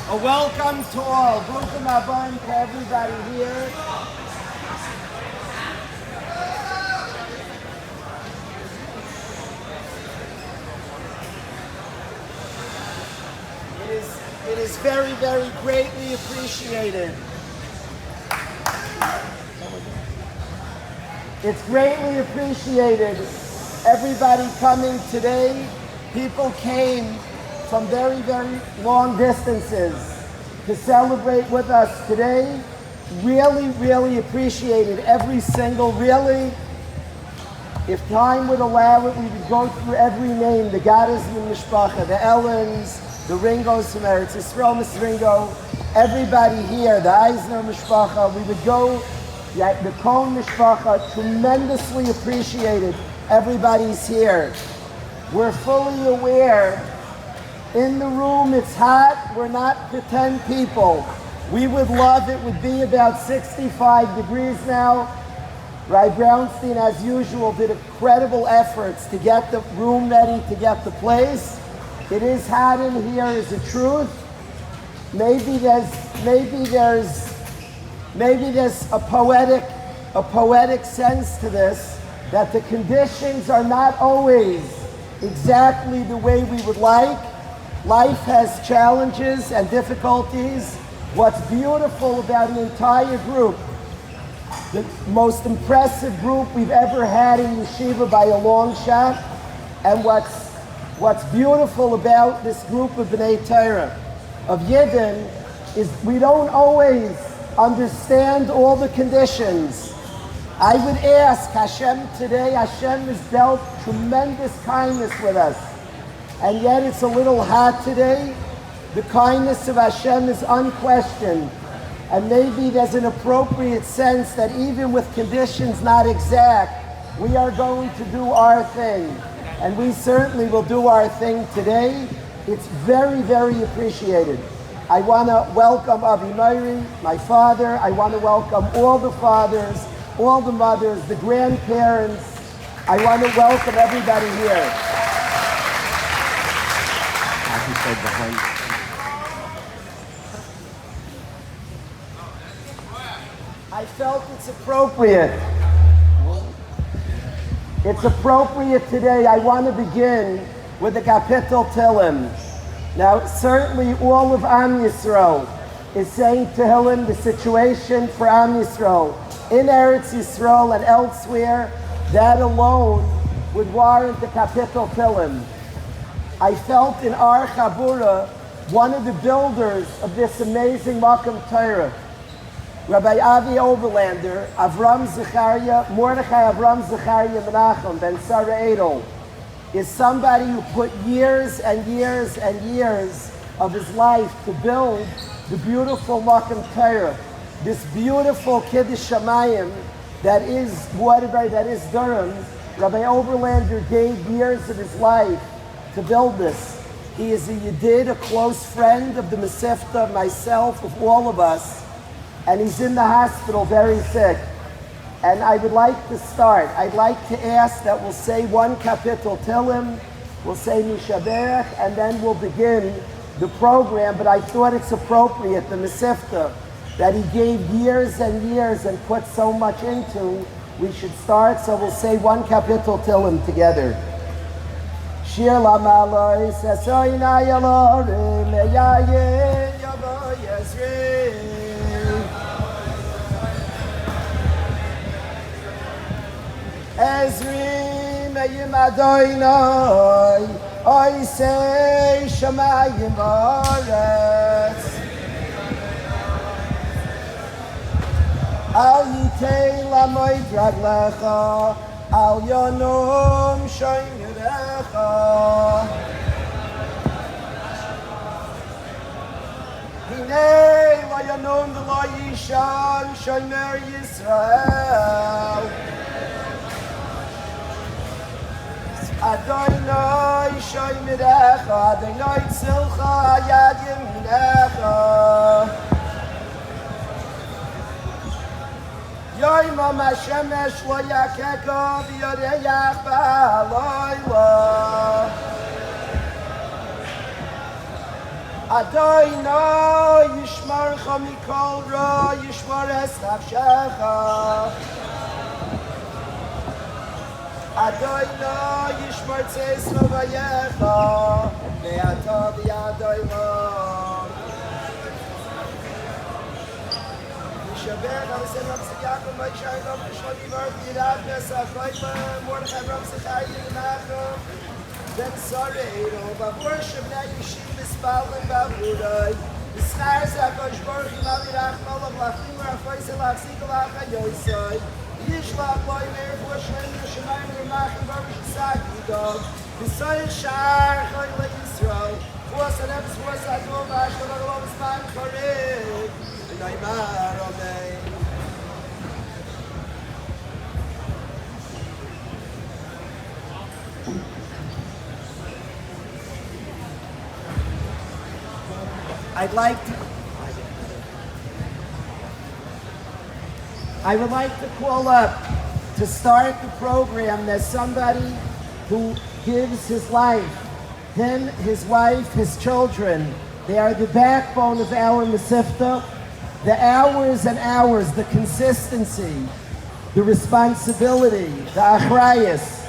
A welcome to all. Bruchim Habayim to everybody here. It is very, very greatly appreciated. It's greatly appreciated. Everybody coming today. People came from very, very long distances to celebrate with us today. Really, really appreciated every single, really. If time would allow it, we would go through every name, the Gaddis from Mishpacha, the Ellens, the Ringos from Eretz Yisrael, Miss Ringo, everybody here, the Eisner Mishpacha, we would go, the Cohen Mishpacha, tremendously appreciated. Everybody's here. We're fully aware. In the room, it's hot. We're not pretend people. We would love it. Would be about 65 degrees now. Rai Brownstein, as usual, did incredible efforts to get the room ready, to get the place. It is hot in here, is the truth. Maybe there's a poetic sense to this, that the conditions are not always exactly the way we would like. Life has challenges and difficulties. What's beautiful about the entire group, the most impressive group we've ever had in Yeshiva by a long shot, and what's beautiful about this group of B'nai Torah, of Yidden, is we don't always understand all the conditions. I would ask Hashem today, Hashem has dealt tremendous kindness with us. And yet it's a little hot today. The kindness of Hashem is unquestioned. And maybe there's an appropriate sense that even with conditions not exact, we are going to do our thing. And we certainly will do our thing today. It's very, very appreciated. I want to welcome Avi Meiri, my father. I want to welcome all the fathers, all the mothers, the grandparents. I want to welcome everybody here. I felt it's appropriate. It's appropriate today. I want to begin with the Kapitel Tehillim. Now, certainly all of Am Yisrael is saying Tehillim, the situation for Am Yisrael in Eretz Yisrael and elsewhere, that alone would warrant the Kapitel Tehillim. I felt in our Chabura, one of the builders of this amazing Makom Torah, Rabbi Avi Oberlander, Avram Zechariah, Mordechai Avram Zechariah Menachem, Ben Sarah Edel, is somebody who put years and years and years of his life to build the beautiful Makom Torah, this beautiful Kiddush Shamayim that is Waterbury, that is Durham. Rabbi Oberlander gave years of his life to build this. He is a Yedid, a close friend of the Mesivta, myself, of all of us, and he's in the hospital very sick. And I would like to start. I'd like to ask that we'll say one Kapitel Tehillim, we'll say Mishaberach, and then we'll begin the program. But I thought it's appropriate, the Mesivta, that he gave years and years and put so much into, we should start. So we'll say one Kapitel Tehillim together. Shir Lamaloy Sasoyna Yalorim Meyayin Yavo Yezri Ezri Meyim Adoinoi Oy Say Shamayim Oretz Al Yitei Lamoy Draglecha Al Yonum Shoym Yerecha Hinei Lo Yonum V'Lo Yishan Shomer Yisrael Adonai Shoym Yerecha Adonai Tzilcha Yad Yeminecha Yoim HaShemesh Lo Yakeka V'Yoreach Ba'Halayla Adonai yishmarcha mikol ra, yishmar es nafshecha. Adonai yishmar tzeis lavayecha, ve'ata v'yadoi lo. Yishaber ha'asem Ramsey Yaakov, Ma'ishai Rav Mishloim Yivar, Yirav Nesach, Roiman, Mordechai Ramsey Chayi, Menachem, Ben Sarei, Bavur Shabnei Yishim, Mispalin, Bavurai, B'schar Zakosh Baruch Hu, Mali Rachmal, Lachim, Rafoisel, Lachsikol, Achayoisai, Yishlach, Loi, Meir, Voshem, Yishamayim, Yermachim, Baruch Yitzhak, Yidov, B'soil Shar, Choy, Le Yisrael, Vos Adem, Vos Adom, Ashkel, Agolom, Zman, Chorev, V'naimar, Amen. I would like to call up to start the program. There's somebody who gives his life, him, his wife, his children. They are the backbone of our Mesivta. The hours and hours, the consistency, the responsibility, the achrayus,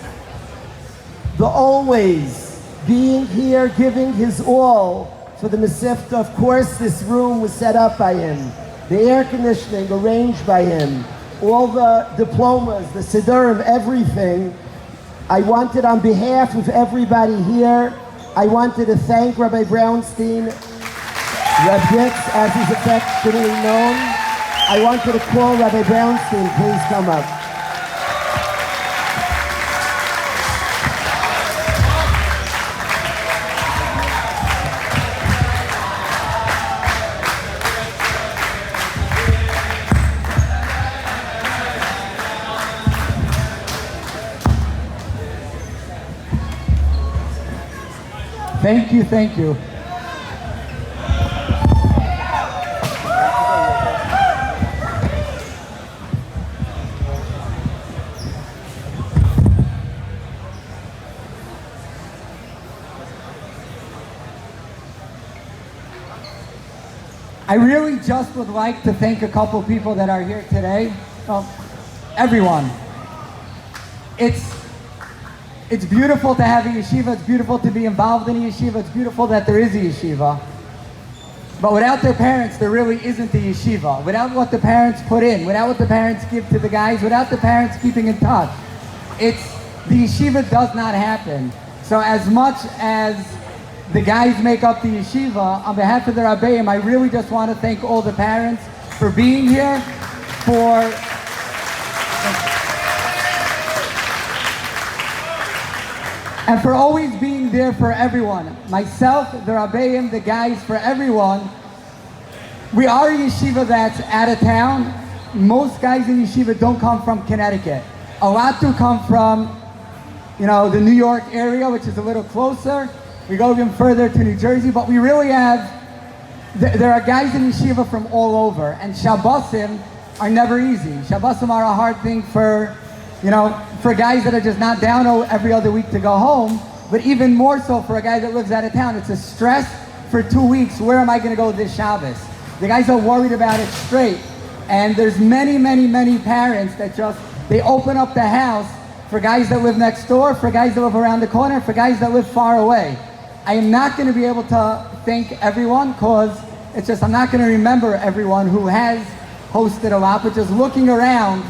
the always being here, giving his all for the Mesivta. Of course, this room was set up by him. The air conditioning arranged by him. All the diplomas, the siddurim, everything. I wanted, on behalf of everybody here, I wanted to thank Rabbi Brownstein, Reb Ditz, as he's affectionately known. I wanted to call Rabbi Brownstein. Please come up. Thank you, thank you. I really just would like to thank a couple people that are here today. Well, everyone. It's beautiful to have a yeshiva, it's beautiful to be involved in a yeshiva, it's beautiful that there is a yeshiva. But without their parents, there really isn't a yeshiva. Without what the parents put in, without what the parents give to the guys, without the parents keeping in touch, the yeshiva does not happen. So as much as the guys make up the yeshiva, on behalf of the Rabbeim, I really just want to thank all the parents for being here, and for always being there for everyone. Myself, the Rabbeim, the guys, for everyone. We are a yeshiva that's out of town. Most guys in yeshiva don't come from Connecticut. A lot do come from, the New York area, which is a little closer. We go even further to New Jersey, but we really there are guys in yeshiva from all over, and Shabbosim are never easy. Shabbosim are a hard thing for guys that are just not down every other week to go home, but even more so for a guy that lives out of town. It's a stress for 2 weeks. Where am I going to go this Shabbos? The guys are worried about it straight. And there's many, many, many parents that they open up the house for guys that live next door, for guys that live around the corner, for guys that live far away. I am not going to be able to thank everyone because I'm not going to remember everyone who has hosted a lot, but just looking around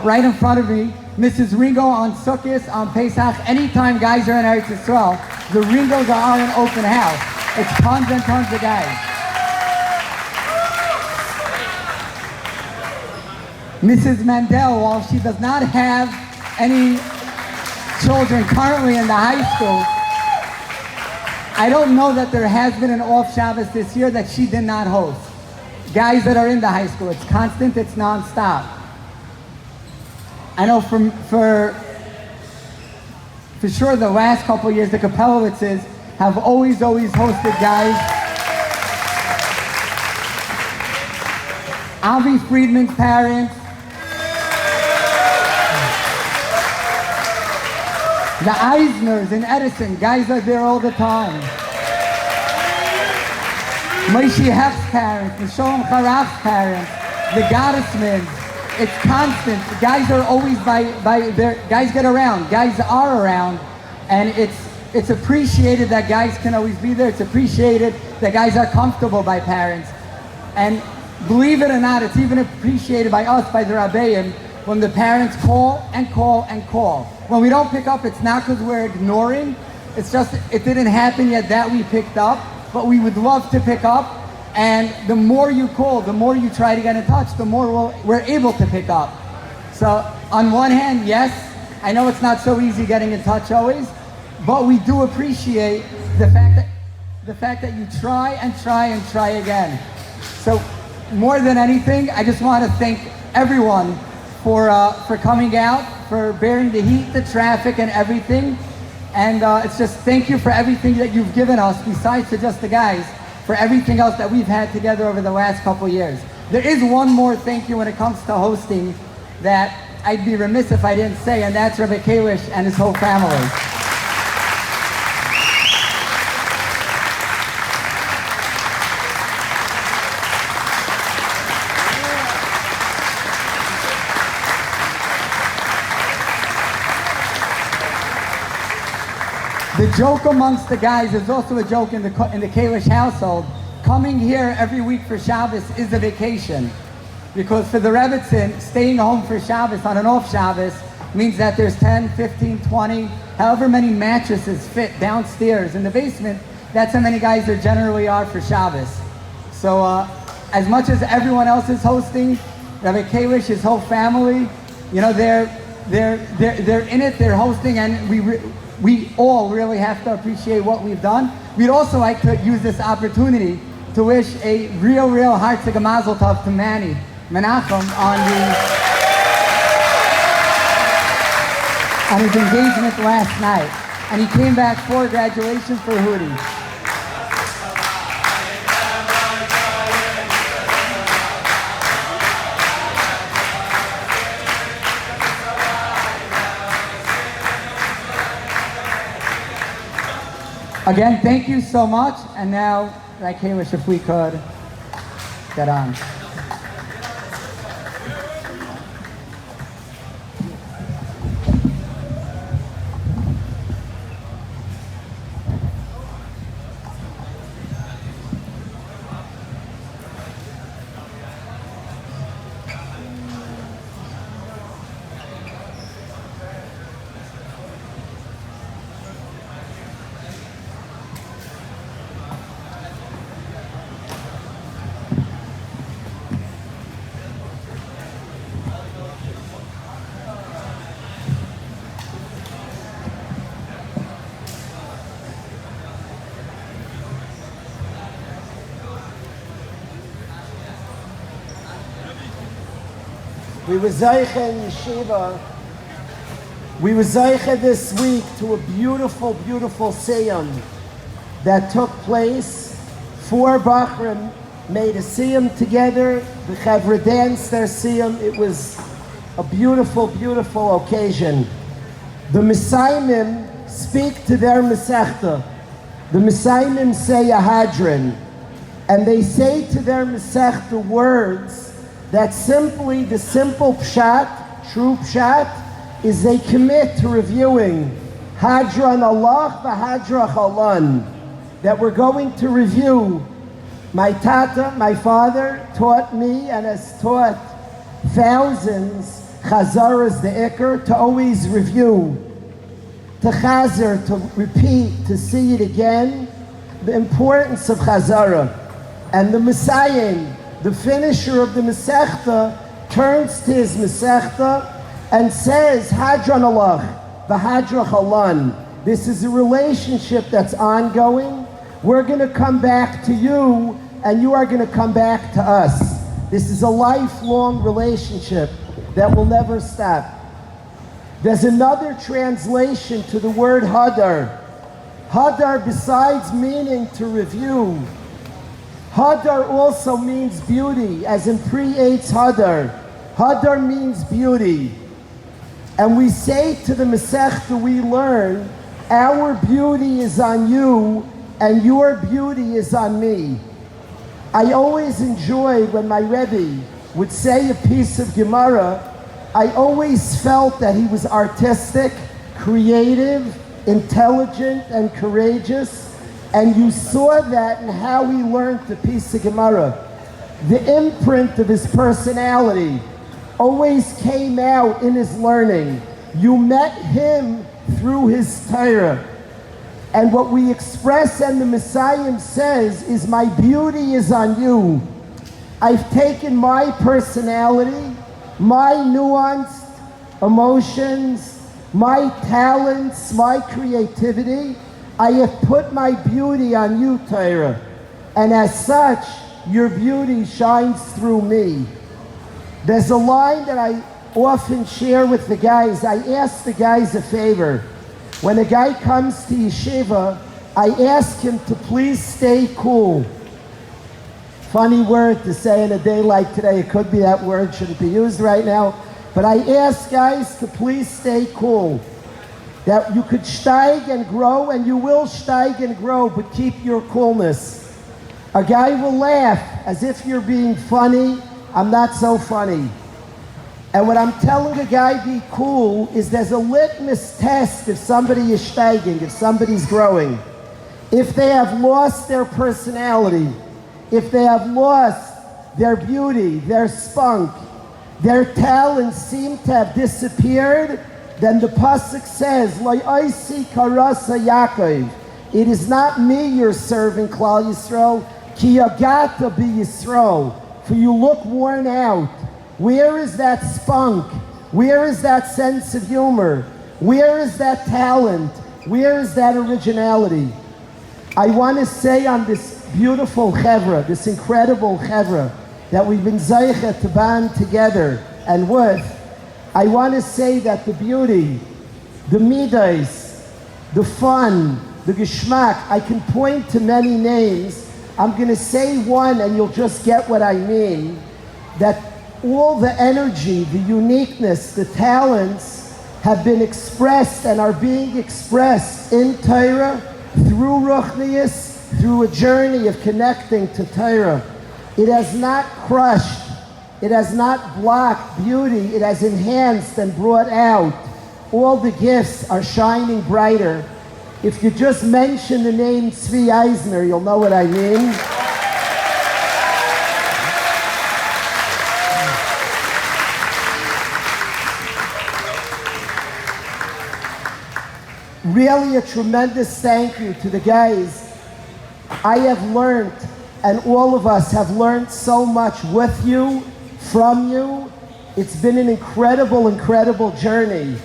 right in front of me, Mrs. Ringo on Sukkot, on Pesach, anytime guys are in Eretz Yisrael, the Ringos are on an open house. It's tons and tons of guys. Mrs. Mandel, while she does not have any children currently in the high school, I don't know that there has been an off Shabbos this year that she did not host. Guys that are in the high school, it's constant, it's nonstop. I know for sure the last couple of years, the Kapellowitzes have always hosted guys. Avi Friedman's parents, the Eisners in Edison, guys are there all the time. Moshe Hef's parents, the Sholem Charaf's parents, the Gottesmans. It's constant. Guys are always by their guys get around. Guys are around, and it's appreciated that guys can always be there. It's appreciated that guys are comfortable by parents, and believe it or not, it's even appreciated by us, by the Rabbeim, when the parents call and call and call. When we don't pick up, it's not because we're ignoring. It's just it didn't happen yet that we picked up, but we would love to pick up. And the more you call, the more you try to get in touch, the more we're able to pick up. So on one hand, yes, I know it's not so easy getting in touch always, but we do appreciate the fact that you try and try and try again. So more than anything, I just want to thank everyone for coming out, for bearing the heat, the traffic, and everything. And it's just thank you for everything that you've given us, besides to just the guys, for everything else that we've had together over the last couple years. There is one more thank you when it comes to hosting that I'd be remiss if I didn't say, and that's Rabbi Kalish and his whole family. The joke amongst the guys is also a joke in the Kalish household. Coming here every week for Shabbos is a vacation. Because for the Rebbetzin, staying home for Shabbos on an off Shabbos means that there's 10, 15, 20, however many mattresses fit downstairs in the basement. That's how many guys there generally are for Shabbos. So as much as everyone else is hosting, Rabbi Kalish, his whole family, you know, they're in it, they're hosting, and we all really have to appreciate what we've done. We'd also like to use this opportunity to wish a real heartfelt mazel tov to Manny Menachem on his engagement last night. And he came back for graduation for Hudi. Again, thank you so much. And now, like Hamish, if we could get on. We were Zeicha in Yeshiva. We were Zeicha this week to a beautiful siyum that took place. 4 Bachrim made a siyum together. The Chavra danced their siyum. It was a beautiful occasion. The Mesayimim speak to their Mesechta. The Mesayimim say a Hadron, and they say to their Mesechta words that simply the simple pshat, true pshat, is they commit to reviewing Hadran Allah v'Hadrach Alan, that we're going to review. My tata, my father, taught me and has taught thousands chazaras the ikr, to always review, to chazer, to repeat, to see it again, the importance of chazara. And the Messiah, the finisher of the Mesechta, turns to his Mesechta and says, Hadran Allah, v'Hadrach Alan. This is a relationship that's ongoing. We're going to come back to you, and you are going to come back to us. This is a lifelong relationship that will never stop. There's another translation to the word Hadar. Hadar, besides meaning to review, Hadar also means beauty, as in pre-Eitz Hadar. Hadar means beauty. And we say to the Masechta, we learn, our beauty is on you, and your beauty is on me. I always enjoyed when my Rebbe would say a piece of Gemara. I always felt that he was artistic, creative, intelligent, and courageous, and you saw that in how he learned the piece of Gemara. The imprint of his personality always came out in his learning. You met him through his Torah. And what we express and the Messiah says is, my beauty is on you. I've taken my personality, my nuanced emotions, my talents, my creativity. I have put my beauty on you, Torah. And as such, your beauty shines through me. There's a line that I often share with the guys. I ask the guys a favor. When a guy comes to yeshiva, I ask him to please stay cool. Funny word to say in a day like today. It could be that word shouldn't be used right now. But I ask guys to please stay cool. That you could steig and grow, and you will steig and grow, but keep your coolness. A guy will laugh as if you're being funny. I'm not so funny. And what I'm telling a guy be cool is there's a litmus test if somebody is steiging, if somebody's growing. If they have lost their personality, if they have lost their beauty, their spunk, their talents seem to have disappeared, then the pasuk says, Lo oisi karasa Yaakov. It is not me you're serving, Klal Yisrael, ki yagata bi Yisrael, for you look worn out. Where is that spunk? Where is that sense of humor? Where is that talent? Where is that originality? I want to say on this beautiful chevra, this incredible chevra that we've been zeicha to band together and with, I want to say that the beauty, the midas, the fun, the geschmack, I can point to many names. I'm going to say one and you'll just get what I mean. That all the energy, the uniqueness, the talents have been expressed and are being expressed in Torah through Ruchnius, through a journey of connecting to Torah. It has not crushed, it has not blocked beauty, it has enhanced and brought out. All the gifts are shining brighter. If you just mention the name Tzvi Eisner, you'll know what I mean. Really a tremendous thank you to the guys. I have learned, and all of us have learned so much with you, from you. It's been an incredible, incredible journey,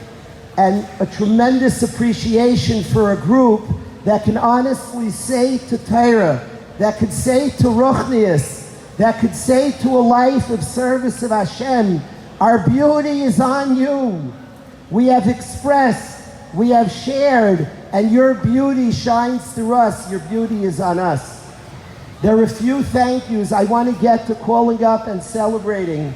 and a tremendous appreciation for a group that can honestly say to Torah, that could say to Ruchnius, that could say to a life of service of Hashem, our beauty is on you. We have expressed, we have shared, and your beauty shines through us. Your beauty is on us. There are a few thank yous. I want to get to calling up and celebrating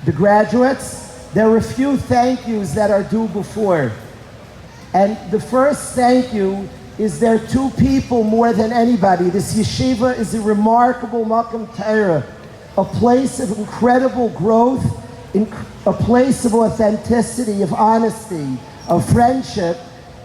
the graduates. There are a few thank yous that are due before. And the first thank you is there are two people more than anybody. This yeshiva is a remarkable Makom Torah, a place of incredible growth, a place of authenticity, of honesty, of friendship,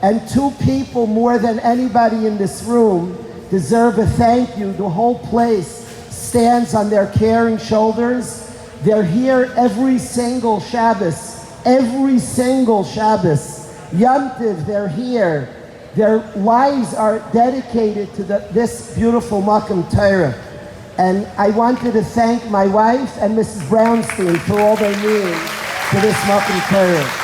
and two people more than anybody in this room deserve a thank you. The whole place stands on their caring shoulders. They're here every single Shabbos, every single Shabbos. Yom Tov, they're here. Their lives are dedicated to this beautiful Makom Torah. And I wanted to thank my wife and Mrs. Brownstein for all they mean to this Makom Torah.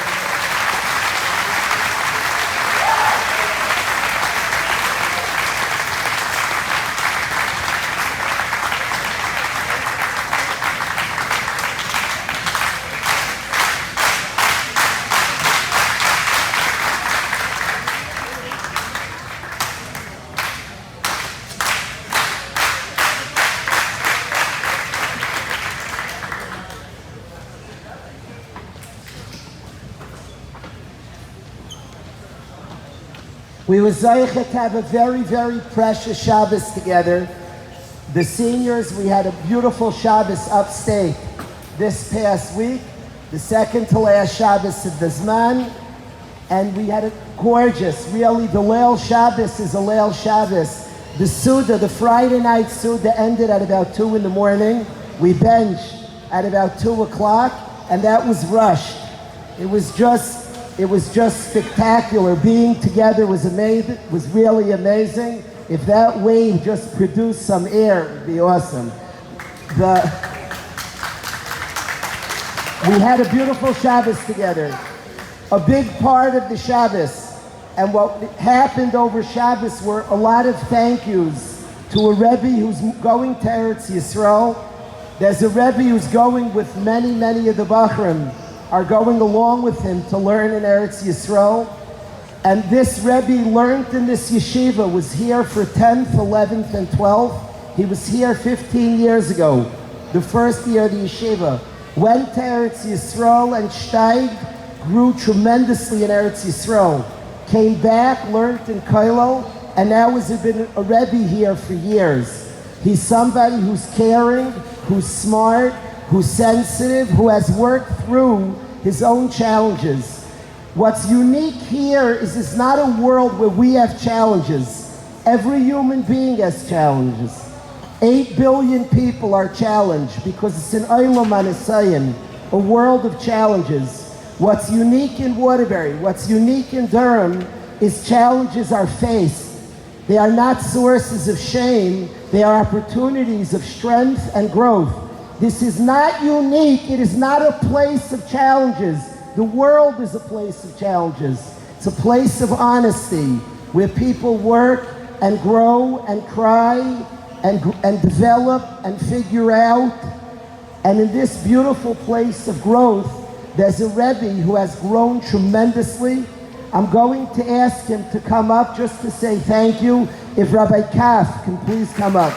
We were zeicha to have a very, very precious Shabbos together. The seniors, we had a beautiful Shabbos upstate this past week, the second to last Shabbos of the Zman, and we had a gorgeous, really, the Leil Shabbos is a Leil Shabbos. The Suda, the Friday night Suda ended at about 2 in the morning. We benched at about 2 o'clock, and that was rushed. It was just spectacular. Being together was amazing, was really amazing. If that wave just produced some air, it would be awesome. We had a beautiful Shabbos together. A big part of the Shabbos, and what happened over Shabbos were a lot of thank yous to a Rebbe who's going to Eretz Yisrael. There's a Rebbe who's going with many of the Bachrim, are going along with him to learn in Eretz Yisrael. And this Rebbe learned in this yeshiva, was here for 10th, 11th, and 12th. He was here 15 years ago, the first year of the yeshiva. Went to Eretz Yisrael and steiged, grew tremendously in Eretz Yisrael. Came back, learned in Koilo, and now has been a Rebbe here for years. He's somebody who's caring, who's smart, who's sensitive, who has worked through his own challenges. What's unique here is it's not a world where we have challenges. Every human being has challenges. 8 billion people are challenged because it's an Olam Anisayan, a world of challenges. What's unique in Waterbury, what's unique in Durham is challenges are faced. They are not sources of shame, they are opportunities of strength and growth. This is not unique, it is not a place of challenges. The world is a place of challenges. It's a place of honesty where people work and grow and cry and develop and figure out. And in this beautiful place of growth, there's a Rebbe who has grown tremendously. I'm going to ask him to come up just to say thank you. If Rabbi Kaf can please come up.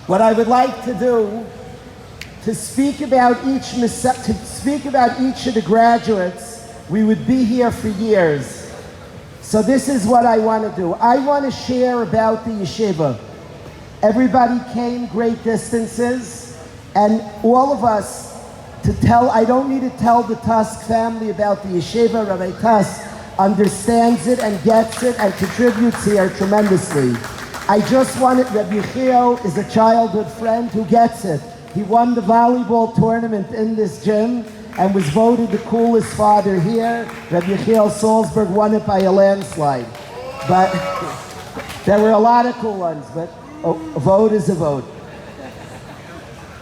What I would like to do, to speak about each of the graduates, we would be here for years. So this is what I want to do. I want to share about the yeshiva. Everybody came great distances, and all of us I don't need to tell the Tusk family about the yeshiva. Rabbi Tusk understands it and gets it and contributes here tremendously. I just wanted, Rabbi Yechiel is a childhood friend who gets it. He won the volleyball tournament in this gym and was voted the coolest father here. Rabbi Yechiel Salzberg won it by a landslide. But there were a lot of cool ones, but a vote is a vote.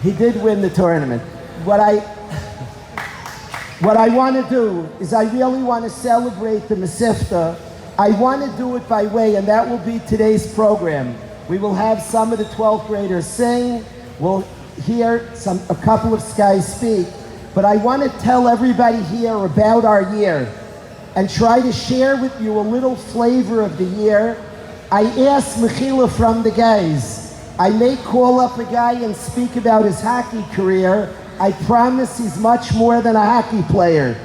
He did win the tournament. What I want to do is I really want to celebrate the Mesivta. I want to do it by way, and that will be today's program. We will have some of the 12th graders sing. We'll hear a couple of guys speak. But I want to tell everybody here about our year and try to share with you a little flavor of the year. I asked Mechila from the guys. I may call up a guy and speak about his hockey career. I promise he's much more than a hockey player.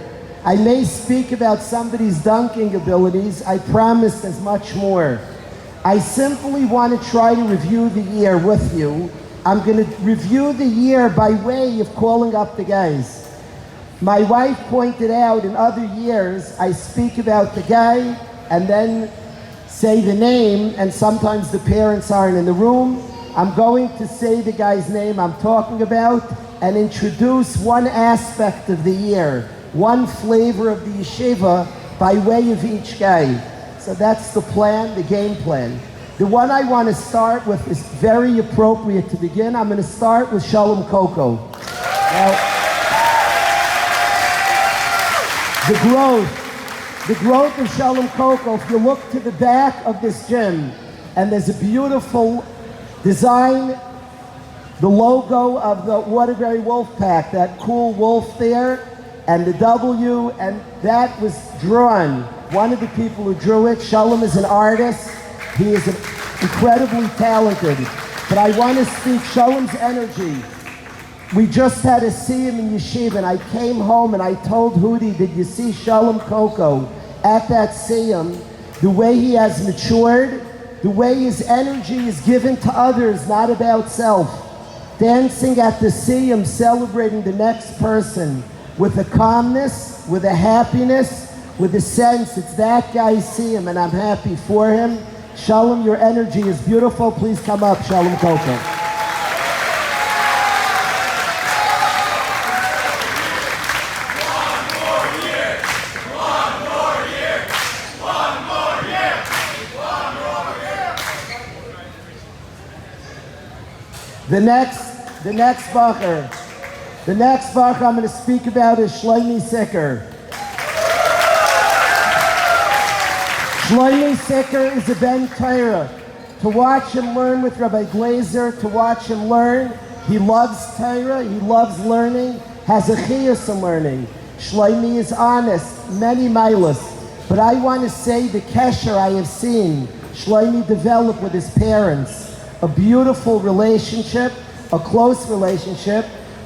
I may speak about somebody's dunking abilities. I promise there's much more. I simply want to try to review the year with you. I'm going to review the year by way of calling up the guys. My wife pointed out in other years, I speak about the guy and then say the name, and sometimes the parents aren't in the room. I'm going to say the guy's name I'm talking about and introduce one aspect of the year, one flavor of the yeshiva by way of each guy. So that's the plan, the game plan. The one I want to start with is very appropriate to begin. I'm going to start with Shalom Koko. Now, The growth of Shalom Koko, if you look to the back of this gym, and there's a beautiful design, the logo of the Waterbury Wolf Pack, that cool wolf there, and the W, and that was drawn. One of the people who drew it, Shalom, is an artist. He is incredibly talented. But I want to speak Shalom's energy. We just had to see him in yeshiva, and I came home and I told Hudi, did you see Shalom Koko at that siyum? The way he has matured, the way his energy is given to others, not about self. Dancing at the siyum, celebrating the next person with a calmness, with a happiness, with a sense. It's that guy's siyum, and I'm happy for him. Shalom, your energy is beautiful. Please come up, Shalom Koko. The next bacher I'm going to speak about is Shlomi Sicker. Shlomi Sicker is a Ben Torah. To watch him learn with Rabbi Glazer, to watch him learn, he loves Torah, he loves learning, has a chiyus in learning. Shlomi is honest, many milas. But I want to say the kesher I have seen Shlomi develop with his parents. A beautiful relationship, a close relationship.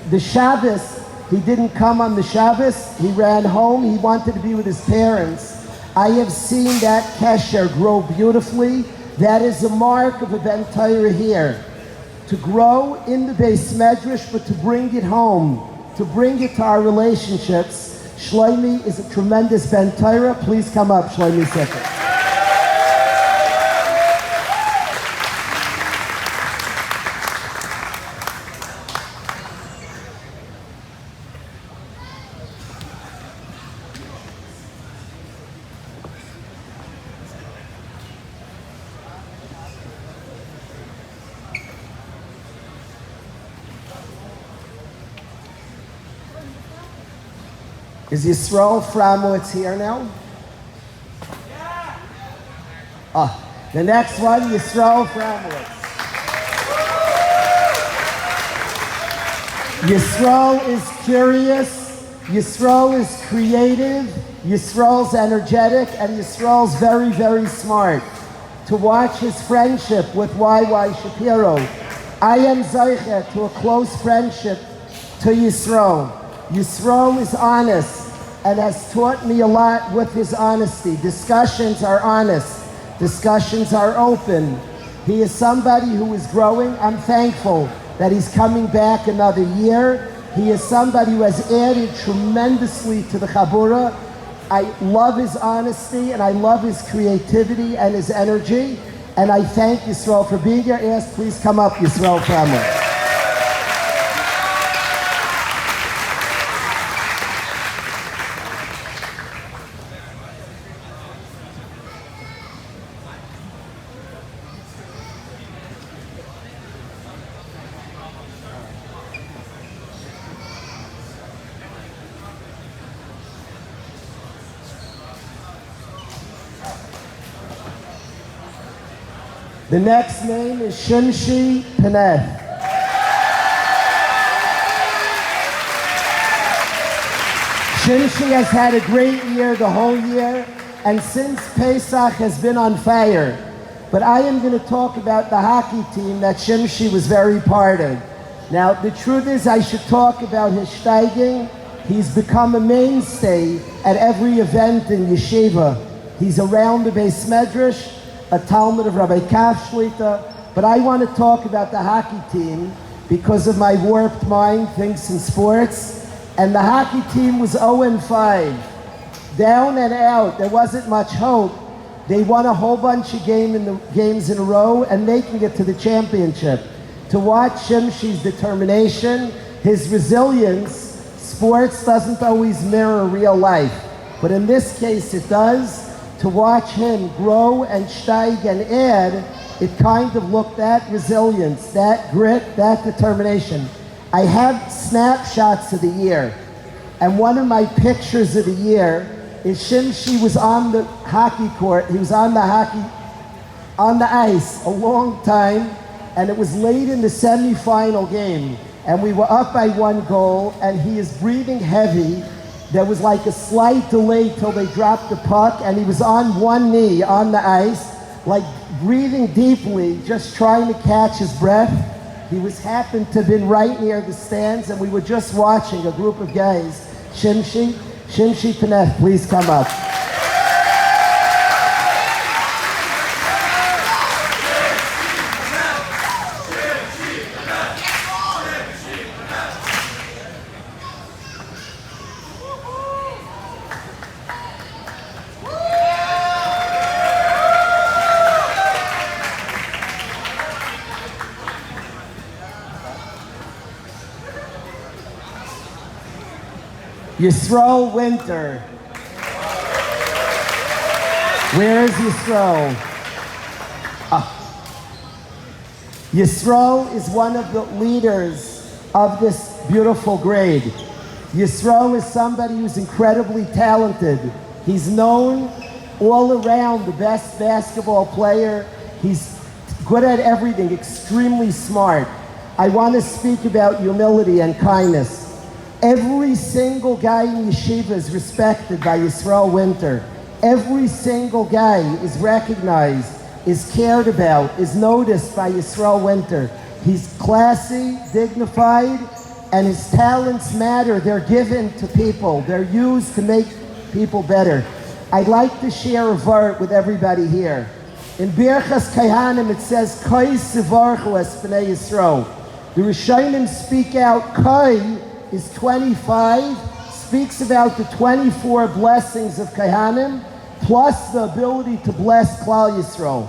The Shabbos, he didn't come on the Shabbos. He ran home. He wanted to be with his parents. I have seen that kesher grow beautifully. That is a mark of a Ben Torah here. To grow in the Beis Medrash, but to bring it home, to bring it to our relationships. Shlomi is a tremendous Ben Torah. Please come up, Shlomi Sicker. Is Yisrael Framowitz here now? Yeah. The next one, Yisrael Framowitz. Yisrael is curious, Yisrael is creative, Yisrael's energetic, and Yisrael's very, very smart. To watch his friendship with Y.Y. Shapiro, I am Zeicha to a close friendship to Yisrael. Yisrael is honest and has taught me a lot with his honesty. Discussions are honest. Discussions are open. He is somebody who is growing. I'm thankful that he's coming back another year. He is somebody who has added tremendously to the Chabura. I love his honesty and I love his creativity and his energy. And I thank Yisrael for being here. Yes, please come up, Yisrael family. The next name is Shimshi Paneth. Shimshi has had a great year the whole year, and since Pesach has been on fire. But I am going to talk about the hockey team that Shimshi was very part of. Now, the truth is I should talk about his steiging. He's become a mainstay at every event in yeshiva. He's around the Beis Medrash, a Talmud of Rabbi Kaf Shlita, but I want to talk about the hockey team because of my warped mind, thinks in sports, and the hockey team was 0-5. Down and out, there wasn't much hope. They won a whole bunch of games in a row and making it to the championship. To watch Shimshi's determination, his resilience, sports doesn't always mirror real life, but in this case it does. To watch him grow and steig and add, it kind of looked that resilience, that grit, that determination. I have snapshots of the year. And one of my pictures of the year is Shimshi was on the hockey court. He was on the ice a long time, and it was late in the semifinal game. And we were up by 1 goal, and he is breathing heavy. There was like a slight delay till they dropped the puck, and he was on one knee on the ice, like breathing deeply, just trying to catch his breath. He happened to have been right near the stands, and we were just watching a group of guys. Shimshi Paneth, please come up. Yisroel Winter. Where is Yisroel? Yisroel is one of the leaders of this beautiful grade. Yisroel is somebody who's incredibly talented. He's known all around the best basketball player. He's good at everything, extremely smart. I want to speak about humility and kindness. Every single guy in yeshiva is respected by Yisroel Winter. Every single guy is recognized, is cared about, is noticed by Yisroel Winter. He's classy, dignified, and his talents matter. They're given to people. They're used to make people better. I'd like to share a vart with everybody here. In Birchas Kaihanim it says, Kai Sivarchu es B'nai Yisroel. The Rishonim speak out, Kai is 25, speaks about the 24 blessings of Kaihanim, plus the ability to bless Klal Yisrael.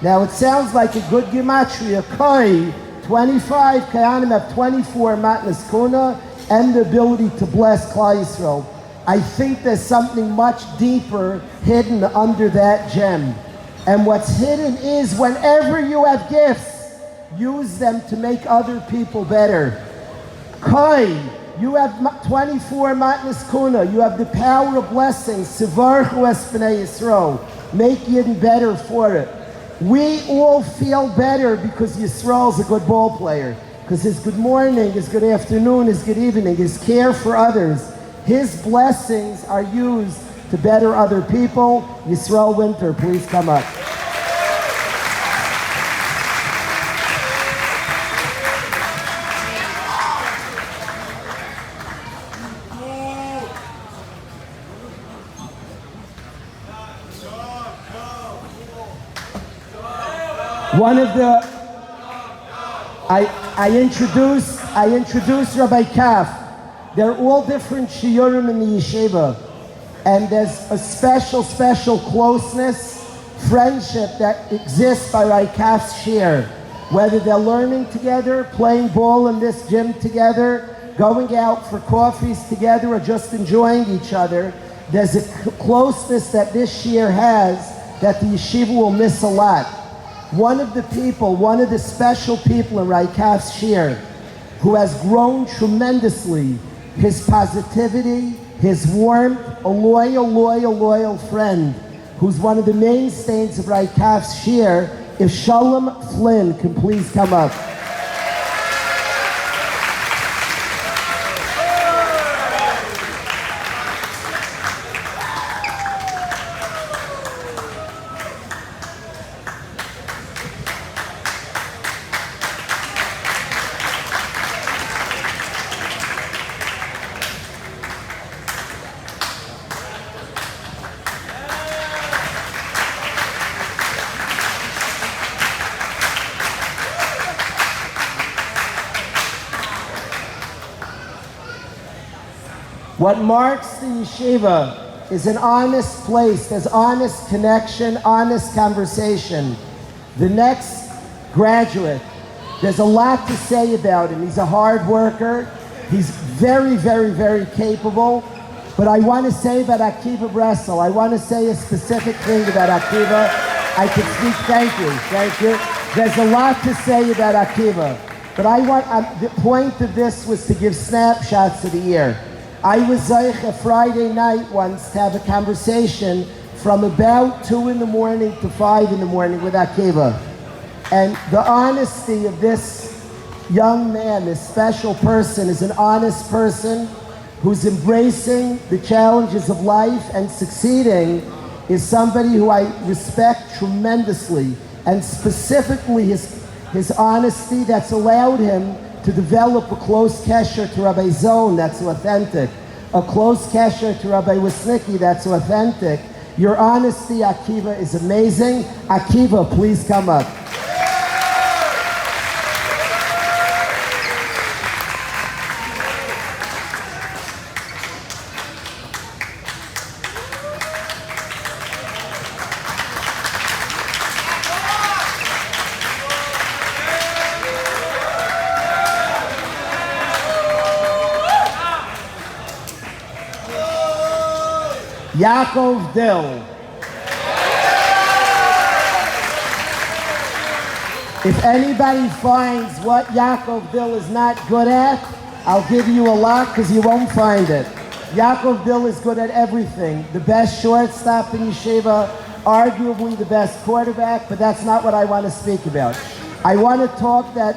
Now it sounds like a good gematria, Kai, 25, Kaihanim have 24 matnas kuna, and the ability to bless Klal Yisrael. I think there's something much deeper hidden under that gem. And what's hidden is whenever you have gifts, use them to make other people better. Kai, you have 24 matnas kuna. You have the power of blessings. Sivarchu es b'nai Yisroel. Make Yidden better for it. We all feel better because Yisroel's a good ball player. Because his good morning, his good afternoon, his good evening, his care for others, his blessings are used to better other people. Yisroel Winter, please come up. One of the, I introduced Rabbi Kaf. They're all different shiurim in the yeshiva. And there's a special closeness, friendship that exists by Rabbi Kaf's shiur. Whether they're learning together, playing ball in this gym together, going out for coffees together, or just enjoying each other, there's a closeness that this shiur has that the yeshiva will miss a lot. One of the special people in Rabbi Kaf's shiur, who has grown tremendously, his positivity, his warmth, a loyal friend, who's one of the mainstays of Rabbi Kaf's shiur, if Shalom Flynn can please come up. What marks the yeshiva is an honest place. There's honest connection, honest conversation. The next graduate, there's a lot to say about him. He's a hard worker. He's very capable. But I want to say about Akiva Bressel, I want to say a specific thing about Akiva. I could speak, thank you. There's a lot to say about Akiva. But the point of this was to give snapshots of the year. I was Zeich a Friday night once to have a conversation from about 2 in the morning to 5 in the morning with Akiva. And the honesty of this young man, this special person, is an honest person who's embracing the challenges of life and succeeding, is somebody who I respect tremendously. And specifically his honesty that's allowed him to develop a close kesher to Rabbi Zon that's authentic, a close kesher to Rabbi Wisnicki that's authentic. Your honesty, Akiva, is amazing. Akiva, please come up. Yaakov Dill. If anybody finds what Yaakov Dill is not good at, I'll give you a lot because you won't find it. Yaakov Dill is good at everything. The best shortstop in yeshiva, arguably the best quarterback, but that's not what I want to speak about. I want to talk that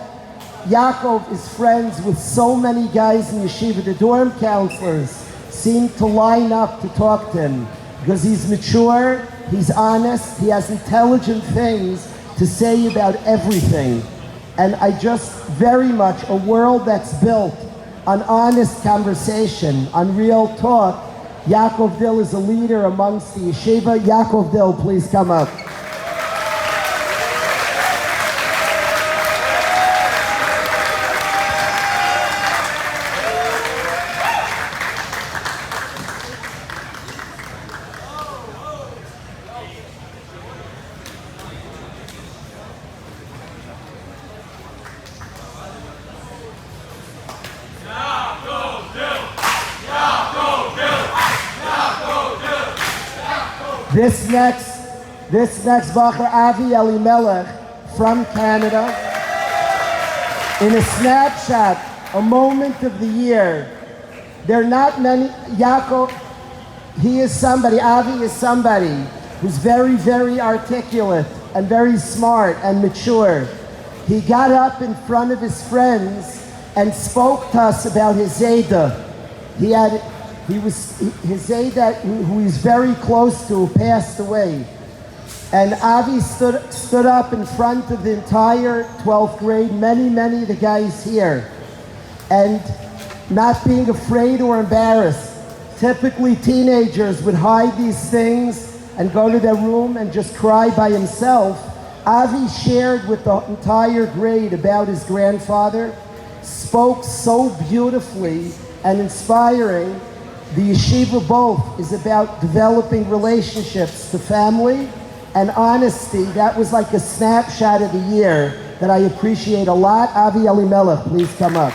Yaakov is friends with so many guys in yeshiva. The dorm counselors seem to line up to talk to him because he's mature, he's honest, he has intelligent things to say about everything. And I just very much, a world that's built on honest conversation, on real talk. Yaakov Dill is a leader amongst the yeshiva. Yaakov Dill, please come up. This next Bacher, Avi Elimelech from Canada. In a snapshot, a moment of the year. There are not many. Yaakov, he is somebody, Avi is somebody who's very, very articulate and very smart and mature. He got up in front of his friends and spoke to us about his Zayda. His Zayda, who he's very close to, passed away. And Avi stood up in front of the entire 12th grade, many of the guys here, and not being afraid or embarrassed. Typically teenagers would hide these things and go to their room and just cry by himself. Avi shared with the entire grade about his grandfather, spoke so beautifully and inspiring. The yeshiva both is about developing relationships to family and honesty. That was like a snapshot of the year that I appreciate a lot. Avi Elimelech, please come up.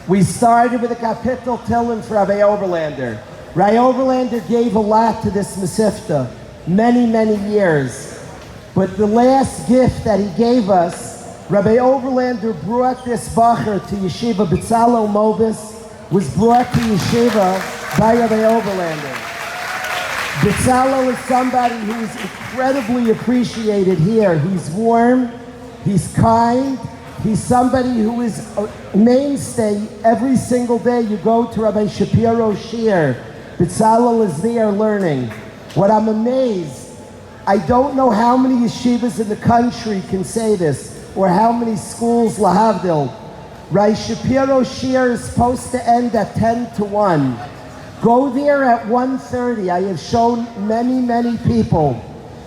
We started with a kapitel Tillim for Rabbi Oberlander. Rabbi Oberlander gave a lot to this Mesivta, many years. But the last gift that he gave us, Rabbi Oberlander brought this bacher to Yeshiva. Betzalel Mobis was brought to Yeshiva by Rabbi Oberlander. Betzalel is somebody who is incredibly appreciated here. He's warm, he's kind, he's somebody who is a mainstay. Every single day you go to Rabbi Shapiro's shir, Betzalel is there learning. What I'm amazed, I don't know how many yeshivas in the country can say this, or how many schools, lahavdil. Rabbi Shapiro's shir is supposed to end at 10 to 1. Go there at 1:30. I have shown many people.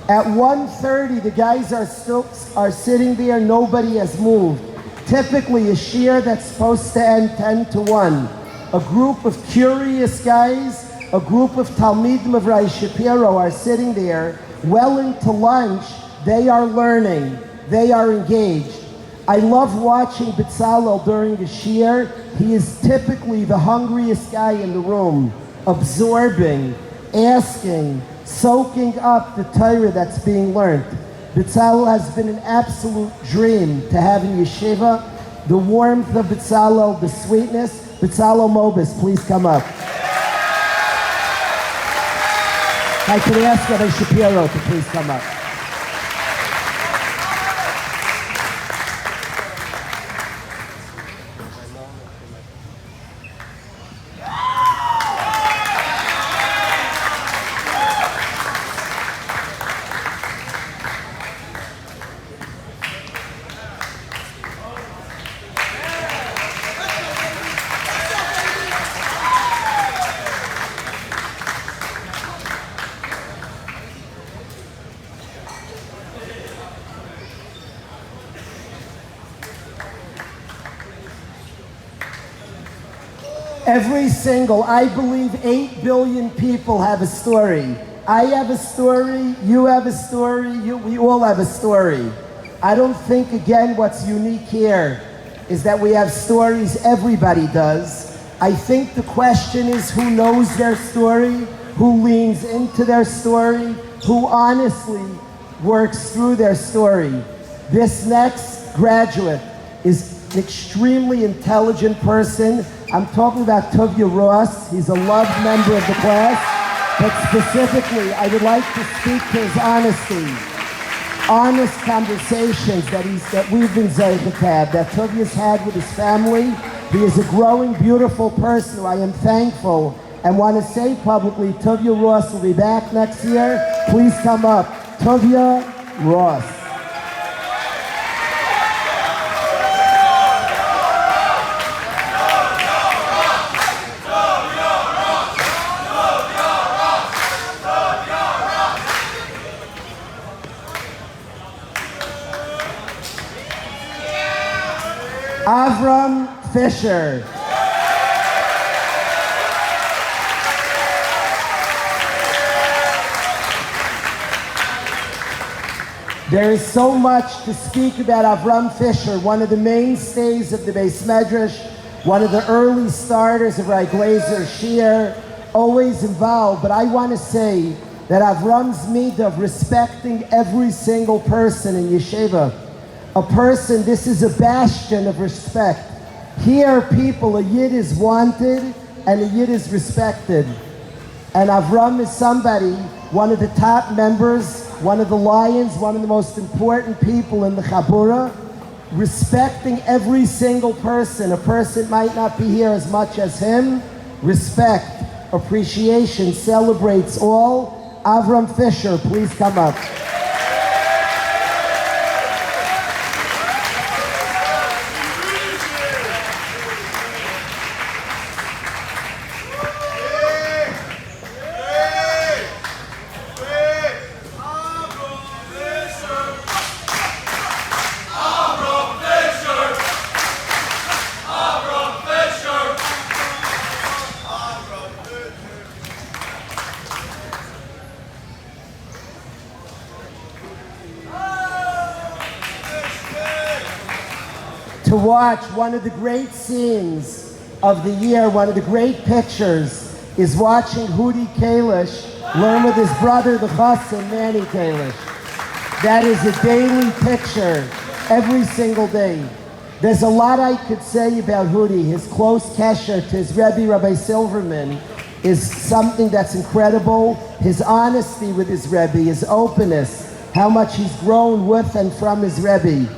At 1:30, the guys are sitting there, nobody has moved. Typically, a shir that's supposed to end 10 to 1. A group of curious guys, a group of Talmidim of Rabbi Shapiro are sitting there, well into lunch. They are learning, they are engaged. I love watching Bezalel during the shiur. He is typically the hungriest guy in the room, absorbing, asking, soaking up the Torah that's being learned. Bezalel has been an absolute dream to have in yeshiva. The warmth of Bezalel, the sweetness. Bezalel Mobus, please come up. I could ask Rabbi Shapiro to please come up. Every single, I believe 8 billion people have a story. I have a story, you have a story, we all have a story. I don't think, again, what's unique here is that we have stories, everybody does. I think the question is who knows their story, who leans into their story, who honestly works through their story. This next graduate is an extremely intelligent person. I'm talking about Tovia Ross. He's a loved member of the class. But specifically, I would like to speak to his honesty. Honest conversations that we've been zeicha to have, that Tovia's had with his family. He is a growing, beautiful person who I am thankful and want to say publicly, Tovia Ross will be back next year. Please come up. Tovia Ross. Avram Fisher. There is so much to speak about Avram Fisher, one of the mainstays of the Beis Medrash, one of the early starters of Rabbi Glazer's shiur, always involved. But I want to say that Avram's midah of respecting every single person in yeshiva, a person, this is a bastion of respect. Here, people, a Yid is wanted and a Yid is respected. And Avram is somebody, one of the top members, one of the lions, one of the most important people in the Chabura, respecting every single person. A person might not be here as much as him. Respect, appreciation, celebrates all. Avram Fisher, please come up. To watch one of the great scenes of the year, one of the great pictures, is watching Hudi Kalish learn with his brother, the Chassan, Manny Kalish. That is a daily picture, every single day. There's a lot I could say about Hudi. His close kesher to his Rebbe, Rabbi Silverman, is something that's incredible. His honesty with his Rebbe, his openness, how much he's grown with and from his Rebbe.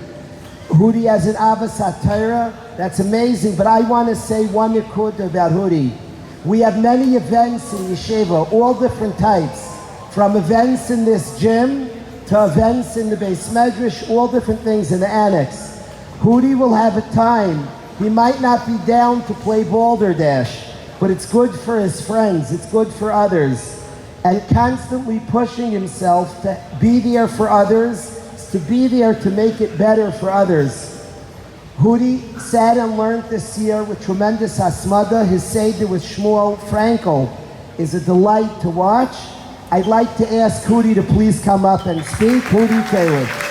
Hudi has an Avas HaTorah, that's amazing, but I want to say one nikud about Hudi. We have many events in yeshiva, all different types, from events in this gym to events in the Beis Medrash, all different things in the annex. Hudi will have a time, he might not be down to play balderdash, but it's good for his friends, it's good for others, and constantly pushing himself to be there for others, to be there to make it better for others. Hudi sat and learned this year with tremendous hasmada. His seder with Shmuel Frankel is a delight to watch. I'd like to ask Hudi to please come up and speak. Hudi Kalish.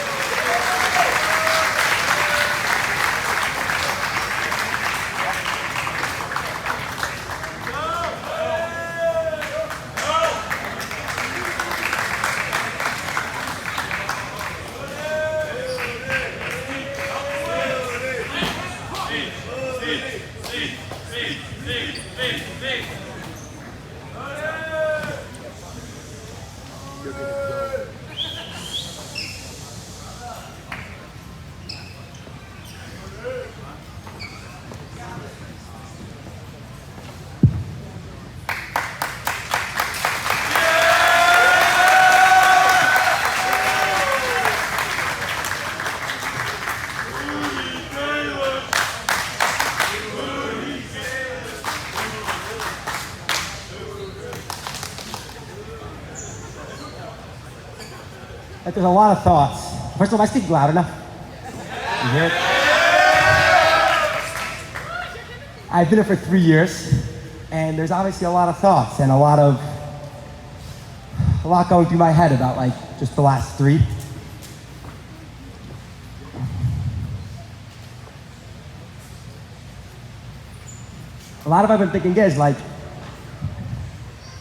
There's a lot of thoughts. First of all, am I speaking loud enough? You hear it? I've been here for 3 years, and there's obviously a lot of thoughts and a lot going through my head about like just the last 3. A lot of what I've been thinking is like,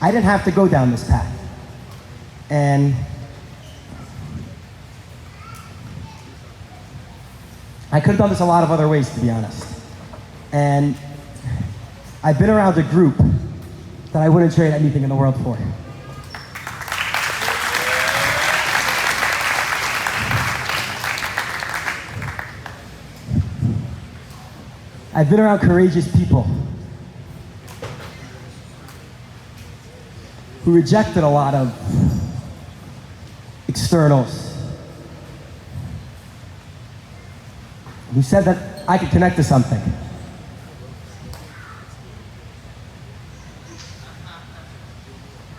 I didn't have to go down this path. And I could have done this a lot of other ways, to be honest. And I've been around a group that I wouldn't trade anything in the world for. I've been around courageous people who rejected a lot of externals, who said that I could connect to something.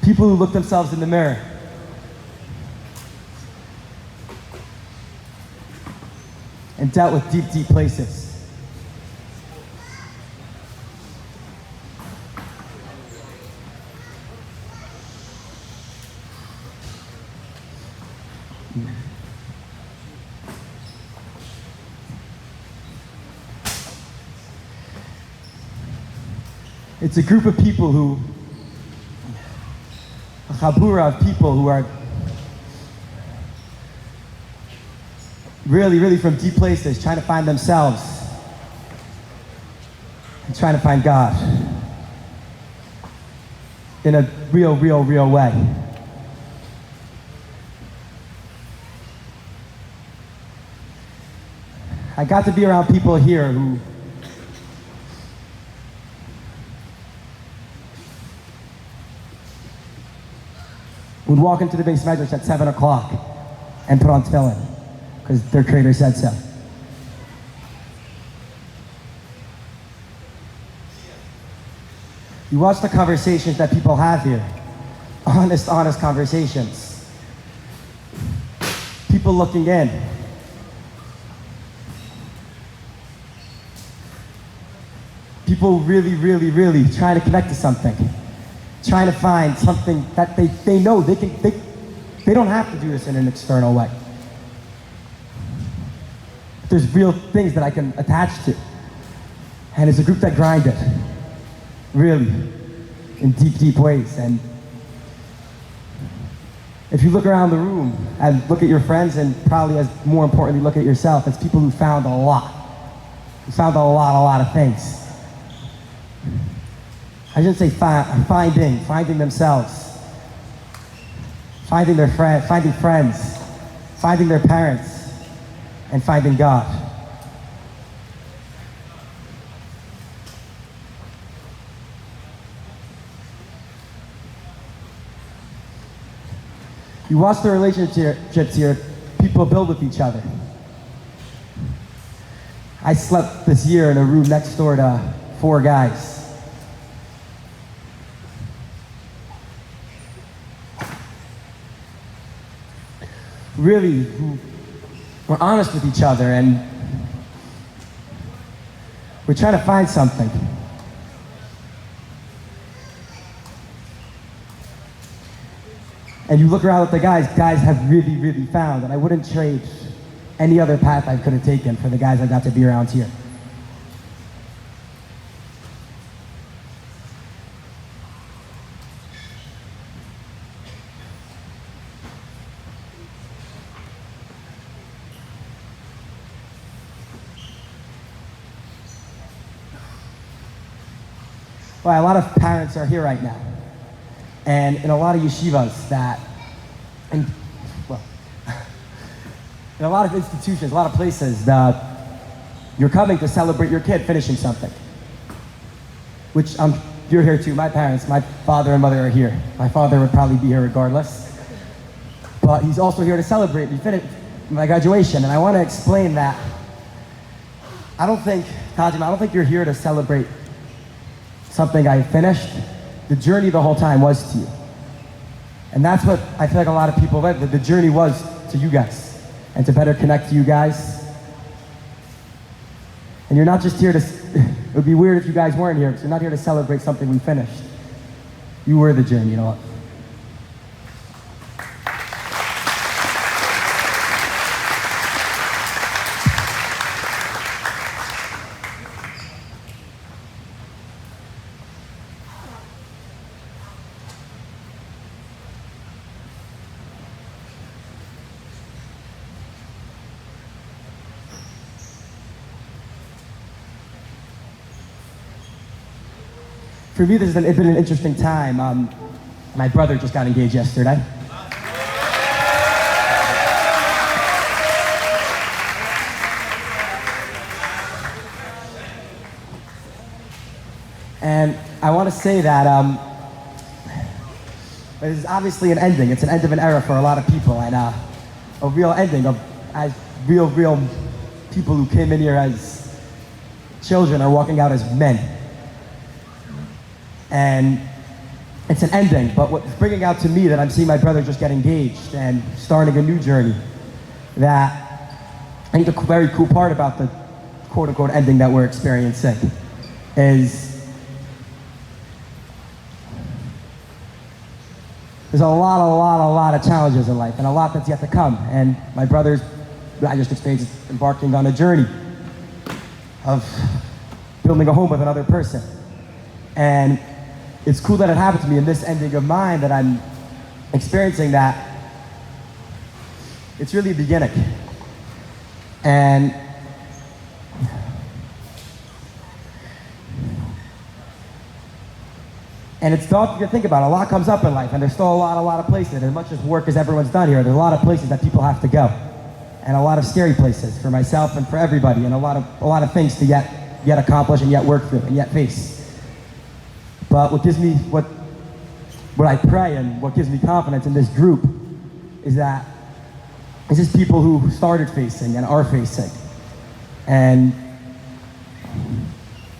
People who look themselves in the mirror and dealt with deep, deep places. It's a group of people who, a chabura of people who are really, really from deep places, trying to find themselves and trying to find God in a real, real, real way. I got to be around people here who would walk into the base medrash at 7 o'clock and put on tefillin because their creator said so. You watch the conversations that people have here, honest conversations. People looking in. People really, really, really trying to connect to something. Trying to find something that they know they don't have to do this in an external way. There's real things that I can attach to. And it's a group that grinded, really, in deep, deep ways. And if you look around the room and look at your friends and probably as more importantly look at yourself, it's people who found a lot. Who found a lot of things. I shouldn't say finding themselves, finding their finding friends, finding their parents, and finding God. You watch the relationships here people build with each other. I slept this year in a room next door to 4 guys. Really, who were honest with each other and we're trying to find something. And you look around at the guys have really, really found, and I wouldn't trade any other path I could have taken for the guys I got to be around here. why a lot of parents are here right now. And in a lot of yeshivas in a lot of institutions, a lot of places, you're coming to celebrate your kid finishing something. Which you're here too. My parents, my father and mother are here. My father would probably be here regardless. But he's also here to celebrate me finish my graduation. And I want to explain that I don't think you're here to celebrate something I finished. The journey the whole time was to you. And that's what I feel like a lot of people read, that the journey was to you guys and to better connect to you guys. And you're not just here to, it would be weird if you guys weren't here, because you're not here to celebrate something we finished. You were the journey, you know what? For me, this has been an interesting time. My brother just got engaged yesterday. And I want to say that it is obviously an ending. It's an end of an era for a lot of people, and a real ending of as real people who came in here as children are walking out as men. And it's an ending, but what's bringing out to me that I'm seeing my brother just get engaged and starting a new journey, that I think the very cool part about the quote-unquote ending that we're experiencing is there's a lot of challenges in life and a lot that's yet to come. And my brother's, I just experienced embarking on a journey of building a home with another person. And it's cool that it happened to me in this ending of mine, that I'm experiencing that it's really a beginning. And it's thought to think about. A lot comes up in life, and there's still a lot of places. As much as work as everyone's done here, there's a lot of places that people have to go, and a lot of scary places for myself and for everybody, and a lot of things to yet accomplish and yet work through and yet face. But what gives me, what I pray and what gives me confidence in this group is that it's just people who started facing and are facing. And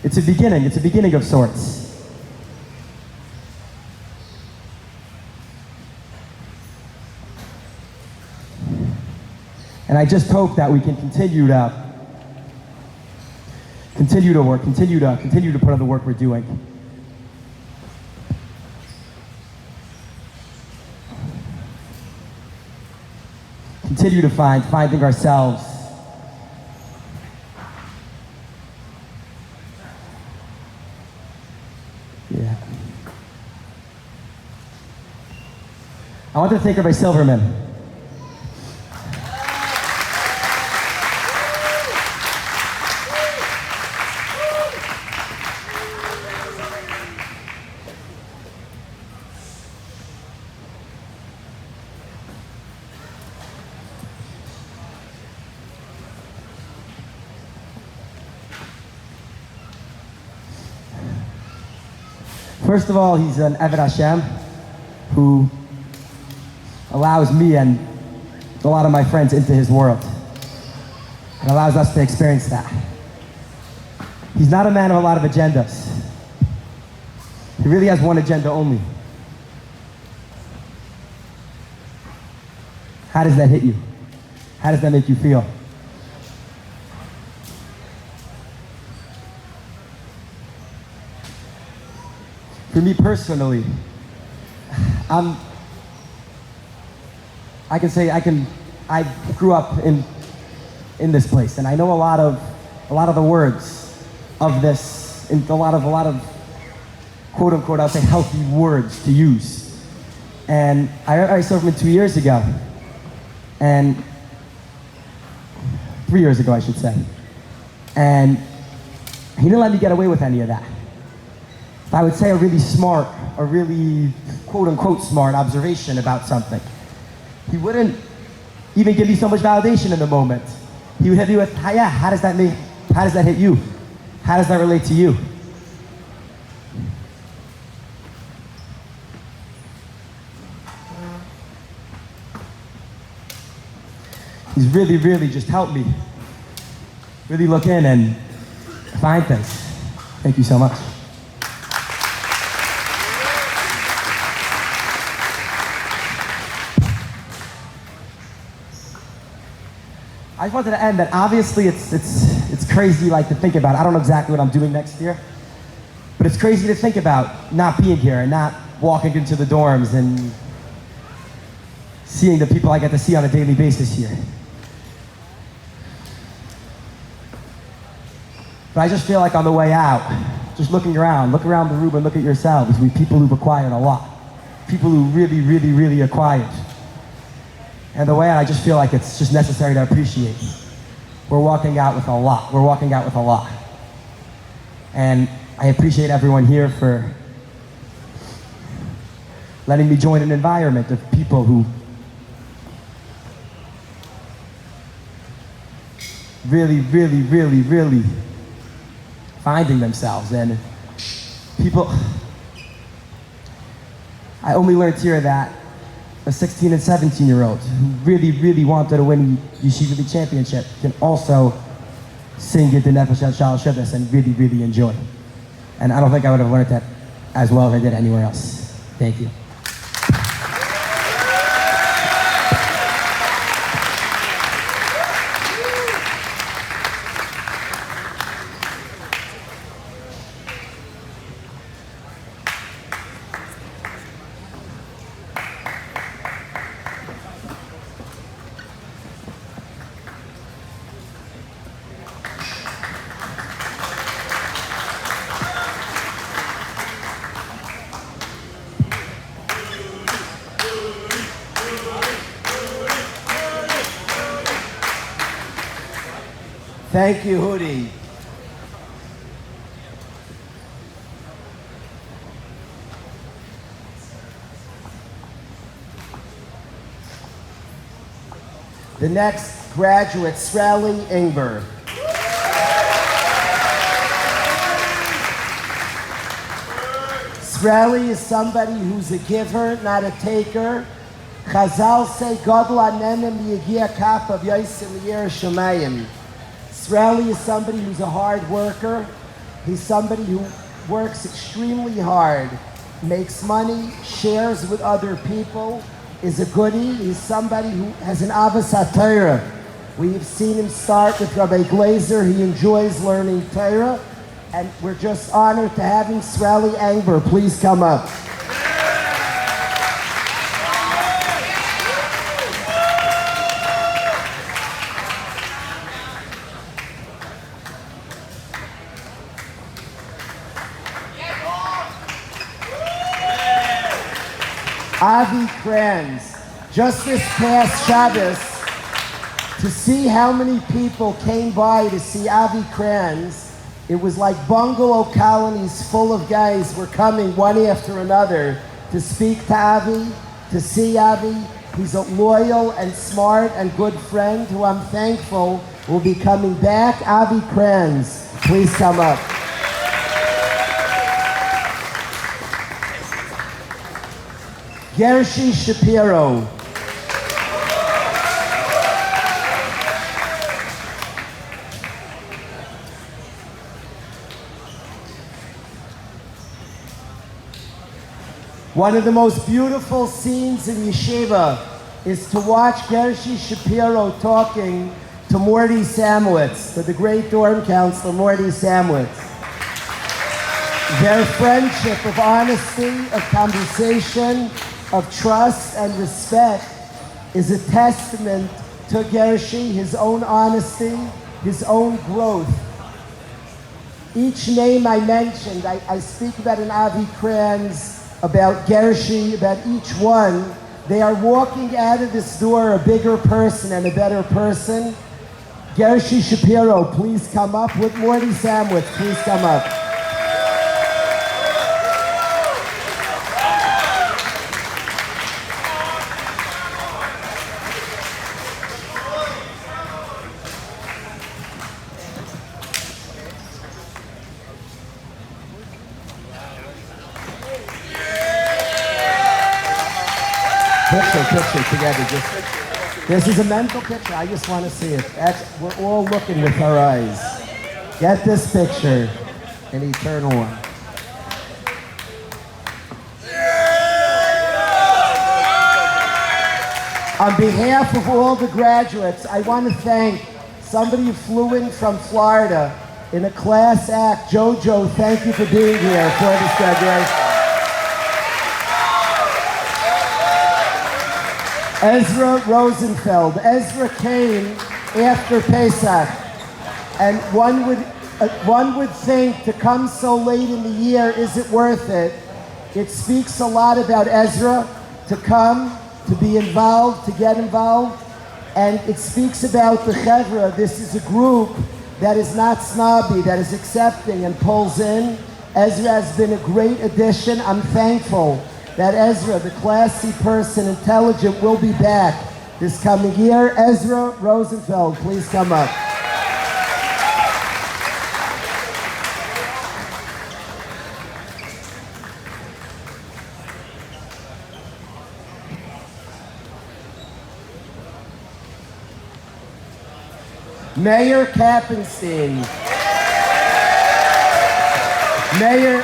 it's a beginning of sorts. And I just hope that we can continue to work, continue to put in the work we're doing. Continue to finding ourselves. Yeah. I want to thank Rabbi Silverman. First of all, he's an Eved Hashem who allows me and a lot of my friends into his world and allows us to experience that. He's not a man of a lot of agendas. He really has one agenda only. How does that hit you? How does that make you feel? For me personally, I grew up in this place, and I know a lot of the words of this, a lot of quote unquote, I'll say healthy words to use. And I served him 2 years ago, and 3 years ago, I should say. And he didn't let me get away with any of that. if I would say a really smart, a really quote-unquote smart observation about something, he wouldn't even give me so much validation in the moment. He would hit me with, yeah, how does that hit you? How does that relate to you? He's really just helped me really look in and find things. Thank you so much. I just wanted to end that obviously it's crazy like to think about. I don't know exactly what I'm doing next year, but it's crazy to think about not being here and not walking into the dorms and seeing the people I get to see on a daily basis here. But I just feel like on the way out, just looking around, look around the room and look at yourselves. We people who've acquired a lot. People who really acquired. And the way out, I just feel like it's just necessary to appreciate. We're walking out with a lot. We're walking out with a lot. And I appreciate everyone here for letting me join an environment of people who really finding themselves. And people, I only learned here that a 16 and 17-year-old who really wanted to win Yeshiva League championship can also sing at the Nefesh Shal Shabbos and really enjoy. And I don't think I would have learned that as well as I did anywhere else. Thank you. Thank you, Hudi. The next graduate, Srali Ingber. Srali is somebody who's a giver, not a taker. Chazal say, Godla nenem yigia kap of Yaisim Yerushalayim. Srali is somebody who's a hard worker. He's somebody who works extremely hard, makes money, shares with other people, is a goodie. He's somebody who has an Avas HaTorah. We've seen him start with Rabbi Glazer. He enjoys learning Torah, and we're just honored to have him. Srali Ingber, please come up. Avi Kranz, just this past Shabbos, to see how many people came by to see Avi Kranz, it was like bungalow colonies full of guys were coming one after another to speak to Avi, to see Avi. He's a loyal and smart and good friend who I'm thankful will be coming back. Avi Kranz, please come up. Gershi Shapiro. One of the most beautiful scenes in Yeshiva is to watch Gershi Shapiro talking to Morty Samowitz, to the great dorm counselor Morty Samowitz. Their friendship of honesty, of conversation, of trust and respect is a testament to Gershi, his own honesty, his own growth. Each name I mentioned, I speak about an Avi Kranz, about Gershi, about each one. They are walking out of this door a bigger person and a better person. Gershi Shapiro, please come up. With Morty Samowitz, please come up. Picture together. This is a mental picture. I just want to see it. We're all looking with our eyes. Get this picture, an eternal one. On behalf of all the graduates, I want to thank somebody who flew in from Florida in a class act. Jojo, thank you for being here for this graduation. Ezra Rosenfeld. Ezra came after Pesach, and one would think to come so late in the year, is it worth it? It speaks a lot about Ezra to come, to be involved, to get involved, and it speaks about the Chevra. This is a group that is not snobby, that is accepting and pulls in. Ezra has been a great addition. I'm thankful that Ezra, the classy person, intelligent, will be back this coming year. Ezra Rosenfeld, please come up. Mayor Kappenstein. Mayor,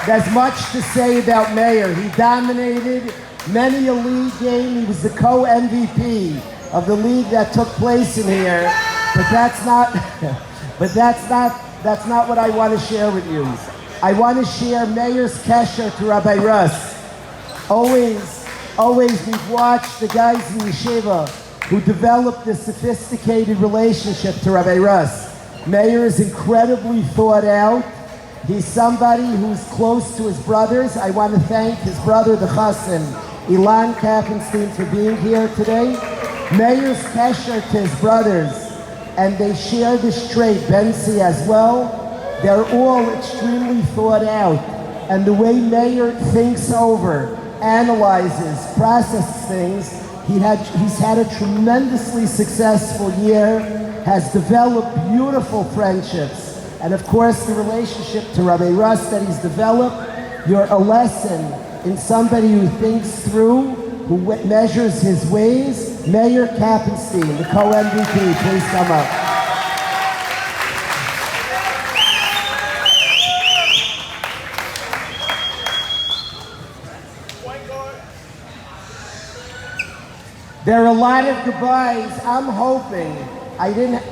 there's much to say about Mayor. He dominated many a league game. He was the co-MVP of the league that took place in here. But that's not what I want to share with you. I want to share Mayor's kesher to Rabbi Russ. Always we've watched the guys in Yeshiva who developed this sophisticated relationship to Rabbi Russ. Meir is incredibly thought out. He's somebody who's close to his brothers. I want to thank his brother, the Chassan, Ilan Kappenstein, for being here today. Meir's kesher to his brothers, and they share this trait, Bensi as well. They're all extremely thought out. And the way Meir thinks over, analyzes, processes things, he's had a tremendously successful year, has developed beautiful friendships, and of course the relationship to Rabbi Russ that he's developed. You're a lesson in somebody who thinks through, who measures his ways. Mayor Kappenstein, the co-MVP, please come up. There are a lot of goodbyes. I'm hoping,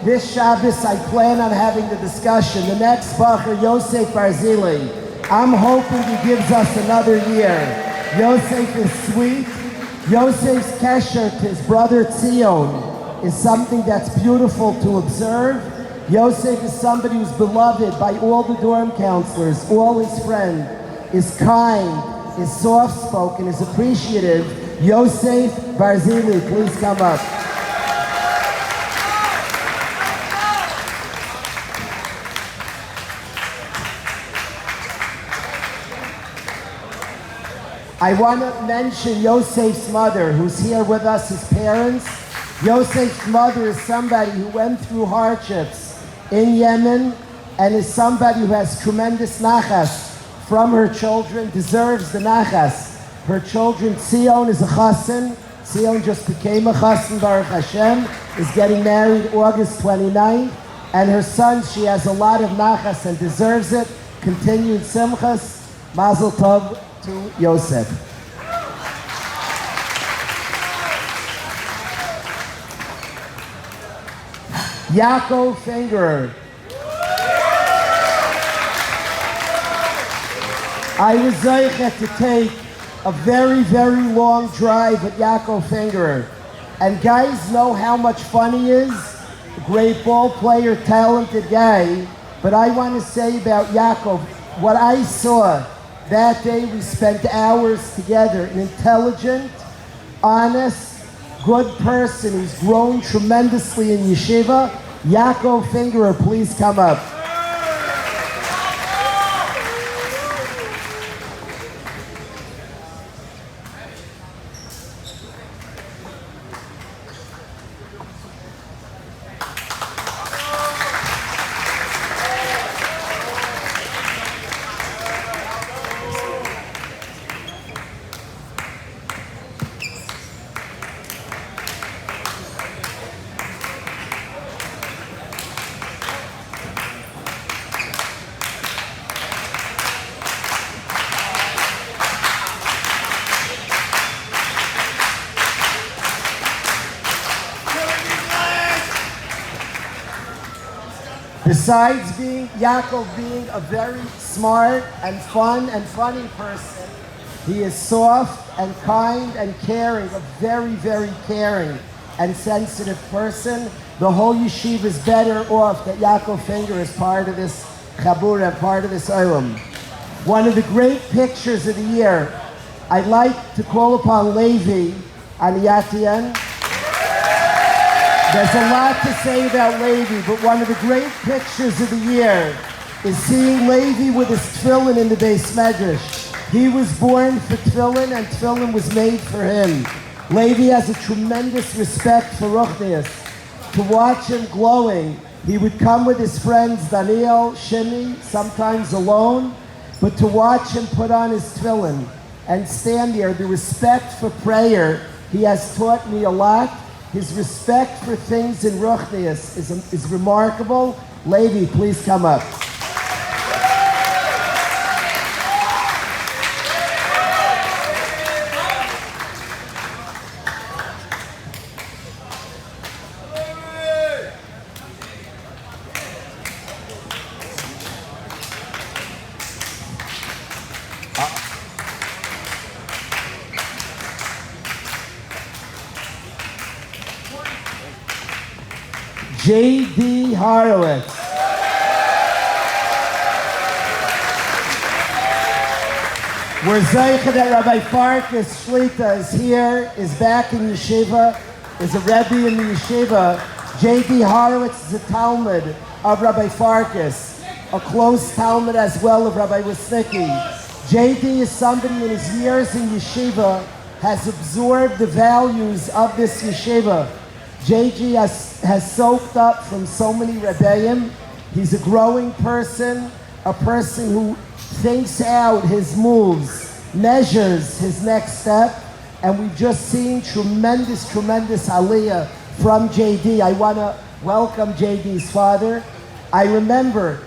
this Shabbos I plan on having the discussion. The next Bacher, Yosef Barzili, I'm hoping he gives us another year. Yosef is sweet. Yosef's kesher to his brother Tzion is something that's beautiful to observe. Yosef is somebody who's beloved by all the dorm counselors, all his friends, is kind, is soft-spoken, is appreciative. Yosef Barzili, please come up. I want to mention Yosef's mother, who's here with us, his parents. Yosef's mother is somebody who went through hardships in Yemen and is somebody who has tremendous nachas from her children, deserves the nachas. Her children, Tzion is a chassan. Tzion just became a chassan, Baruch Hashem, is getting married August 29th. And her son, she has a lot of nachas and deserves it. Continued simchas. Mazel tov to Yosef. Yaakov Fingerer. I was zeichet to take a very, very long drive with Yaakov Fingerer. And guys know how much fun he is. A great ball player, talented guy. But I want to say about Yaakov, what I saw that day, we spent hours together. An intelligent, honest, good person who's grown tremendously in yeshiva. Yaakov Fingerer, please come up. Besides Yaakov being a very smart and fun and funny person, he is soft and kind and caring, a very, very caring and sensitive person. The whole yeshiva is better off that Yaakov Finger is part of this chabura, part of this olam. One of the great pictures of the year, I'd like to call upon Levi Aniyatian. There's a lot to say about Levi, but one of the great pictures of the year is seeing Levi with his tefillin in the Beis Medrash. He was born for tefillin, and tefillin was made for him. Levi has a tremendous respect for Ruchnius. To watch him glowing, he would come with his friends Daniel, Shimi, sometimes alone, but to watch him put on his tefillin and stand there, the respect for prayer, he has taught me a lot. His respect for things in Ruchnius is remarkable. Levi, please come up. J.D. Horowitz. We're zeicha that Rabbi Farkas Shlita is here, is back in yeshiva, is a Rebbe in the yeshiva. J.D. Horowitz is a Talmud of Rabbi Farkas, a close Talmud as well of Rabbi Wisnicki. J.D. is somebody in his years in yeshiva has absorbed the values of this yeshiva. JG has soaked up from so many Rebbeim. He's a growing person, a person who thinks out his moves, measures his next step, and we've just seen tremendous, tremendous aliyah from JD. I want to welcome JD's father. I remember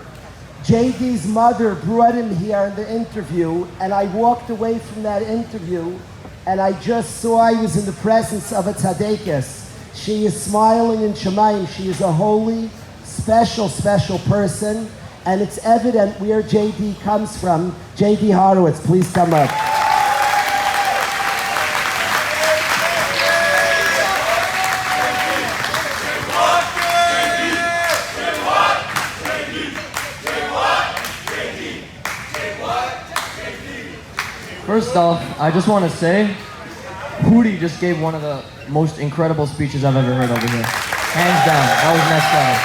JD's mother brought him here in the interview, and I walked away from that interview, and I just saw I was in the presence of a tzaddikus. She is smiling in Shemayim. She is a holy, special, special person. And it's evident where JD comes from. JD Horowitz, please come up. First off, I just want to say, Hootie just gave one of the most incredible speeches I've ever heard over here. Hands down, that was next level.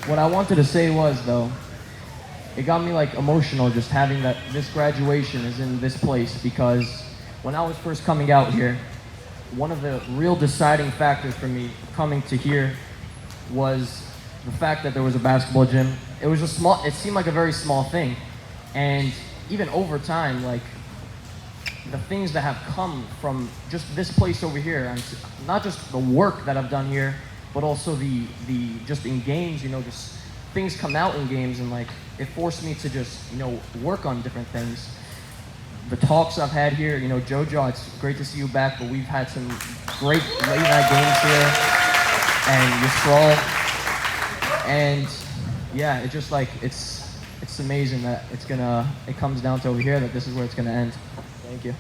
What I wanted to say was, though, it got me like emotional just having that this graduation is in this place, because when I was first coming out here, one of the real deciding factors for me coming to here was the fact that there was a basketball gym. It was it seemed like a very small thing. And even over time, like, the things that have come from just this place over here, and not just the work that I've done here, but also the just in games, you know, just things come out in games, and like it forced me to just, you know, work on different things. The talks I've had here, you know, Jojo, it's great to see you back, but we've had some great late night games here, and Yisrael, and yeah, it just like it's amazing that it comes down to over here that this is where it's gonna end. Thank you.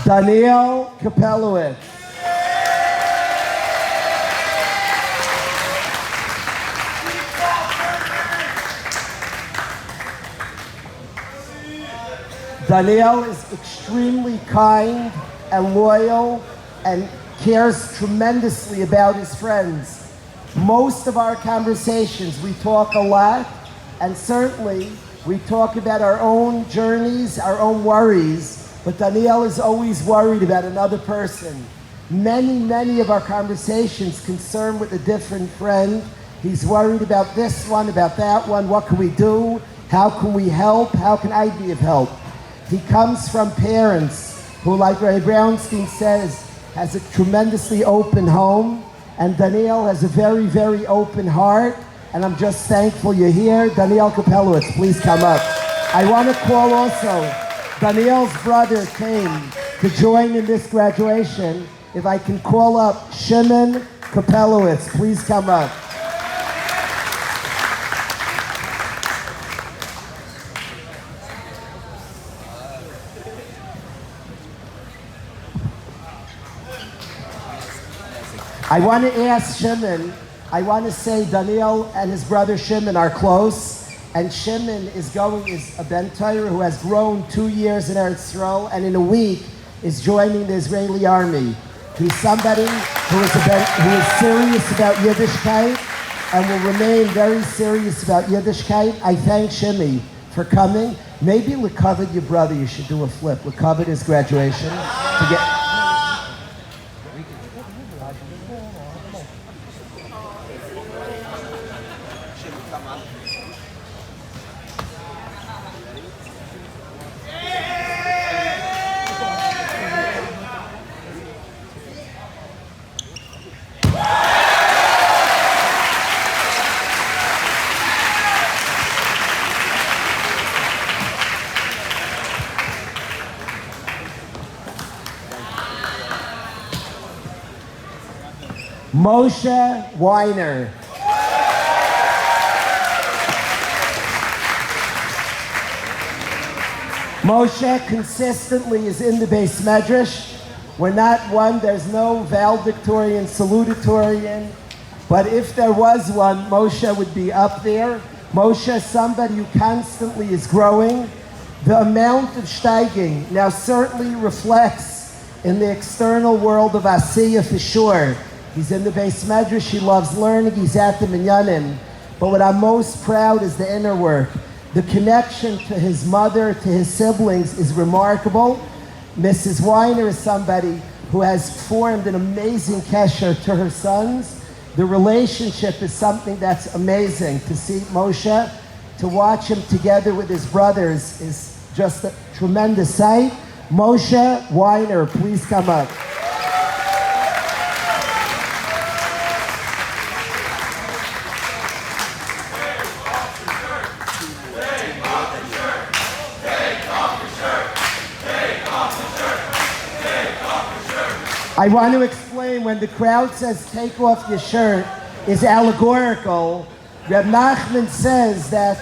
Daniel Kapelowitz. Daniel is extremely kind and loyal and cares tremendously about his friends. Most of our conversations, we talk a lot, and certainly we talk about our own journeys, our own worries, but Daniel is always worried about another person. Many of our conversations concern with a different friend. He's worried about this one, about that one. What can we do? How can we help? How can I be of help? He comes from parents who, like Ray Brownstein says, has a tremendously open home, and Daniel has a very, very open heart, and I'm just thankful you're here. Daniel Kapelowitz, please come up. I want to call also, Daniel's brother came to join in this graduation. If I can call up Shimon Kapelowitz, please come up. I want to ask Shimon, I want to say Daniel and his brother Shimon are close, and Shimon is a Ben Torah who has grown 2 years in Eretz Yisrael, and in a week is joining the Israeli army. He's somebody who is serious about Yiddishkeit and will remain very serious about Yiddishkeit. I thank Shimmy for coming. Maybe Lekavod, your brother, you should do a flip. Lekavod his graduation to get. Moshe Weiner. Moshe consistently is in the Beis Medrash. We're not one, there's no valedictorian, salutatorian, but if there was one, Moshe would be up there. Moshe is somebody who constantly is growing. The amount of steiging now certainly reflects in the external world of Asiya for sure. He's in the Beis Medrash, he loves learning, he's at the Minyanim. But what I'm most proud is the inner work. The connection to his mother, to his siblings is remarkable. Mrs. Weiner is somebody who has formed an amazing kesher to her sons. The relationship is something that's amazing. To see Moshe, to watch him together with his brothers is just a tremendous sight. Moshe Weiner, please come up. I want to explain, when the crowd says take off your shirt is allegorical. Reb Nachman says that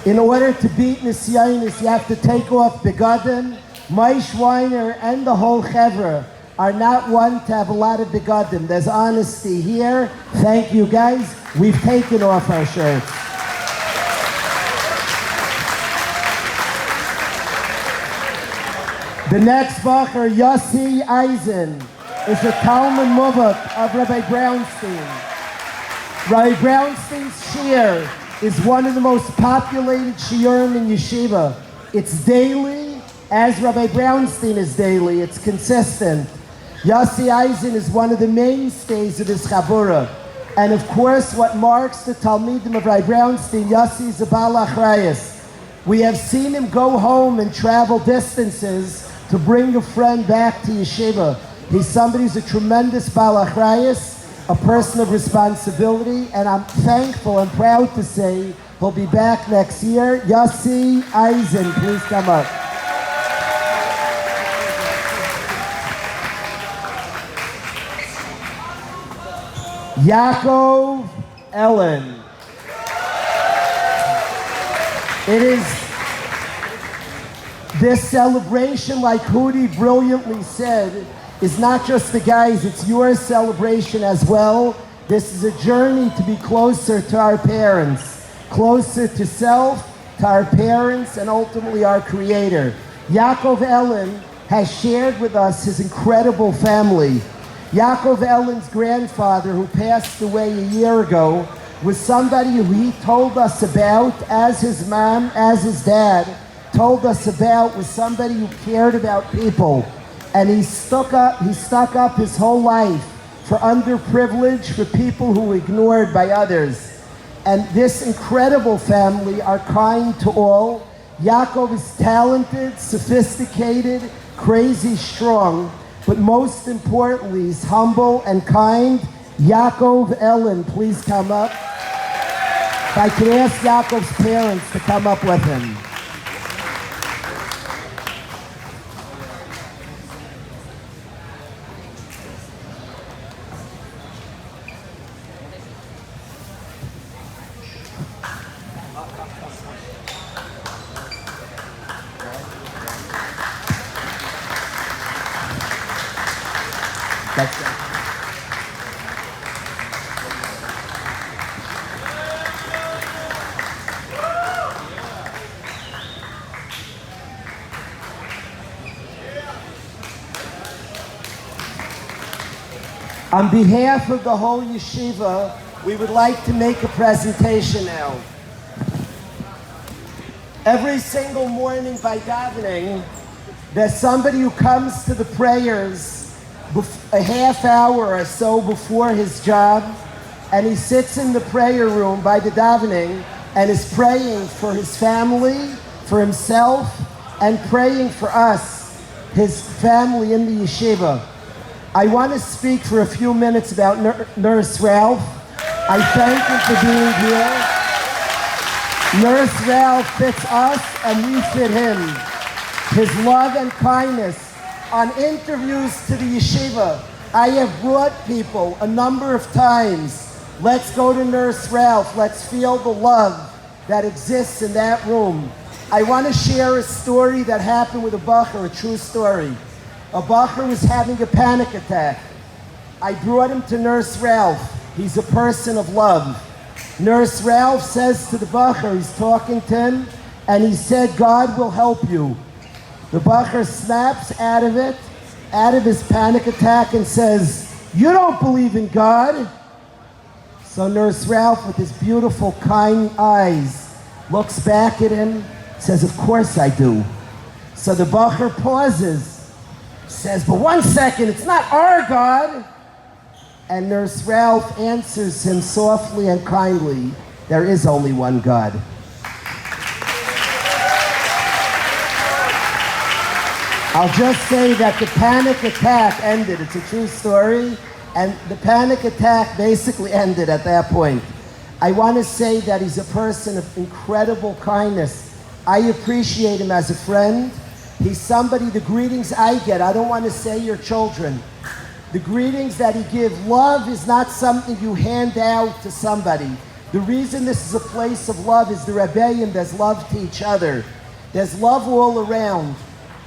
in order to beat Nisyanis, you have to take off begadim. Moshe Weiner and the whole chevra are not one to have a lot of begadim. There's honesty here. Thank you guys. We've taken off our shirts. The next bacher, Yossi Eisen, is the Talmud Muvak of Rabbi Brownstein. Rabbi Brownstein's shiur is one of the most populated shiurim in yeshiva. It's daily, as Rabbi Brownstein is daily. It's consistent. Yossi Eisen is one of the mainstays of his chavura. And of course, what marks the Talmidim of Rabbi Brownstein, Yossi is a Baal Achrayus. We have seen him go home and travel distances to bring a friend back to yeshiva. He's somebody who's a tremendous Baal Achrayus, a person of responsibility, and I'm thankful and proud to say he'll be back next year. Yossi Eisen, please come up. Yaakov Ellen. It is this celebration, like Hudi brilliantly said, is not just the guys, it's your celebration as well. This is a journey to be closer to our parents, closer to self, to our parents, and ultimately our Creator. Yaakov Ellen has shared with us his incredible family. Yaakov Ellen's grandfather, who passed away a year ago, was somebody who he told us about, as his mom, as his dad, told us about, was somebody who cared about people. And he stuck up his whole life for underprivileged, for people who were ignored by others. And this incredible family are kind to all. Yaakov is talented, sophisticated, crazy strong, but most importantly, he's humble and kind Yaakov Ellen, please come up. If I could ask Yaakov's parents to come up with him. On behalf of the whole yeshiva, we would like to make a presentation now. Every single morning by davening, there's somebody who comes to the prayers a half hour or so before his job, and he sits in the prayer room by the davening and is praying for his family, for himself, and praying for us, his family in the yeshiva. I want to speak for a few minutes about Nurse Ralph. I thank him for being here. Nurse Ralph fits us and we fit him. His love and kindness. On interviews to the yeshiva, I have brought people a number of times. Let's go to Nurse Ralph. Let's feel the love that exists in that room. I want to share a story that happened with a bacher, a true story. A bacher was having a panic attack. I brought him to Nurse Ralph. He's a person of love. Nurse Ralph says to the bacher, he's talking to him, and he said, God will help you. The bacher snaps out of it, out of his panic attack, and says, you don't believe in God. So Nurse Ralph, with his beautiful, kind eyes, looks back at him, says, of course I do. So the bacher pauses, says, but 1 second, it's not our God. And Nurse Ralph answers him softly and kindly, there is only one God. I'll just say that the panic attack ended. It's a true story. And the panic attack basically ended at that point. I want to say that he's a person of incredible kindness. I appreciate him as a friend. He's somebody, the greetings I get, I don't want to say your children. The greetings that he gives, love is not something you hand out to somebody. The reason this is a place of love is the Rebbeim, there's love to each other. There's love all around.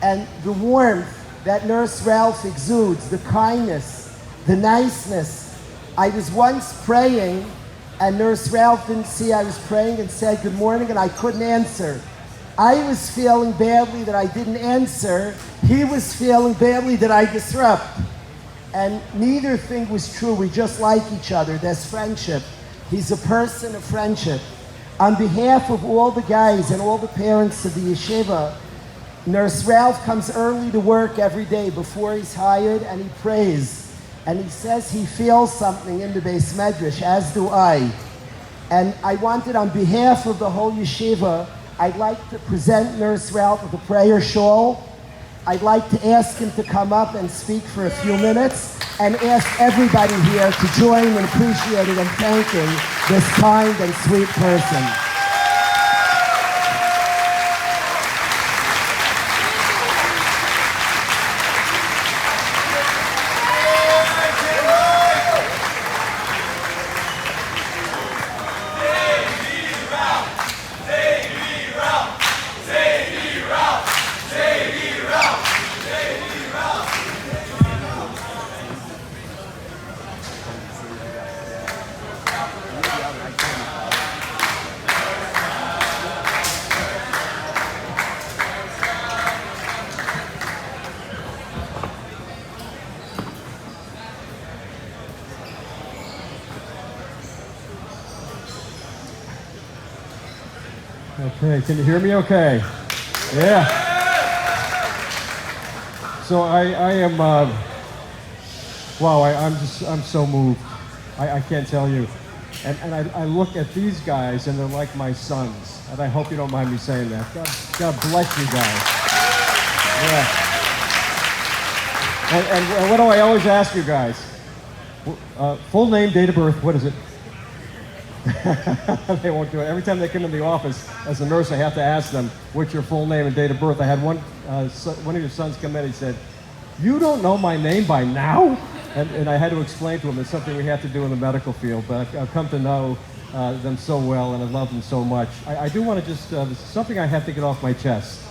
And the warmth that Nurse Ralph exudes, the kindness, the niceness. I was once praying, and Nurse Ralph didn't see I was praying and said good morning, and I couldn't answer. I was feeling badly that I didn't answer. He was feeling badly that I disrupt. And neither thing was true. We just like each other. There's friendship. He's a person of friendship. On behalf of all the guys and all the parents of the yeshiva, Nurse Ralph comes early to work every day before he's hired, and he prays. And he says he feels something in the Beis Medrash, as do I. And I wanted, on behalf of the whole yeshiva, I'd like to present Nurse Ralph with a prayer shawl. I'd like to ask him to come up and speak for a few minutes, and ask everybody here to join in appreciating and thanking this kind and sweet person. Okay, can you hear me okay? Yeah. So I am, wow, I'm so moved. I can't tell you. And I look at these guys and they're like my sons. And I hope you don't mind me saying that. God bless you guys. Yeah. And what do I always ask you guys? Full name, date of birth, what is it? They won't do it. Every time they come in the office, as a nurse, I have to ask them, what's your full name and date of birth? I had one of your sons come in, he said, you don't know my name by now? And I had to explain to him it's something we have to do in the medical field, but I've come to know them so well, and I love them so much. I do want to just, this is something I have to get off my chest.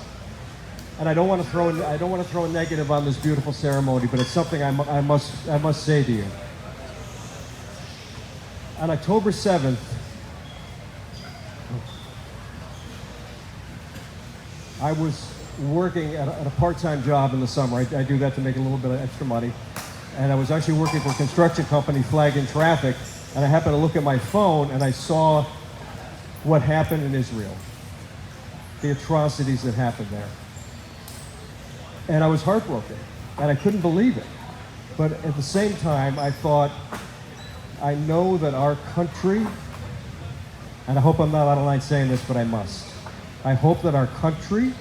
And I don't want to throw a negative on this beautiful ceremony, but it's something I must say to you. On October 7th, I was working at a part-time job in the summer. I do that to make a little bit of extra money. And I was actually working for a construction company flagging traffic, and I happened to look at my phone and I saw what happened in Israel, the atrocities that happened there. And I was heartbroken, and I couldn't believe it. But at the same time, I thought, I know that our country, and I hope I'm not out of line saying this, but I must. I hope that our country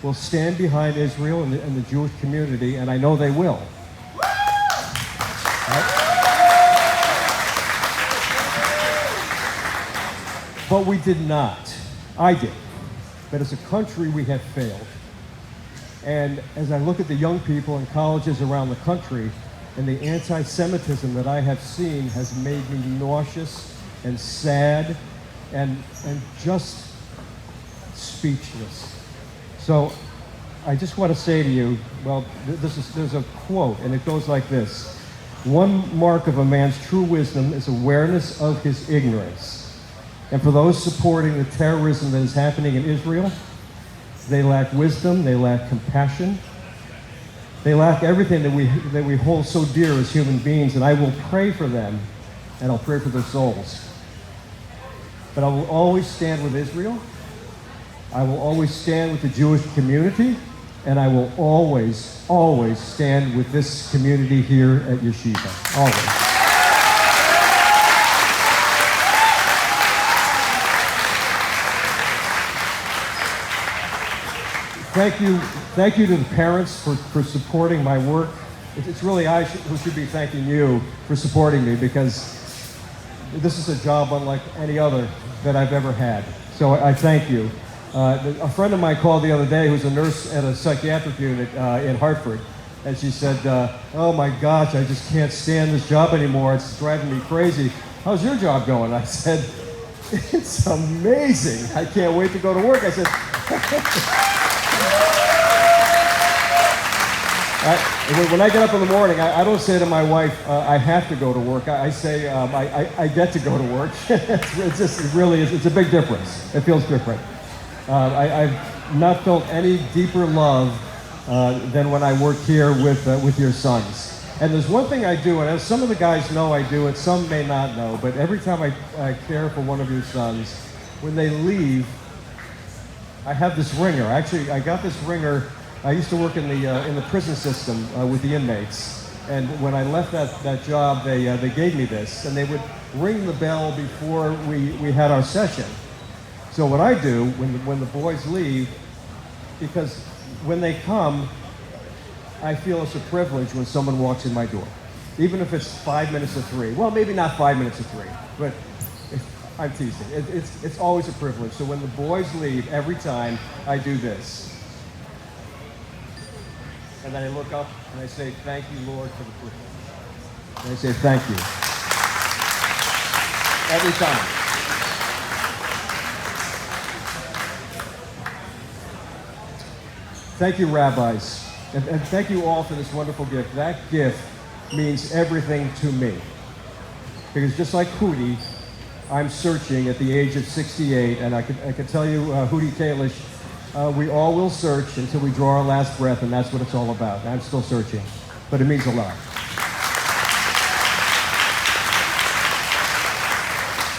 will stand behind Israel and the Jewish community, and I know they will. Right? But we did not. I did. But as a country, we have failed. And as I look at the young people in colleges around the country, and the anti-Semitism that I have seen has made me nauseous and sad and just speechless. So I just want to say to you, well, there's a quote, and it goes like this. One mark of a man's true wisdom is awareness of his ignorance. And for those supporting the terrorism that is happening in Israel, they lack wisdom, they lack compassion, they lack everything that we hold so dear as human beings, and I will pray for them, and I'll pray for their souls. But I will always stand with Israel. I will always stand with the Jewish community, and I will always, always stand with this community here at Yeshiva. Always. Thank you to the parents for supporting my work. It's really I who should be thanking you for supporting me, because this is a job unlike any other that I've ever had. So I thank you. A friend of mine called the other day who's a nurse at a psychiatric unit in Hartford, and she said, oh my gosh, I just can't stand this job anymore. It's driving me crazy. How's your job going? I said, it's amazing. I can't wait to go to work. I said, when I get up in the morning, I don't say to my wife, I have to go to work. I say, I get to go to work. It really is. It's a big difference. It feels different. I've not felt any deeper love than when I work here with your sons. And there's one thing I do, and as some of the guys know I do it, some may not know, but every time I care for one of your sons, when they leave, I have this ringer. Actually, I got this ringer. I used to work in the prison system with the inmates, and when I left that job, they gave me this, and they would ring the bell before we had our session. So what I do when the boys leave, because when they come, I feel it's a privilege when someone walks in my door, even if it's 5 minutes to 3. Well, maybe not 5 minutes to 3, but I'm teasing. It's always a privilege. So when the boys leave, every time I do this. And then I look up and I say, thank you, Lord, for the privilege. And I say, thank you. Every time. Thank you, rabbis. And thank you all for this wonderful gift. That gift means everything to me. Because just like Hootie, I'm searching at the age of 68, and I can tell you, Hootie Kalish, we all will search until we draw our last breath, and that's what it's all about. I'm still searching, but it means a lot.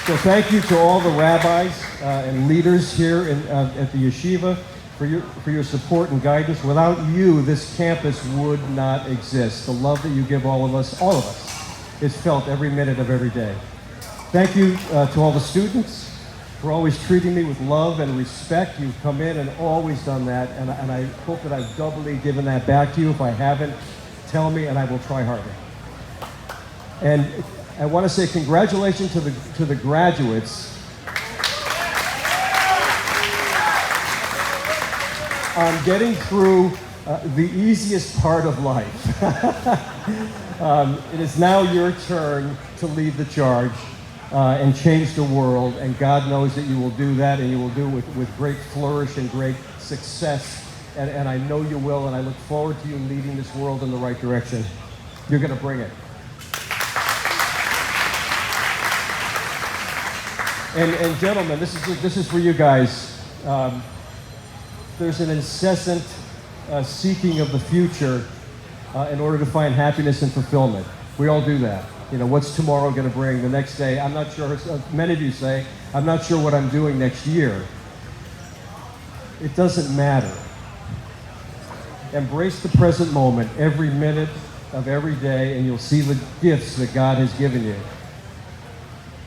So thank you to all the rabbis and leaders here at the yeshiva for your support and guidance. Without you, this campus would not exist. The love that you give all of us, is felt every minute of every day. Thank you to all the students for always treating me with love and respect. You've come in and always done that, and I hope that I've doubly given that back to you. If I haven't, tell me and I will try harder. And I want to say congratulations to the graduates on getting through the easiest part of life. It is now your turn to lead the charge and change the world, and God knows that you will do that, and you will do it with great flourish and great success, and I know you will, and I look forward to you leading this world in the right direction. You're going to bring it. And gentlemen, this is for you guys. There's an incessant seeking of the future in order to find happiness and fulfillment. We all do that. You know, what's tomorrow going to bring? The next day? I'm not sure. Many of you say, I'm not sure what I'm doing next year. It doesn't matter. Embrace the present moment, every minute of every day, and you'll see the gifts that God has given you.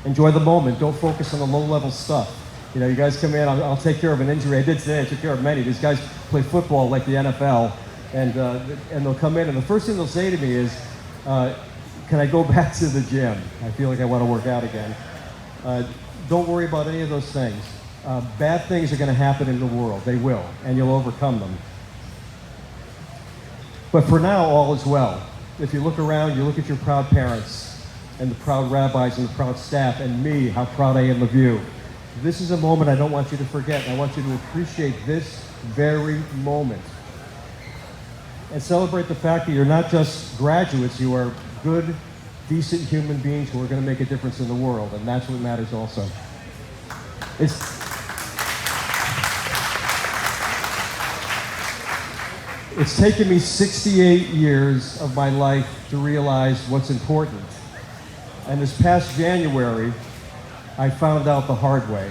Enjoy the moment. Don't focus on the low-level stuff. You know, you guys come in, I'll take care of an injury. I did today, I took care of many. These guys play football like the NFL, and they'll come in, and the first thing they'll say to me is, can I go back to the gym? I feel like I want to work out again. Don't worry about any of those things. Bad things are going to happen in the world. They will, and you'll overcome them. But for now, all is well. If you look around, you look at your proud parents, and the proud rabbis and the proud staff, and me, how proud I am of you. This is a moment I don't want you to forget. I want you to appreciate this very moment. And celebrate the fact that you're not just graduates, you are good, decent human beings who are going to make a difference in the world, and that's what matters also. It's taken me 68 years of my life to realize what's important. And this past January, I found out the hard way.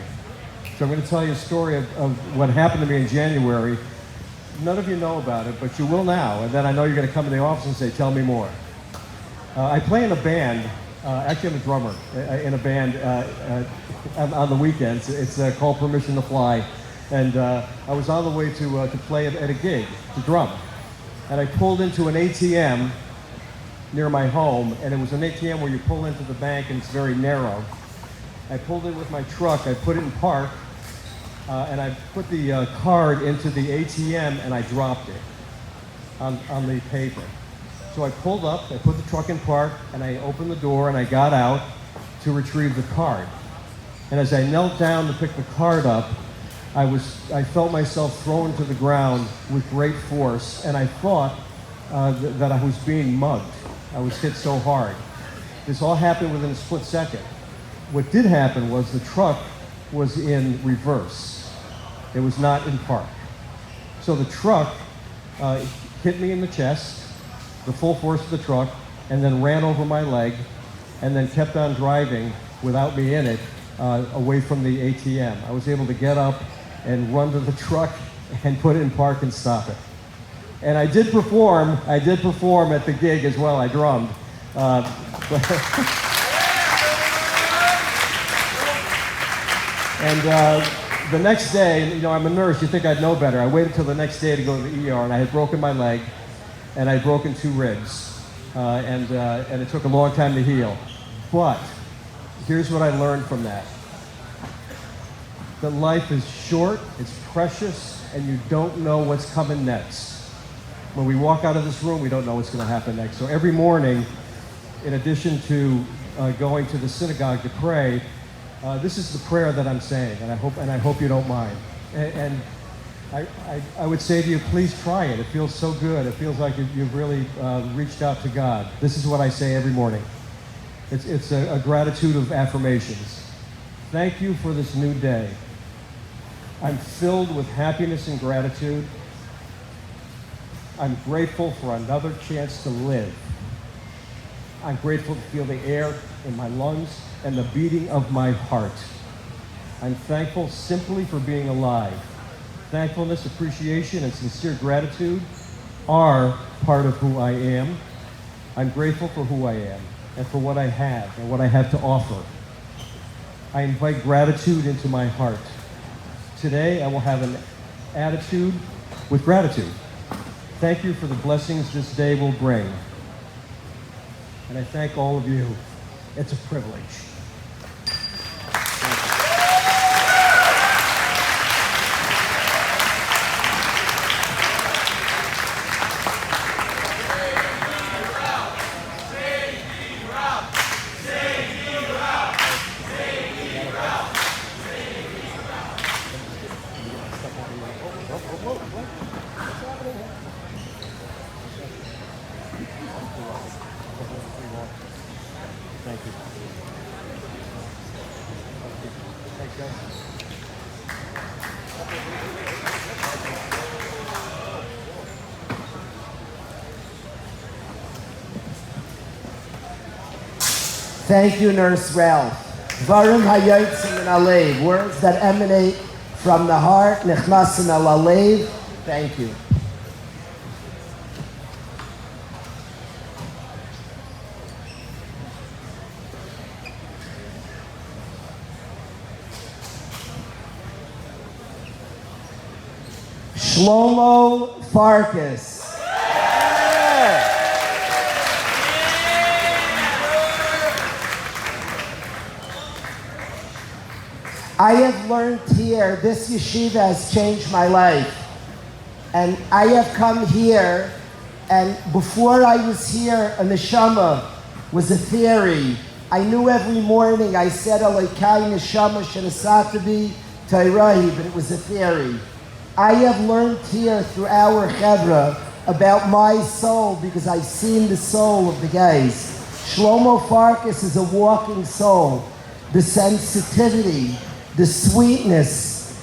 So I'm going to tell you a story of what happened to me in January. None of you know about it, but you will now. And then I know you're going to come to the office and say, tell me more. I play in a band. Actually, I'm a drummer in a band on the weekends. It's called Permission to Fly. And I was on the way to play at a gig, to drum. And I pulled into an ATM near my home, and it was an ATM where you pull into the bank and it's very narrow. I pulled in with my truck, I put it in park, and I put the card into the ATM and I dropped it on the pavement. So I pulled up, I put the truck in park, and I opened the door and I got out to retrieve the card. And as I knelt down to pick the card up, I felt myself thrown to the ground with great force, and I thought that I was being mugged. I was hit so hard. This all happened within a split second. What did happen was the truck was in reverse. It was not in park. So the truck hit me in the chest, the full force of the truck, and then ran over my leg, and then kept on driving without me in it, away from the ATM. I was able to get up and run to the truck and put it in park and stop it. And I did perform at the gig as well. I drummed. And the next day, you know, I'm a nurse, you think I'd know better. I waited till the next day to go to the ER, and I had broken my leg, and I had broken 2 ribs. And it took a long time to heal. But here's what I learned from that. That life is short, it's precious, and you don't know what's coming next. When we walk out of this room, we don't know what's going to happen next. So every morning, in addition to going to the synagogue to pray, this is the prayer that I'm saying, and I hope you don't mind. And I would say to you, please try it. It feels so good. It feels like you've really reached out to God. This is what I say every morning. It's a gratitude of affirmations. Thank you for this new day. I'm filled with happiness and gratitude. I'm grateful for another chance to live. I'm grateful to feel the air in my lungs and the beating of my heart. I'm thankful simply for being alive. Thankfulness, appreciation, and sincere gratitude are part of who I am. I'm grateful for who I am and for what I have and what I have to offer. I invite gratitude into my heart. Today, I will have an attitude with gratitude. Thank you for the blessings this day will bring. and I thank all of you. It's a privilege. Thank you. Thanks, guys. Thank you, Nurse Ralph. Dvarim hayotzim min halev, words that emanate from the heart, nechnasin al halev. Thank you. Shlomo Farkas. I have learned here, this yeshiva has changed my life. And I have come here, and before I was here, a neshama was a theory. I knew every morning I said, Alekai neshama shenasatabi tairahi, but it was a theory. I have learned here through our chevra about my soul because I've seen the soul of the guys. Shlomo Farkas is a walking soul. The sensitivity, the sweetness,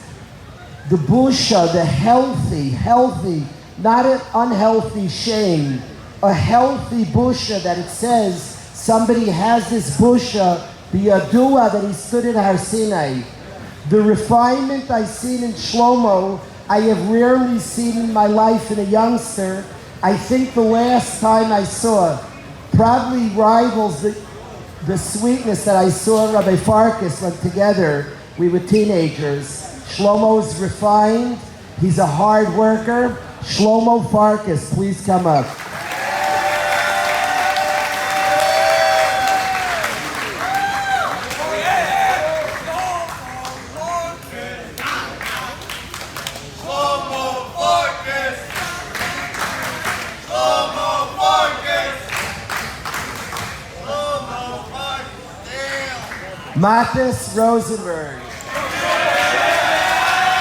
the busha, the healthy, not an unhealthy shame, a healthy busha that it says somebody has this busha, the yadua that he stood in Har Sinai. The refinement I've seen in Shlomo, I have rarely seen in my life in a youngster. I think the last time I saw probably rivals the sweetness that I saw Rabbi Farkas when together we were teenagers. Shlomo's refined. He's a hard worker. Shlomo Farkas, please come up. Matis Rosenberg.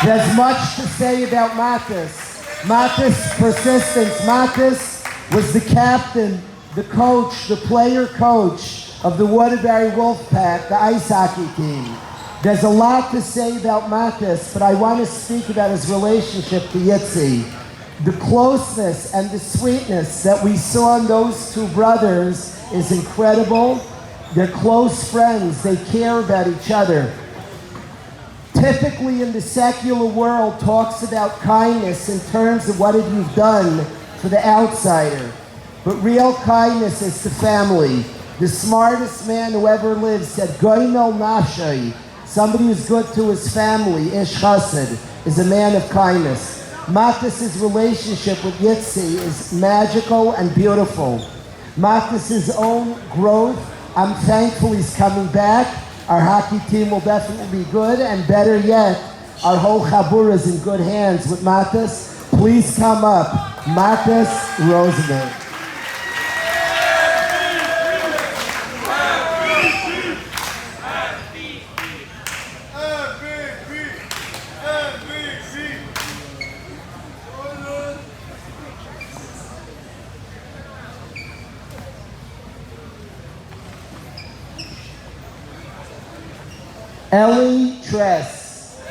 There's much to say about Matis. Matis' persistence. Matis was the captain, the coach, the player coach of the Waterbury Wolfpack, the ice hockey team. There's a lot to say about Matis, but I want to speak about his relationship to Yitzi. The closeness and the sweetness that we saw in those two brothers is incredible. They're close friends. They care about each other. Typically in the secular world talks about kindness in terms of what have you done for the outsider. But real kindness is to family. The smartest man who ever lived said, Goimel Nafshay, somebody who's good to his family, Ish Chassid, is a man of kindness. Matis's relationship with Yitzi is magical and beautiful. Matis's own growth, I'm thankful he's coming back. Our hockey team will definitely be good, and better yet, our whole chabura is in good hands with Matis. Please come up, Matis Rosenberg. Ellie Tress.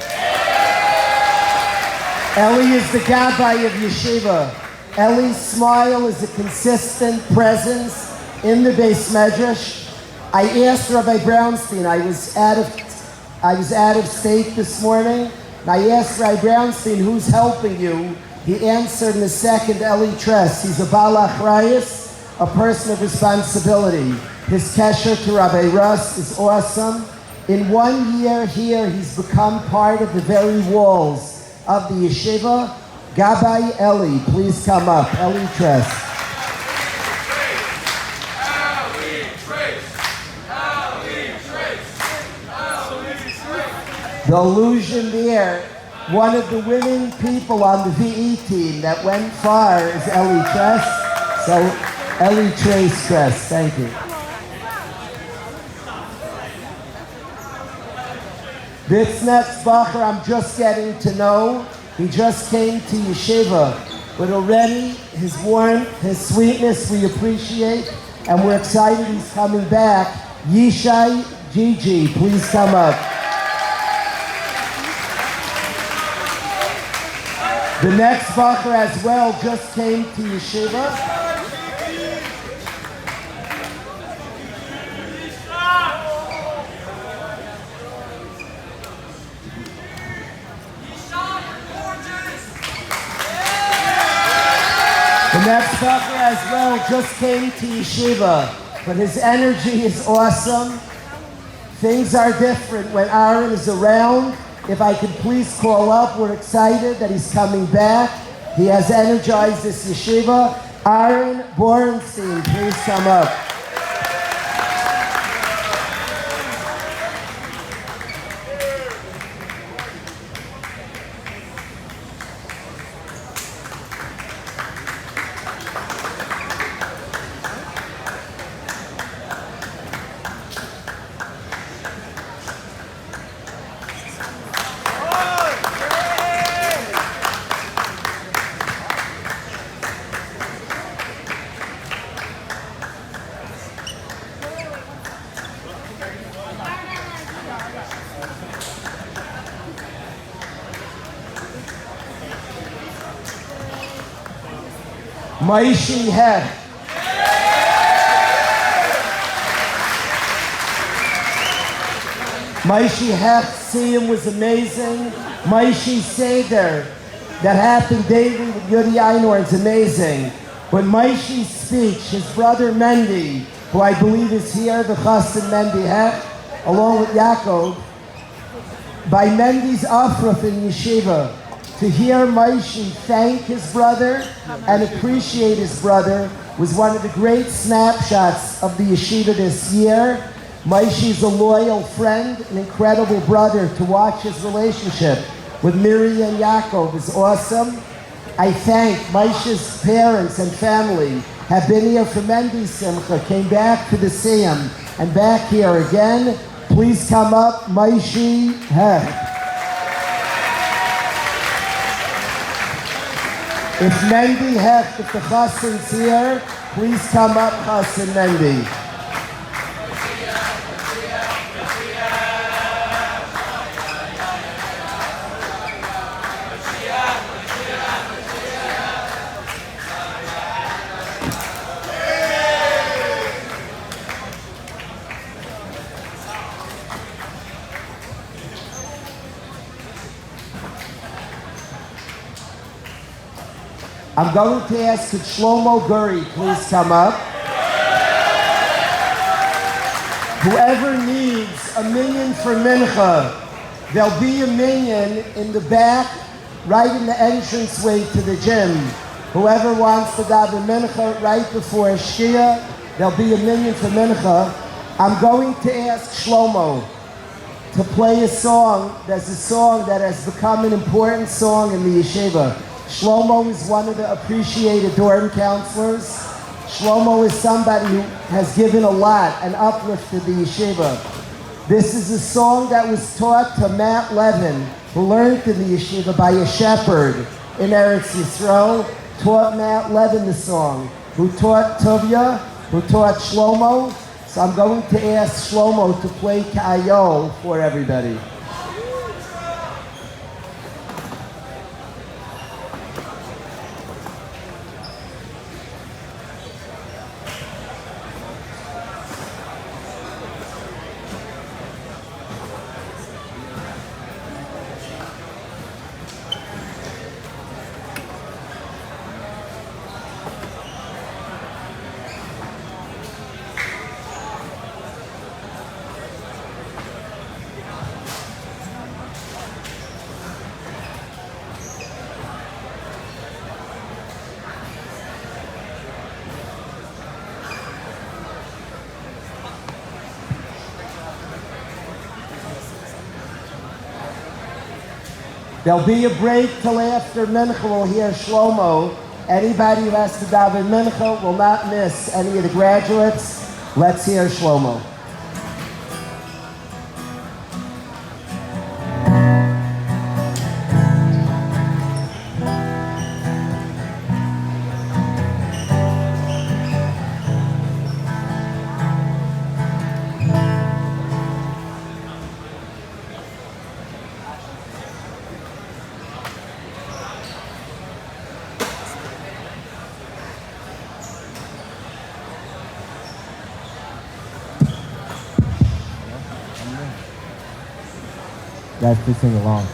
Ellie is the gabbai of yeshiva. Ellie's smile is a consistent presence in the Beis Medrash. I asked Rabbi Brownstein, I was out of state this morning, and I asked Rabbi Brownstein, who's helping you? He answered in a second, Ellie Tress. He's a Baal Achrayus, a person of responsibility. His kesher to Rabbi Russ is awesome. In 1 year here, he's become part of the very walls of the yeshiva. Gabbai Eli, please come up. Eli Tress. The illusion there, one of the winning people on the VE team that went far is Ellie Tress. So, Ellie Trace Tress, thank you. This next bacher I'm just getting to know. He just came to yeshiva, but already his warmth, his sweetness we appreciate, and we're excited he's coming back. Yishai Gigi, please come up. The next bacher as well just came to yeshiva. The next bacher as well just came to yeshiva, but his energy is awesome. Things are different when Aaron is around. If I could please call up, we're excited that he's coming back. He has energized this yeshiva. Aaron Borenstein, please come up. Maishi Heck. Maishi Heck, seeing was amazing. Maishi Seder, that happened daily with Yudi Einor, is amazing. But Maishi's speech, his brother Mendy, who I believe is here, the Chassid Mendy Heck, along with Yaakov, by Mendy's Afraf in Yeshiva, to hear Maishi thank his brother and appreciate his brother was one of the great snapshots of the yeshiva this year. Maishi is a loyal friend, an incredible brother. To watch his relationship with Miri and Yaakov is awesome. I thank Maishi's parents and family, have been here for Mendy Simcha, came back to the Siyam, and back here again. Please come up, Maishi Heck. If Mendy Hecht, if the Chassid's here, please come up, Chassid Mendy. I'm going to ask that Shlomo Guri please come up. Whoever needs a minyan for mincha, there'll be a minyan in the back, right in the entranceway to the gym. Whoever wants to daven mincha right before Shkia, there'll be a minyan for mincha. I'm going to ask Shlomo to play a song. There's a song that has become an important song in the yeshiva. Shlomo is one of the appreciated dorm counselors. Shlomo is somebody who has given a lot, an uplift to the yeshiva. This is a song that was taught to Matt Levin, who learned in the yeshiva by a shepherd in Eretz Yisrael, taught Matt Levin the song, who taught Tovia, who taught Shlomo. So I'm going to ask Shlomo to play Ka'ayol for everybody. There'll be a break till after Mincha. We'll hear Shlomo. Anybody who has to daven Mincha will not miss any of the graduates. Let's hear Shlomo. Guys, please sing along.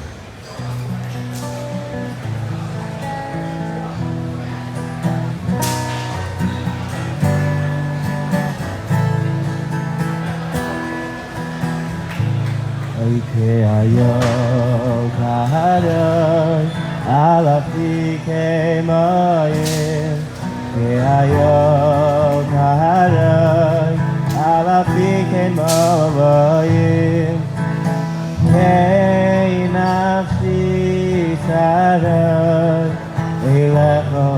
Oike ayo kaharon alafike moyin. Ke ayo kaharon alafike moyin. Kei nafshi sarai Eilecho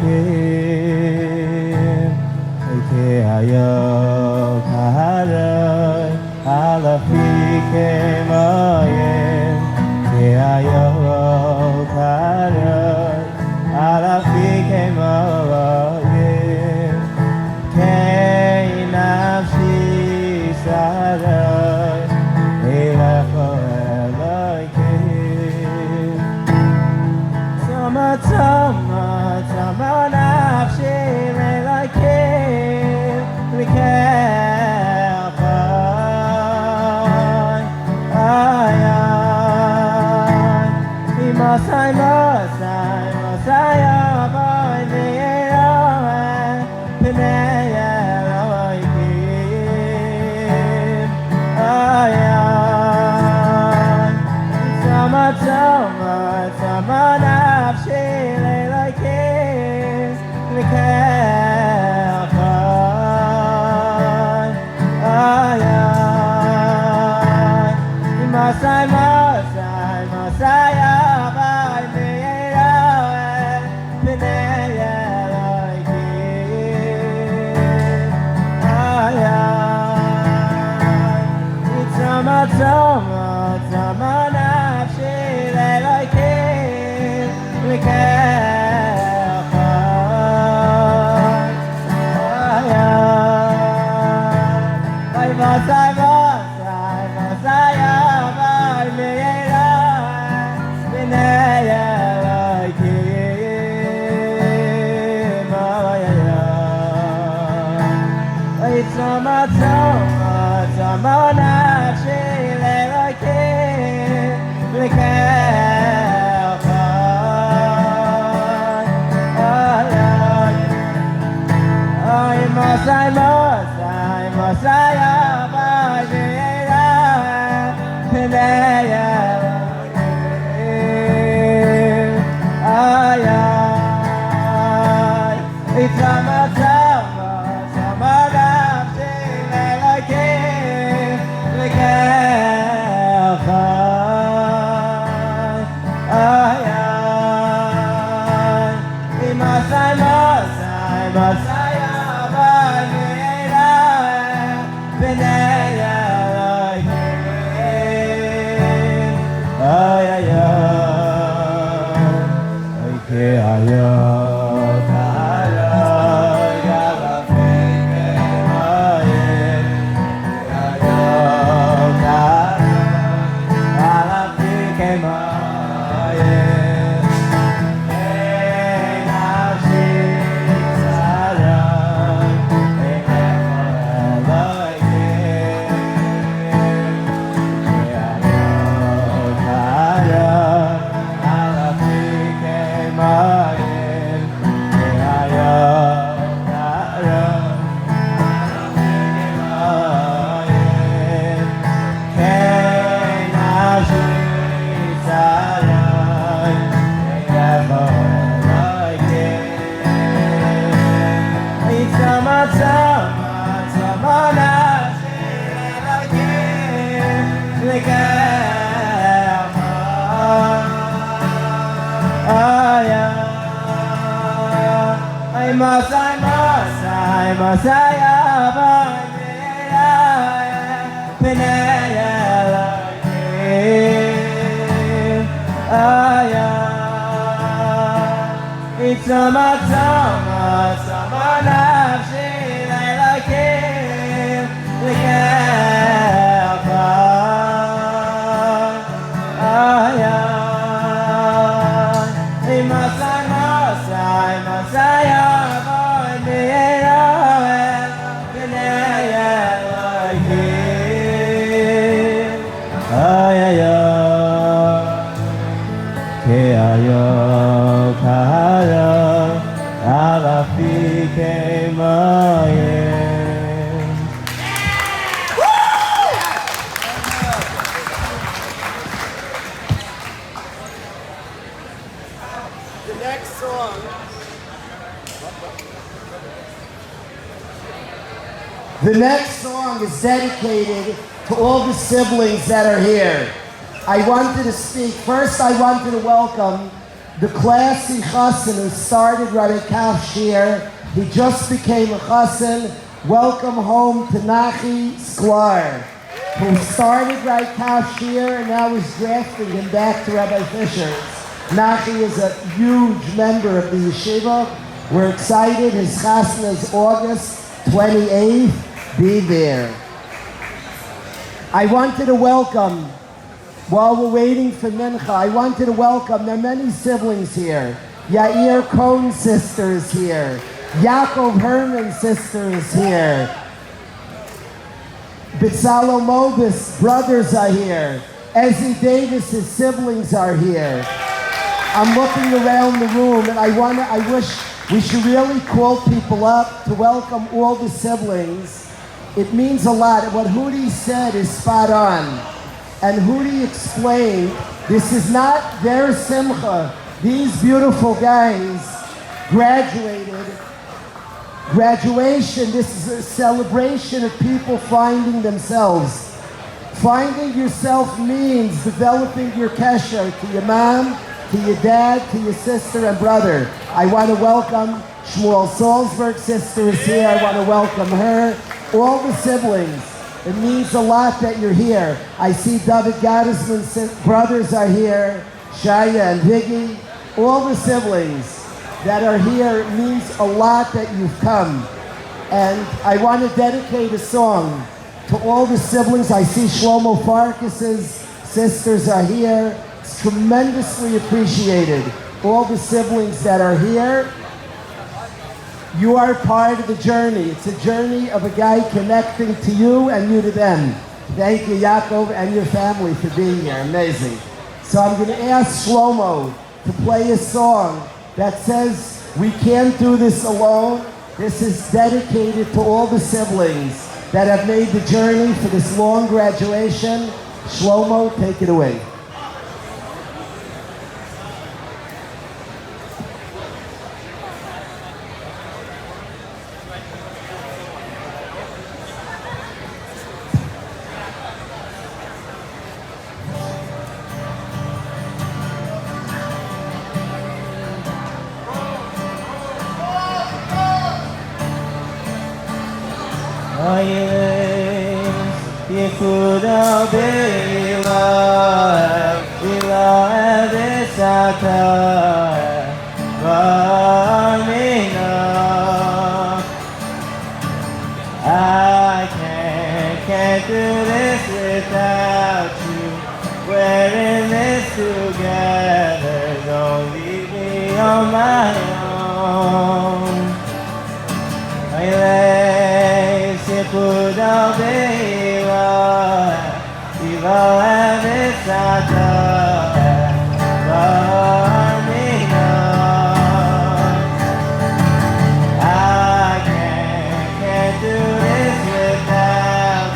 Elokim Oike ayo kaharai Alafike moyim Ke ayo kaharai Alafike moyim Kei nafshi sarai Tama nafshi le'lakim l'kefan ayan Masai abai me'erohen P'nei Elokim ayan Tama nafshi le'lakim l'kefan ayan Masai abai me'erohen P'nei Elokim ayan Tama nafshi le'lakim l'kefan ayan Masai abai me'erohen P'nei Elokim ayan Tama nafshi le'lakim l'kefan ayan Masai abai me'erohen P'nei Elokim ayan Tama nafshi le'lakim l'kefan ayan Masai abai me'erohen P'nei Elokim ayan Oike ayo kaharon alafike moyin Ke ayo kaharon alafike moyin Kei nafshi sarai Eilecho Elokim Ke ayo kaharon alafike moyin Ke Masai, Masai, Masai, it's a matama, sama nafshi, like Masai, Masai, Masai, The next song is dedicated to all the siblings that are here. I wanted to speak. First, I wanted to welcome the classy chassan who started running Kaf Shir. He just became a chassan. Welcome home to Nachi Sklar, who started right Kaf Shir and now is drafting him back to Rabbi Fisher's. Nachi is a huge member of the yeshiva. We're excited. His chassan is August 28th. Be there. I wanted to welcome, while we're waiting for Mincha, I wanted to welcome, there are many siblings here. Yair Cohn's sister is here. Yaakov Herman's sister is here. Bitzalo Mobus brothers are here. Ezzy Davis's siblings are here. I'm looking around the room and I wish we should really call people up to welcome all the siblings. It means a lot. What Hudi said is spot on. And Hudi explained, this is not their simcha. These beautiful guys graduated. Graduation, this is a celebration of people finding themselves. Finding yourself means developing your kesher to your mom, to your dad, to your sister and brother. I want to welcome Shmuel Salzberg's sister is here. I want to welcome her. All the siblings. It means a lot that you're here. I see David Gaddisman's brothers are here, Shaya and Viggy. All the siblings that are here, it means a lot that you've come. And I want to dedicate a song to all the siblings. I see Shlomo Farkas's sisters are here. It's tremendously appreciated. All the siblings that are here. You are part of the journey. It's a journey of a guy connecting to you and you to them. Thank you, Yaakov, and your family for being here. Amazing. So I'm going to ask Shlomo to play a song that says, we can't do this alone. This is dedicated to all the siblings that have made the journey for this long graduation. Shlomo, take it away. I can't do this without you.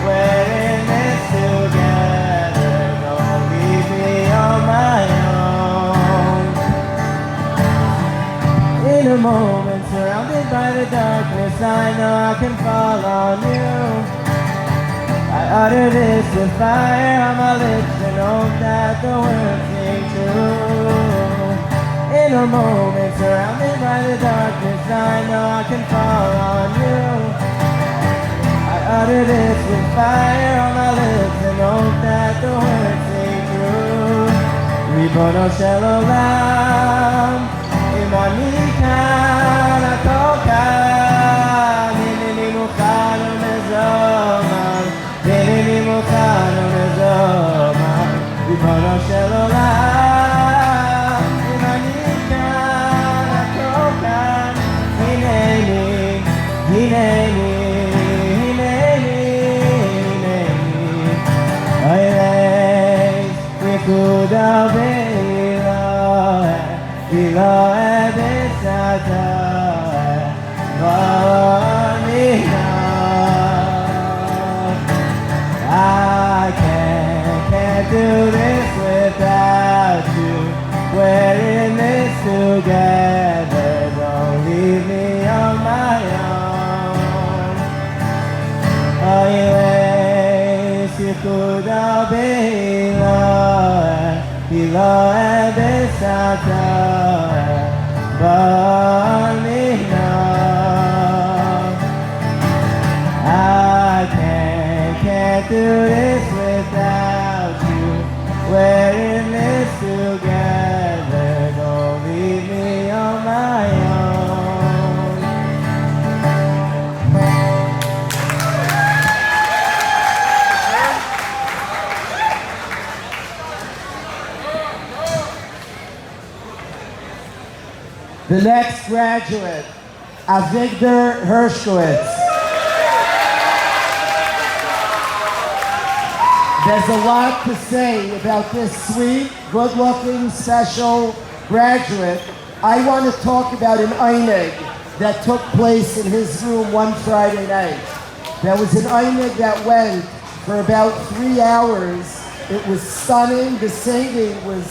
We're in this together. Don't leave me on my own. In a moment, surrounded by the darkness, I know I can fall on you. I utter this with fire on my lips and hope that the words sing true. In a moment, surrounded by the darkness, I know I can fall on you. I utter this with fire on my lips and hope that the words stay true. Ribono shel olam, imani kan atokam, hineni mukhan umezomam, hineni mukhan umezomam. Ribono shel olam, imani kan atokam, hineni, hineni. Kuda Vila Ebisata Vanina. I can't do this without you. We're in this together. Don't leave me on my own. Kuda Vila Ebisata Vanina. I can't do this without you. We're in this together. Don't leave me on my own. The next graduate, Avigdor Hershkowitz. There's a lot to say about this sweet, good-looking, special graduate. I want to talk about an einig that took place in his room one Friday night. There was an einig that went for about 3 hours. It was stunning. The singing was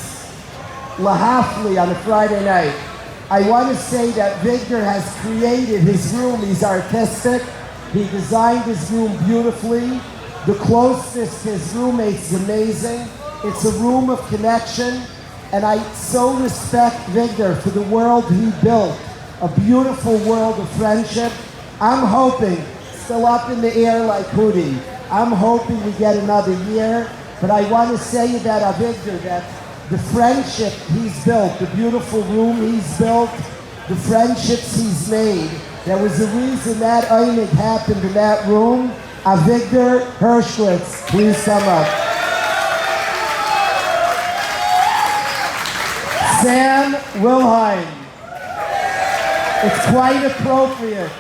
lahafli on a Friday night. I want to say that Victor has created his room. He's artistic. He designed his room beautifully. The closeness to his roommates is amazing. It's a room of connection. And I so respect Victor for the world he built. A beautiful world of friendship. I'm hoping, still up in the air like Hootie, I'm hoping we get another year. But I want to say about Victor that the friendship he's built, the beautiful room he's built, the friendships he's made. There was a reason that einig happened in that room. Avigdor Hershkowitz, please come up. Sam Wilhelm. It's quite appropriate.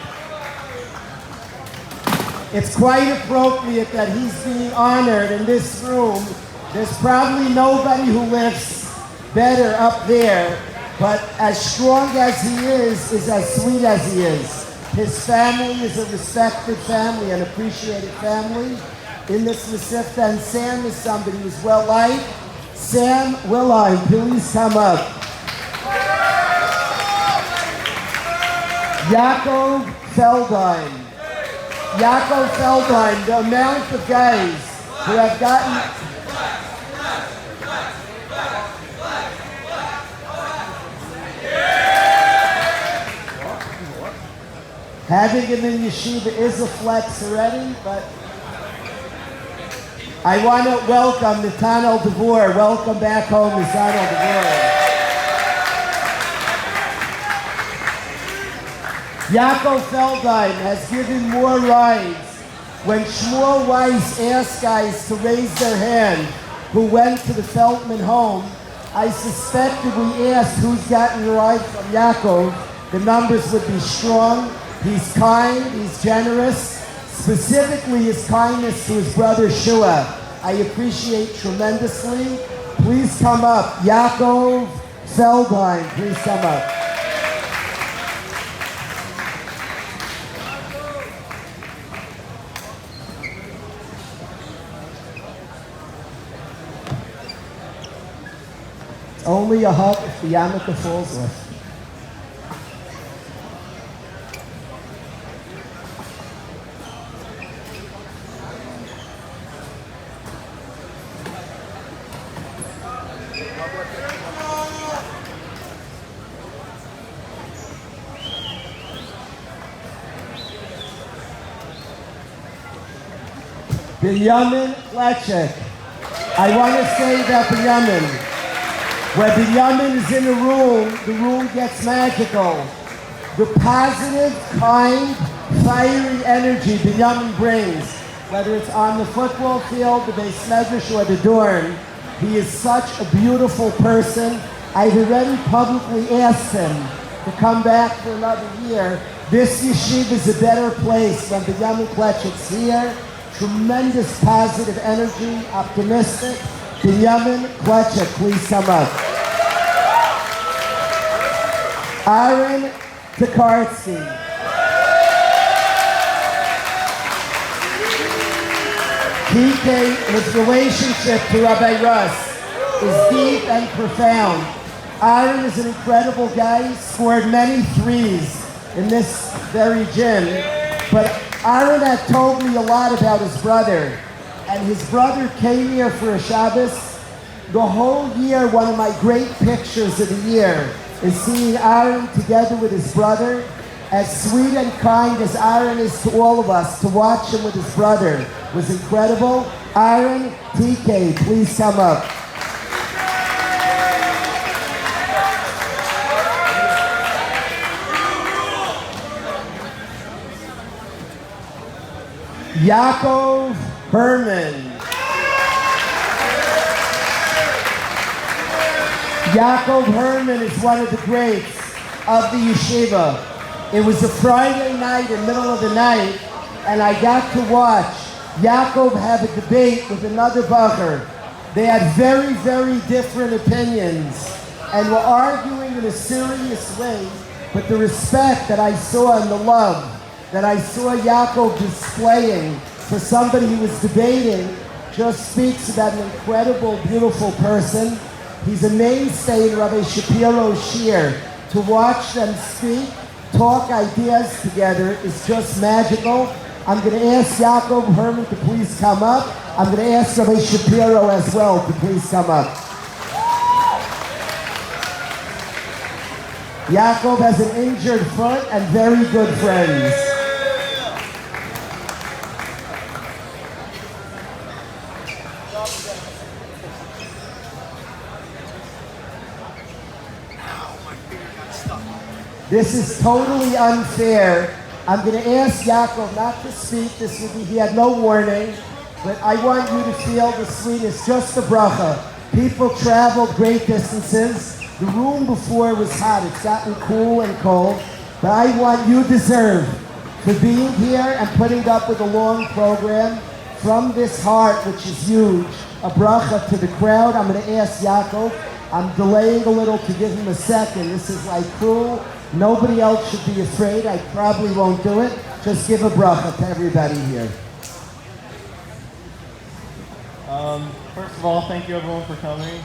It's quite appropriate that he's being honored in this room. There's probably nobody who lives better up there, but as strong as he is as sweet as he is. His family is a respected family, an appreciated family in this Mesivta, and Sam is somebody who's well liked. Sam Wilhelm, please come up. Yaakov Feldheim. Yaakov Feldheim, the amount of guys who have gotten... Having him in yeshiva is a flex already, but I want to welcome Nathaniel DeVore. Welcome back home, Nathaniel DeVore. Yaakov Feldheim has given more rides. When Shmuel Weiss asked guys to raise their hand who went to the Feldman home, I suspected we asked who's gotten a ride from Yaakov. The numbers would be strong. He's kind, he's generous, specifically his kindness to his brother Shua. I appreciate tremendously. Please come up. Yaakov Feldheim, please come up. It's only a hug if the yarmulke falls off. Binyamin Lechik. I want to say that Binyamin, when Binyamin is in the room gets magical. The positive, kind, fiery energy Binyamin brings, whether it's on the football field, the Beis Medrash, or the dorm, he is such a beautiful person. I've already publicly asked him to come back for another year. This yeshiva is a better place when Binyamin Klechik's here. Tremendous positive energy, optimistic. Binyamin Klechik, please come up. Aaron Tokarski. PK, his relationship to Rabbi Russ is deep and profound. Aaron is an incredible guy. He scored many threes in this very gym. But Aaron had told me a lot about his brother. And his brother came here for a Shabbos. The whole year, one of my great pictures of the year is seeing Aaron together with his brother. As sweet and kind as Aaron is to all of us, to watch him with his brother was incredible. Aaron, TK, please come up. Yaakov Herman. Yaakov Herman is one of the greats of the yeshiva. It was a Friday night in the middle of the night, and I got to watch Yaakov have a debate with another bacher. They had very, very different opinions, and were arguing in a serious way, but the respect that I saw and the love that I saw Yaakov displaying for somebody he was debating just speaks about an incredible, beautiful person. He's a mainstay in Rabbi Shapiro's shir. To watch them speak, talk ideas together is just magical. I'm going to ask Yaakov Herman to please come up. I'm going to ask Rabbi Shapiro as well to please come up. Yaakov has an injured foot and very good friends. This is totally unfair. I'm going to ask Yaakov not to speak. He had no warning, but I want you to feel the sweetness, just the bracha. People traveled great distances. The room before was hot. It's gotten cool and cold, but I want you deserve for being here and putting up with a long program from this heart, which is huge. A bracha to the crowd. I'm going to ask Yaakov. I'm delaying a little to give him a second. This is like cruel. Nobody else should be afraid. I probably won't do it. Just give a bracha to everybody here. First of all, thank you everyone for coming.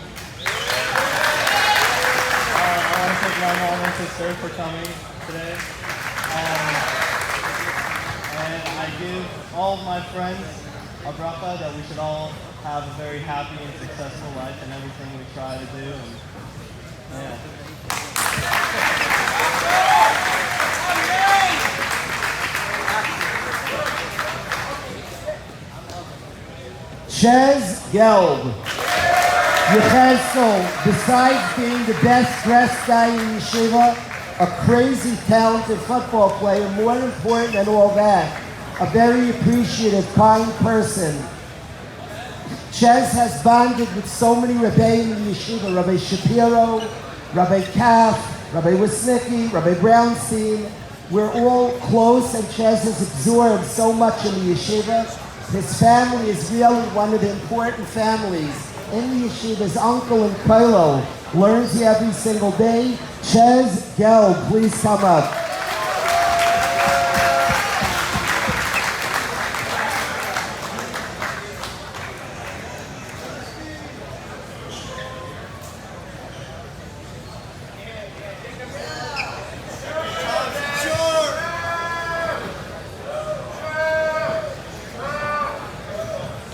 I want to thank my mom and sister for coming today. And I give all of my friends a bracha that we should all have a very happy and successful life in everything we try to do. And, yeah. Chez Gelb. Yechesel, besides being the best dressed guy in yeshiva, a crazy talented football player, more important than all that, a very appreciative, kind person. Chez has bonded with so many Rebbeim in yeshiva, Rabbi Shapiro, Rabbi Kaff, Rabbi Wisnicki, Rabbi Brownstein. We're all close, and Chez has absorbed so much in the yeshiva. His family is really one of the important families in the yeshiva. His uncle in Kailo learns here every single day. Chez Gelb, please come up.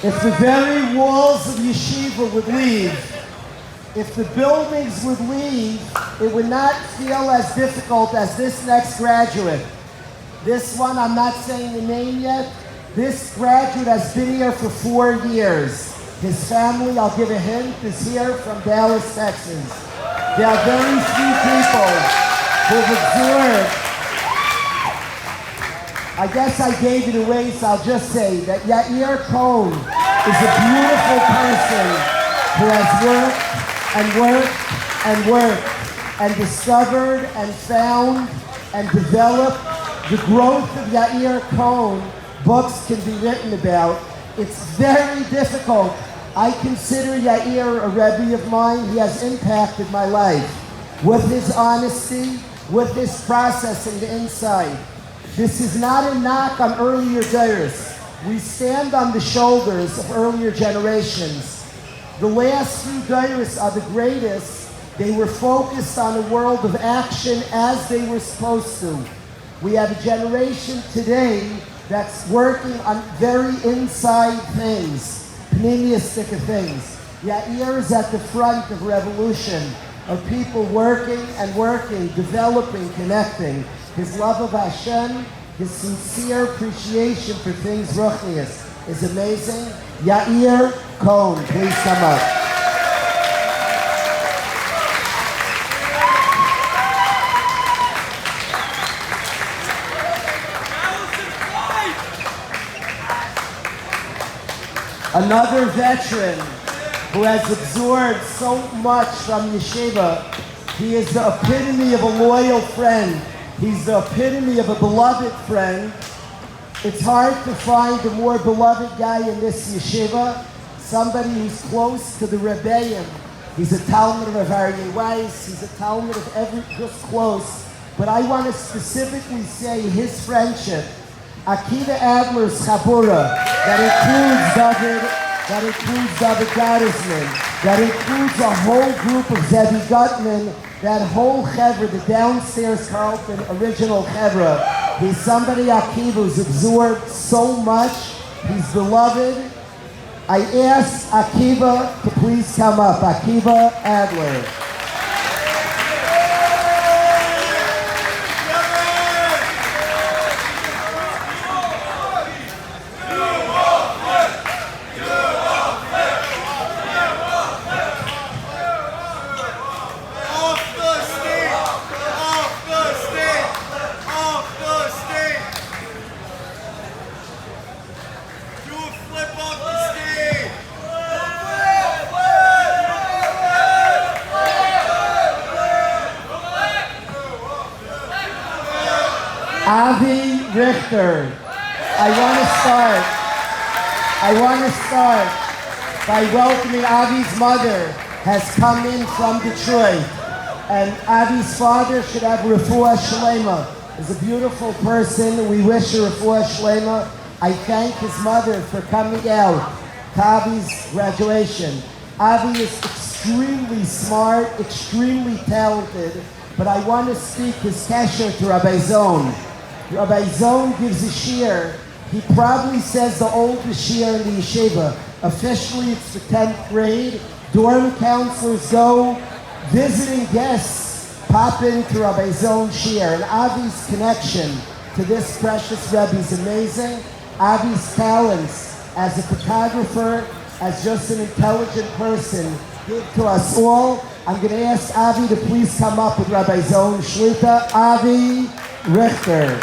If the very walls of yeshiva would leave, if the buildings would leave, it would not feel as difficult as this next graduate. This one, I'm not saying the name yet, This graduate has been here for 4 years. His family, I'll give a hint, is here from Dallas, Texas. There are very few people who've observed. I guess I gave it away, so I'll just say that Yair Cohen is a beautiful person who has worked and worked and worked and discovered and found and developed the growth of Yair Cohen. Books can be written about. It's very difficult. I consider Yair a Rebbe of mine. He has impacted my life with his honesty, with his processing the inside. This is not a knock on earlier days. We stand on the shoulders of earlier generations. The last few days are the greatest. They were focused on a world of action as they were supposed to. We have a generation today that's working on very inside things, pneumistic things. Yair is at the front of revolution, of people working and working, developing, connecting. His love of Hashem, his sincere appreciation for things ruchnius is amazing. Yair Cohen, please come up. Another veteran who has absorbed so much from yeshiva. He is the epitome of a loyal friend. He's the epitome of a beloved friend. It's hard to find a more beloved guy in this yeshiva, somebody who's close to the Rebbeim. He's a Talmud of Aryeh Weiss, he's a Talmud of every, just close. But I want to specifically say his friendship. Akiva Adler's Chabura, that includes David Gottesman, that includes a whole group of Zevi Gutman, that whole chevra, the downstairs Carlton original chevra. He's somebody, Akiva, who's absorbed so much. He's beloved. I ask Akiva to please come up. Akiva Adler. Avi Richter. I want to start by welcoming Avi's mother has come in from Detroit. And Avi's father should have refuah shlema. He's a beautiful person. We wish her refuah shlema. I thank his mother for coming out to Avi's graduation. Avi is extremely smart, extremely talented, but I want to speak his kesher to Rabbi Zon. Rabbi Zon gives a shir. He probably says the oldest shir in the yeshiva. Officially, it's the 10th grade. Dorm counselors go. Visiting guests pop into Rabbi Zon's shir. And Avi's connection to this precious Rebbe is amazing. Avi's talents as a photographer, as just an intelligent person, give to us all. I'm going to ask Avi to please come up with Rabbi Zon Shlita. Avi Richter.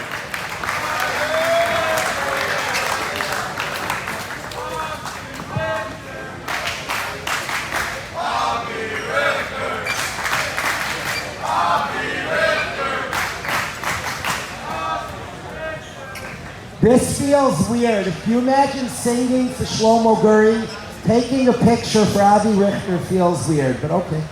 This feels weird. If you imagine singing for Shlomo Guri, taking a picture for Avi Richter feels weird, but okay.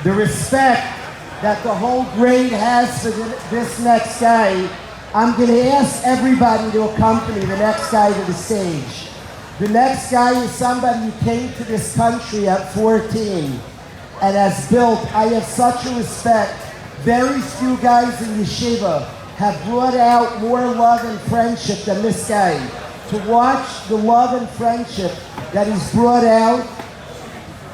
The respect that the whole grade has for this next guy, I'm going to ask everybody to accompany the next guy to the stage. The next guy is somebody who came to this country at 14 and has built, I have such a respect, very few guys in yeshiva have brought out more love and friendship than this guy. To watch the love and friendship that he's brought out,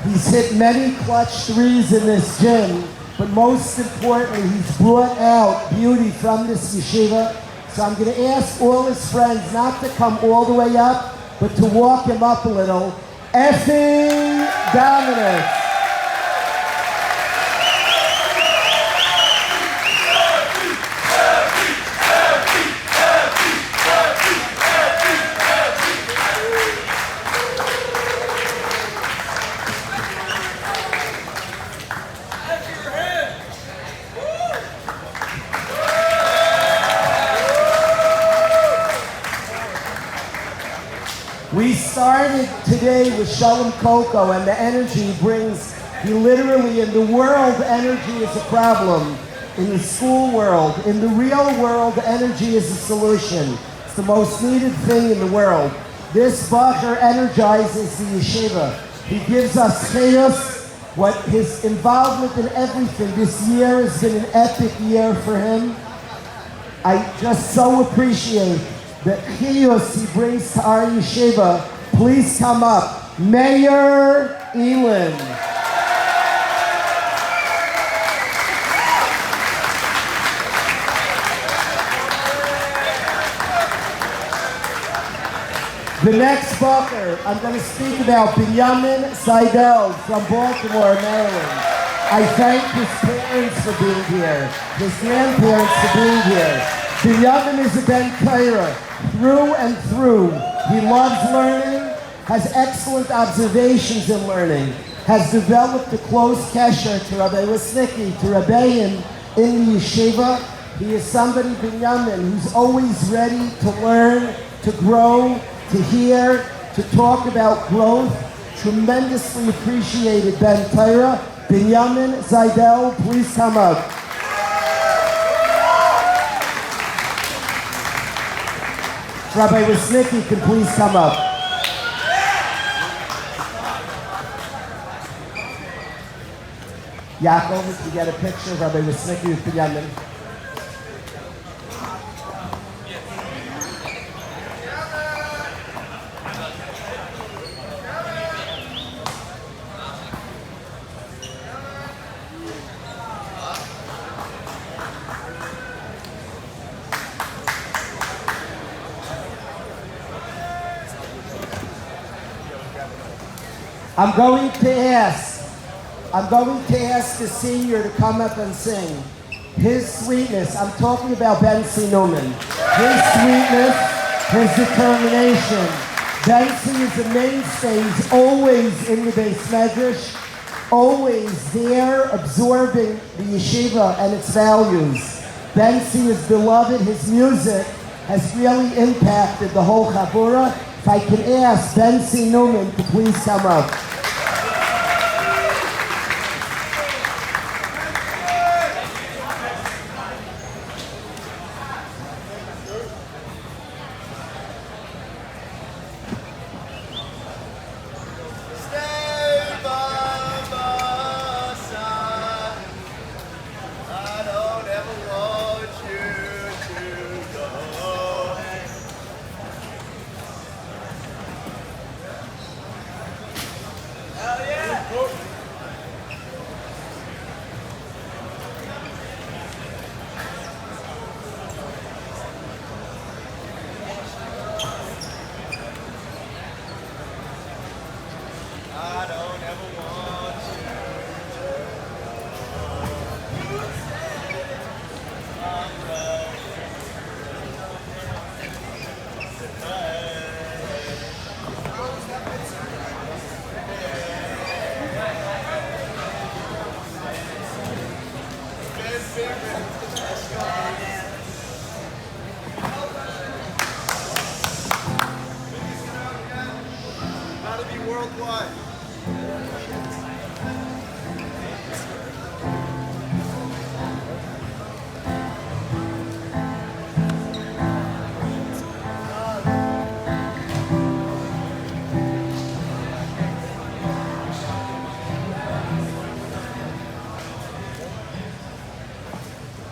he's hit many clutch threes in this gym, but most importantly, he's brought out beauty from this yeshiva. So I'm going to ask all his friends not to come all the way up, but to walk him up a little. Effie Dominic. We started today with Shalom Coco and the energy he brings. He literally, in the world, energy is a problem. In the school world, in the real world, energy is a solution. It's the most needed thing in the world. This Bacher energizes the yeshiva. He gives us chaos. What his involvement in everything this year has been an epic year for him. I just so appreciate the chaos he brings to our yeshiva. Please come up. Mayor Elin. The next Bacher, I'm going to speak about Benjamin Seidel from Baltimore, Maryland. I thank his parents for being here, his grandparents for being here. Benjamin is a Ben Kaira, through and through. He loves learning, has excellent observations in learning, has developed a close kesher to Rabbi Wisnicki, to Rabbeim in the yeshiva. He is somebody, Benjamin, who's always ready to learn, to grow, to hear, to talk about growth. Tremendously appreciated Ben Kaira. Benjamin Seidel, please come up. Rabbi Wisnicki can please come up. Yaakov, if you get a picture of Rabbi Wisnicki with Benjamin. I'm going to ask the senior to come up and sing. His sweetness, I'm talking about Ben-C Newman. His sweetness, his determination. Ben-C is a mainstay. He's always in the Beis Medrash, always there absorbing the yeshiva and its values. Ben-C is beloved. His music has really impacted the whole Chabura. If I can ask Ben-C Newman to please come up.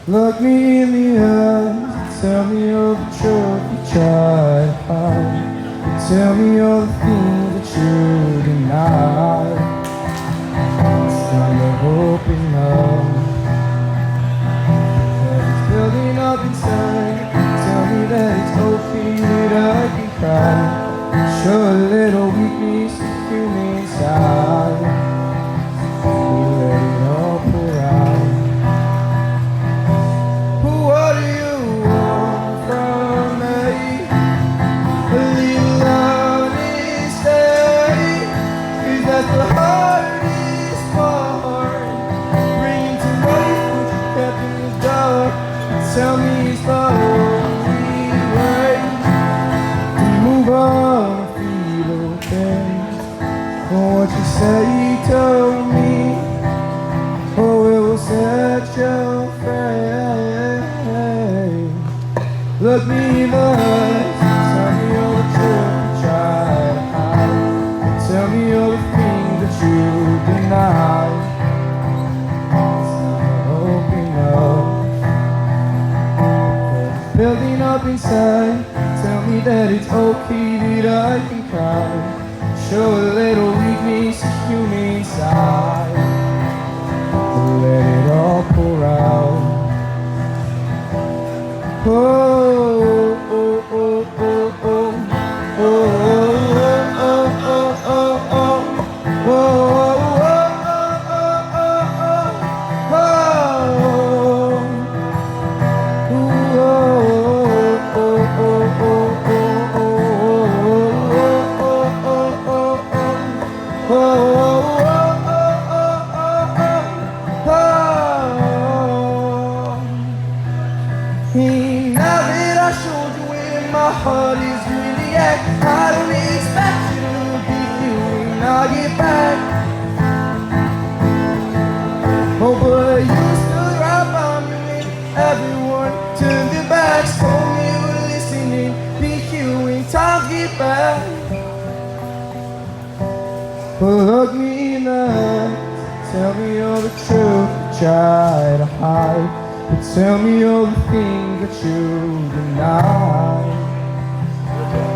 Look me in the eyes, tell me all the truth you try to hide. Tell me all the things that you deny. It's time to open up, 'cause it's building up inside. Tell me that it's okay that I can cry. Show a little weakness to human side. Let it all pour out. What do you want from me? A little honesty, 'cause that's the hardest part. Bringing to life what you kept in the dark. Tell me it's the only way to move on and feel okay. For what you say to me, oh, it will set you free. Look me in the eyes, tell me all the truth you try to hide. Tell me all the things that you deny. It's not open up, 'cause it's building up inside. Tell me that it's okay that I can cry. Show a little weakness to human side. Let it all pour out. Oh, oh, oh, oh, oh, oh, oh, oh, oh, oh, now that I showed you where my heart is really at, I don't expect you to be here when I get back. Oh, but you stood right by me when everyone turned their backs. Told me you were listening, be here when time get back. Well, look me in the eyes, tell me all the truth you try to hide. But tell me all the things that you deny.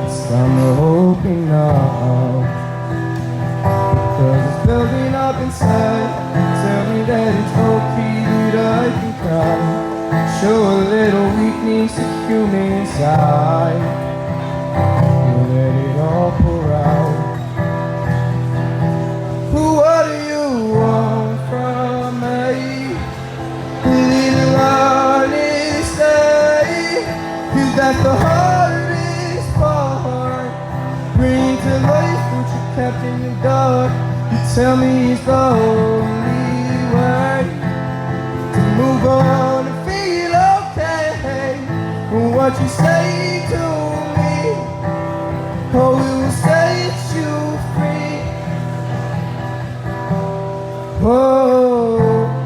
It's time to open up, 'cause it's building up inside. Tell me that it's okay that I can cry. Show a little weakness to human side. Let it all pour out. What do you want from me? Little honesty, 'cause that's the hardest part. Bring to life what you kept in the dark. You tell me it's the only way to move on and feel okay. And what you say to me, oh, it will set you free. Oh,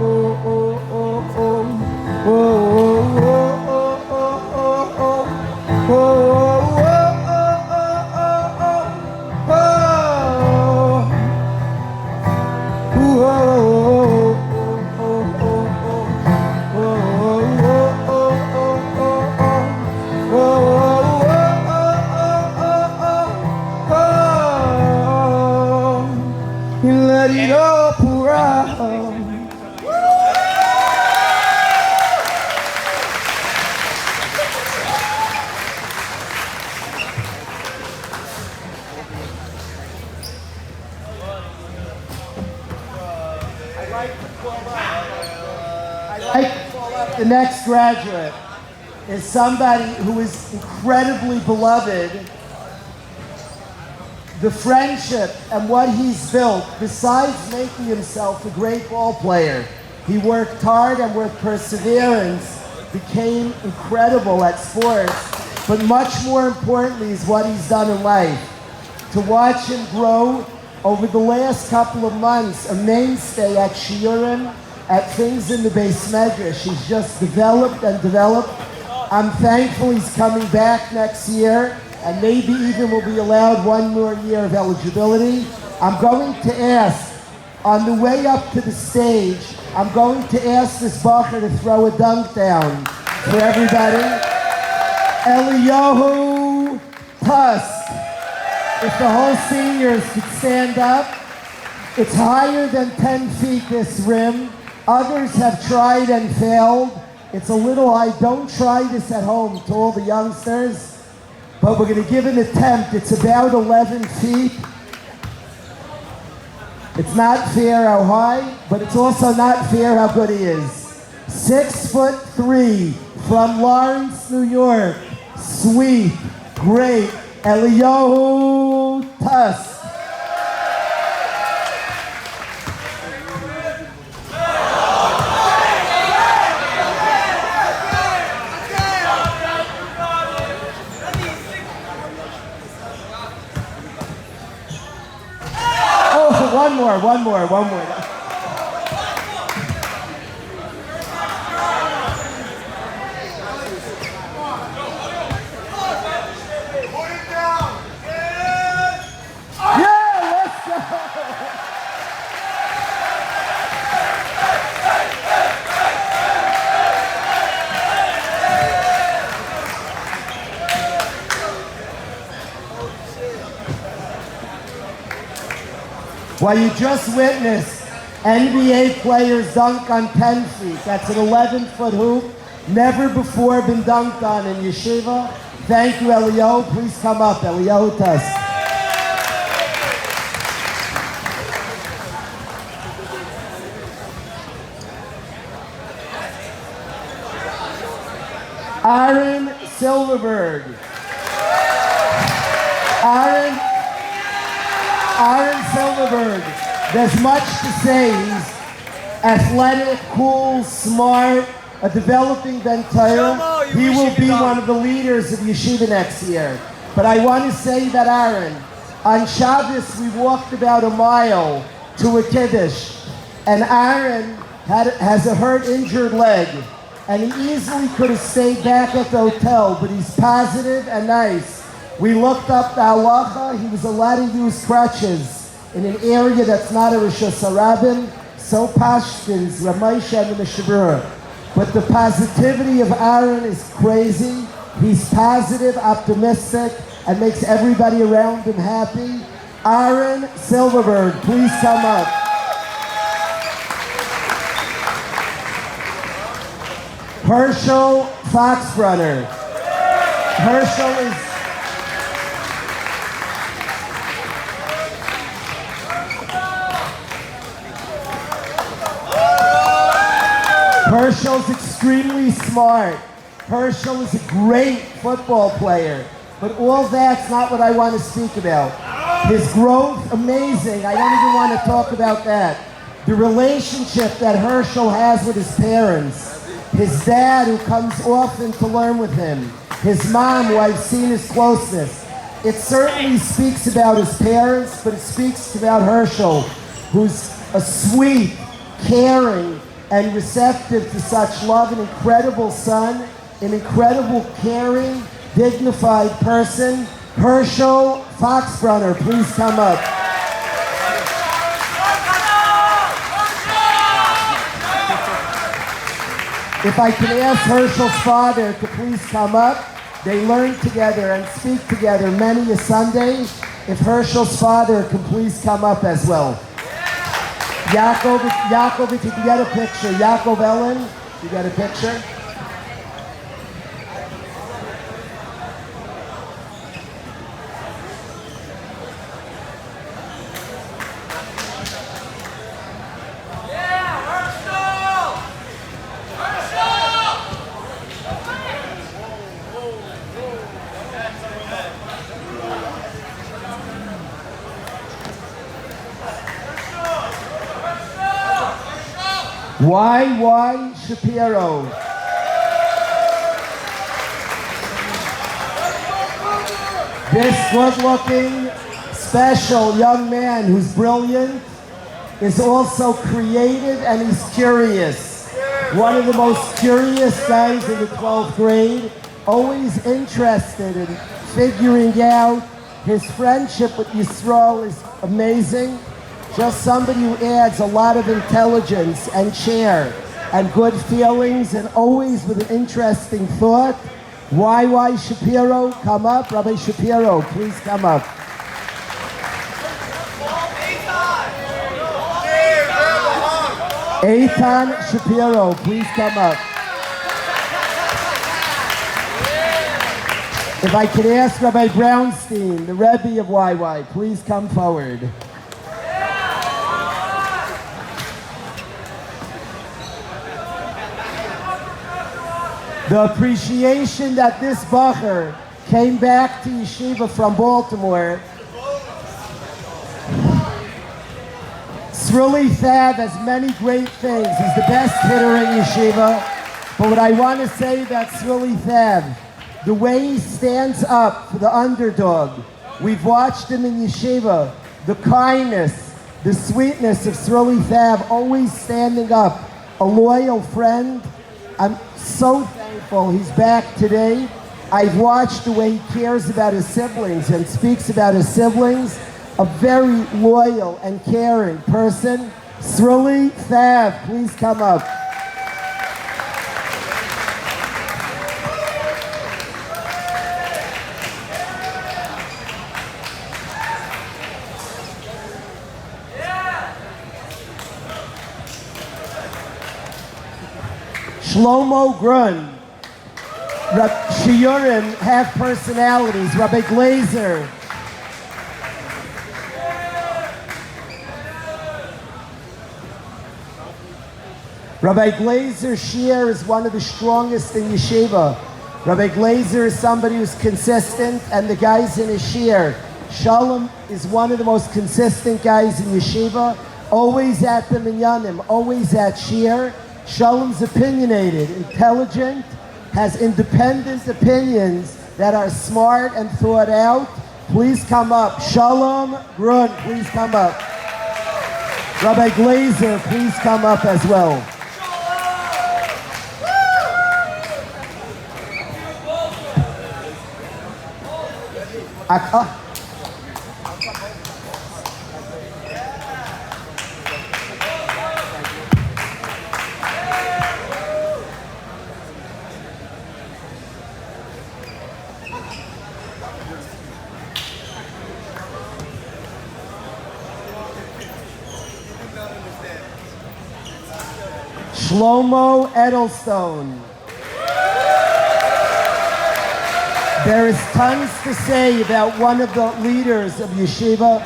oh, oh, oh, oh, oh, oh, oh, oh, oh, let it all pour out. The next graduate is somebody who is incredibly beloved. The friendship and what he's built, besides making himself a great ball player, he worked hard and with perseverance became incredible at sports, but much more importantly is what he's done in life. To watch him grow over the last couple of months, a mainstay at Shiurim, at things in the Beis Medrash. He's just developed and developed. I'm thankful he's coming back next year, and maybe even will be allowed one more year of eligibility. I'm going to ask, on the way up to the stage, I'm going to ask this bacher to throw a dunk down for everybody. Eliyahu Tusk. If the whole seniors could stand up. It's higher than 10 feet, this rim. Others have tried and failed. It's a little high. Don't try this at home to all the youngsters. But we're going to give an attempt. It's about 11 feet. It's not fair how high, but it's also not fair how good he is. 6'3" from Lawrence, New York. Sweet, great, Eliyahu Tusk. One more. Well, you just witnessed NBA players dunk on 10 feet. That's an 11-foot hoop. Never before been dunked on in yeshiva. Thank you, Eliyahu. Please come up, Eliyahu Tusk. Aaron Silverberg. Aaron Silverberg. There's much to say. He's athletic, cool, smart, a developing Ben Torah. He will be one of the leaders of yeshiva next year. But I want to say that Aaron, on Shabbos we walked about a mile to a Kiddush, and Aaron has a hurt, injured leg, and he easily could have stayed back at the hotel, but he's positive and nice. We looked up the halacha. He was allowed to use crutches in an area that's not a Rosh Hashanah, so Pashtuns, Ramesha and the Mishabura. But the positivity of Aaron is crazy. He's positive, optimistic, and makes everybody around him happy. Aaron Silverberg, please come up. Herschel Foxbrunner. Herschel's extremely smart. Herschel is a great football player. But all that's not what I want to speak about. His growth, amazing. I don't even want to talk about that. The relationship that Herschel has with his parents. His dad, who comes often to learn with him. His mom, who I've seen his closeness. It certainly speaks about his parents, but it speaks about Herschel, who's a sweet, caring, and receptive to such love, an incredible son, an incredible, caring, dignified person. Herschel Foxbrunner, please come up. If I can ask Herschel's father to please come up. They learn together and speak together many a Sunday. If Herschel's father can please come up as well. Yaakov, if you can get a picture. Yaakov Ellen, you get a picture? Y. Shapiro. This good-looking, special young man who's brilliant is also creative and he's curious. One of the most curious guys in the 12th grade, always interested in figuring out. His friendship with Yisrael is amazing. just somebody who adds a lot of intelligence and cheer and good feelings and always with an interesting thought. Y.Y. Shapiro, come up. Rabbi Shapiro, please come up. Eitan Shapiro, please come up. If I could ask Rabbi Brownstein, the Rebbe of YY, please come forward. The appreciation that this bacher came back to yeshiva from Baltimore. Sruli Thav has many great things. He's the best hitter in yeshiva. But what I want to say about Sruli Thav, the way he stands up for the underdog. We've watched him in yeshiva. The kindness, the sweetness of Sruli Thav, always standing up. A loyal friend. I'm so thankful he's back today. I've watched the way he cares about his siblings and speaks about his siblings. A very loyal and caring person. Sruli Thav, please come up. Shlomo Grun. Shiurim have personalities. Rabbi Glazer. Rabbi Glazer Shiur is one of the strongest in yeshiva. Rabbi Glazer is somebody who's consistent, and the guys in his shiur. Shalom is one of the most consistent guys in yeshiva, always at the minyanim, always at shiur. Shalom's opinionated, intelligent, has independent opinions that are smart and thought out. Please come up. Shalom Grun, please come up. Rabbi Glazer, please come up as well. Shlomo Edelstone. There is tons to say about one of the leaders of yeshiva.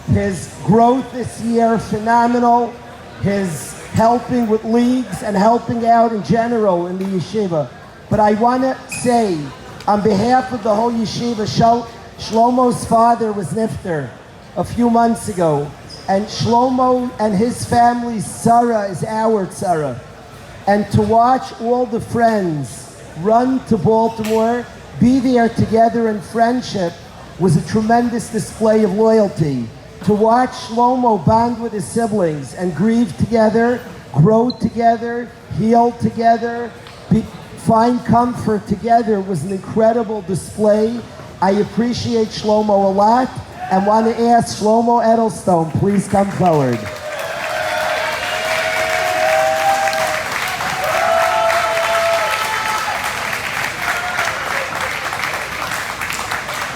His growth this year, phenomenal. His helping with leagues and helping out in general in the yeshiva. But I want to say, on behalf of the whole yeshiva, Shlomo's father was nifter a few months ago. And Shlomo and his family's tzara is our tzara. And to watch all the friends run to Baltimore, be there together in friendship, was a tremendous display of loyalty. To watch Shlomo bond with his siblings and grieve together, grow together, heal together, find comfort together was an incredible display. I appreciate Shlomo a lot and want to ask Shlomo Edelstone, please come forward.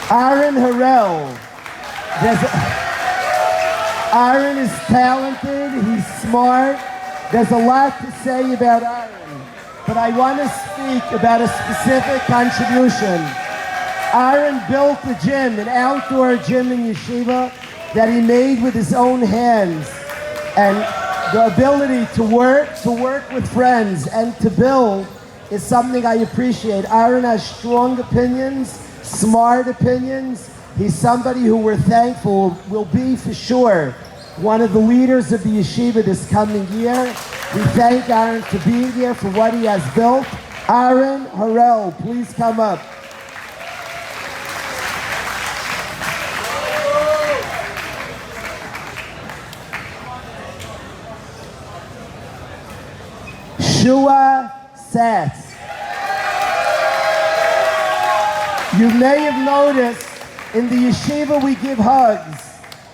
Aaron Harrell. Aaron is talented, he's smart. There's a lot to say about Aaron, but I want to speak about a specific contribution. Aaron built a gym, an outdoor gym in yeshiva that he made with his own hands. And the ability to work with friends and to build is something I appreciate. Aaron has strong opinions, smart opinions. He's somebody who we're thankful will be for sure one of the leaders of the yeshiva this coming year. We thank Aaron for being here, for what he has built. Aaron Harrell, please come up. Shua Satz. You may have noticed in the yeshiva we give hugs.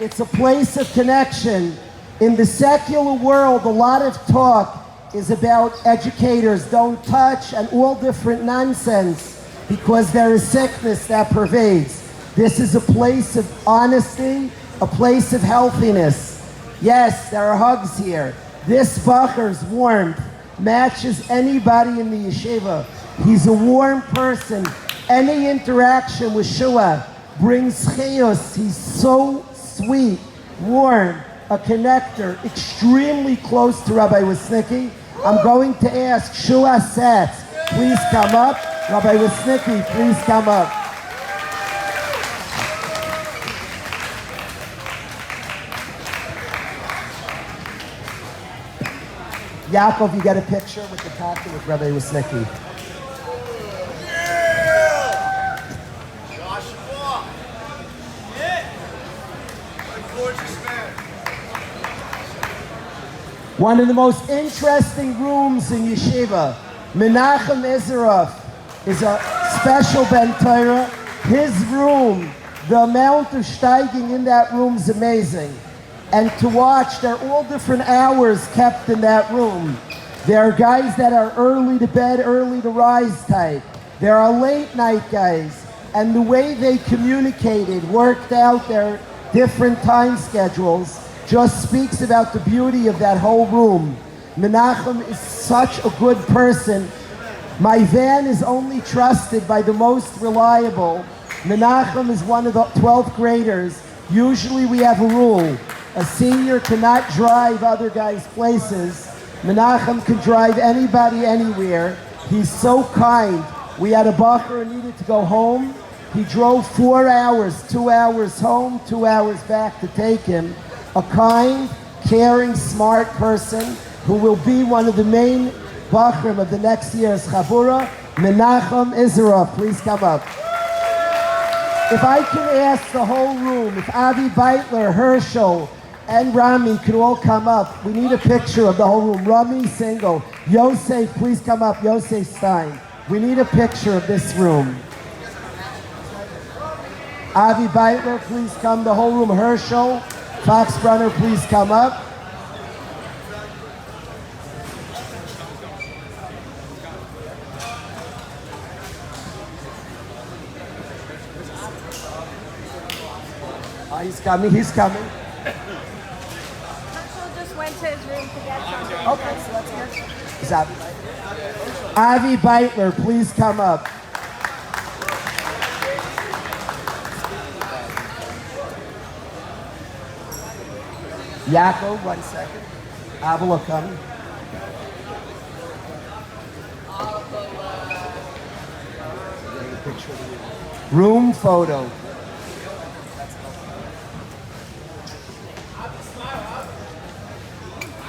It's a place of connection. In the secular world, a lot of talk is about educators don't touch and all different nonsense because there is sickness that pervades. This is a place of honesty, a place of healthiness. Yes, there are hugs here. This Bacher's warmth matches anybody in the yeshiva. He's a warm person. Any interaction with Shua brings chayos. He's so sweet, warm, a connector, extremely close to Rabbi Wisnicki. I'm going to ask Shua Satz, please come up. Rabbi Wisnicki, please come up. Yaakov, you get a picture with the doctor with Rabbi Wisnicki. One of the most interesting rooms in yeshiva, Menachem Izerov, is a special Ben Torah. His room, the amount of steiging in that room is amazing. And to watch, they're all different hours kept in that room. There are guys that are early to bed, early to rise type. There are late night guys. And the way they communicated, worked out their different time schedules, just speaks about the beauty of that whole room. Menachem is such a good person. My van is only trusted by the most reliable. Menachem is one of the 12th graders. Usually we have a rule. A senior cannot drive other guys' places. Menachem can drive anybody anywhere. He's so kind. We had a bacher who needed to go home. He drove 4 hours, 2 hours home, 2 hours back to take him. A kind, caring, smart person who will be one of the main bachrim of the next year's Chabura, Menachem Izerov. Please come up. If I can ask the whole room, if Avi Beitler, Herschel, and Rami could all come up. We need a picture of the whole room. Rami single. Yosef, please come up. Yosef Stein. We need a picture of this room. Avi Beitler, please come. The whole room. Herschel, Foxbrunner, please come up. He's coming. He's coming. Herschel just went to his room to get something. Okay, so that's good. Is Avi Beitler? Avi Beitler, please come up. Yaakov, 1 second. Avila coming. Room photo.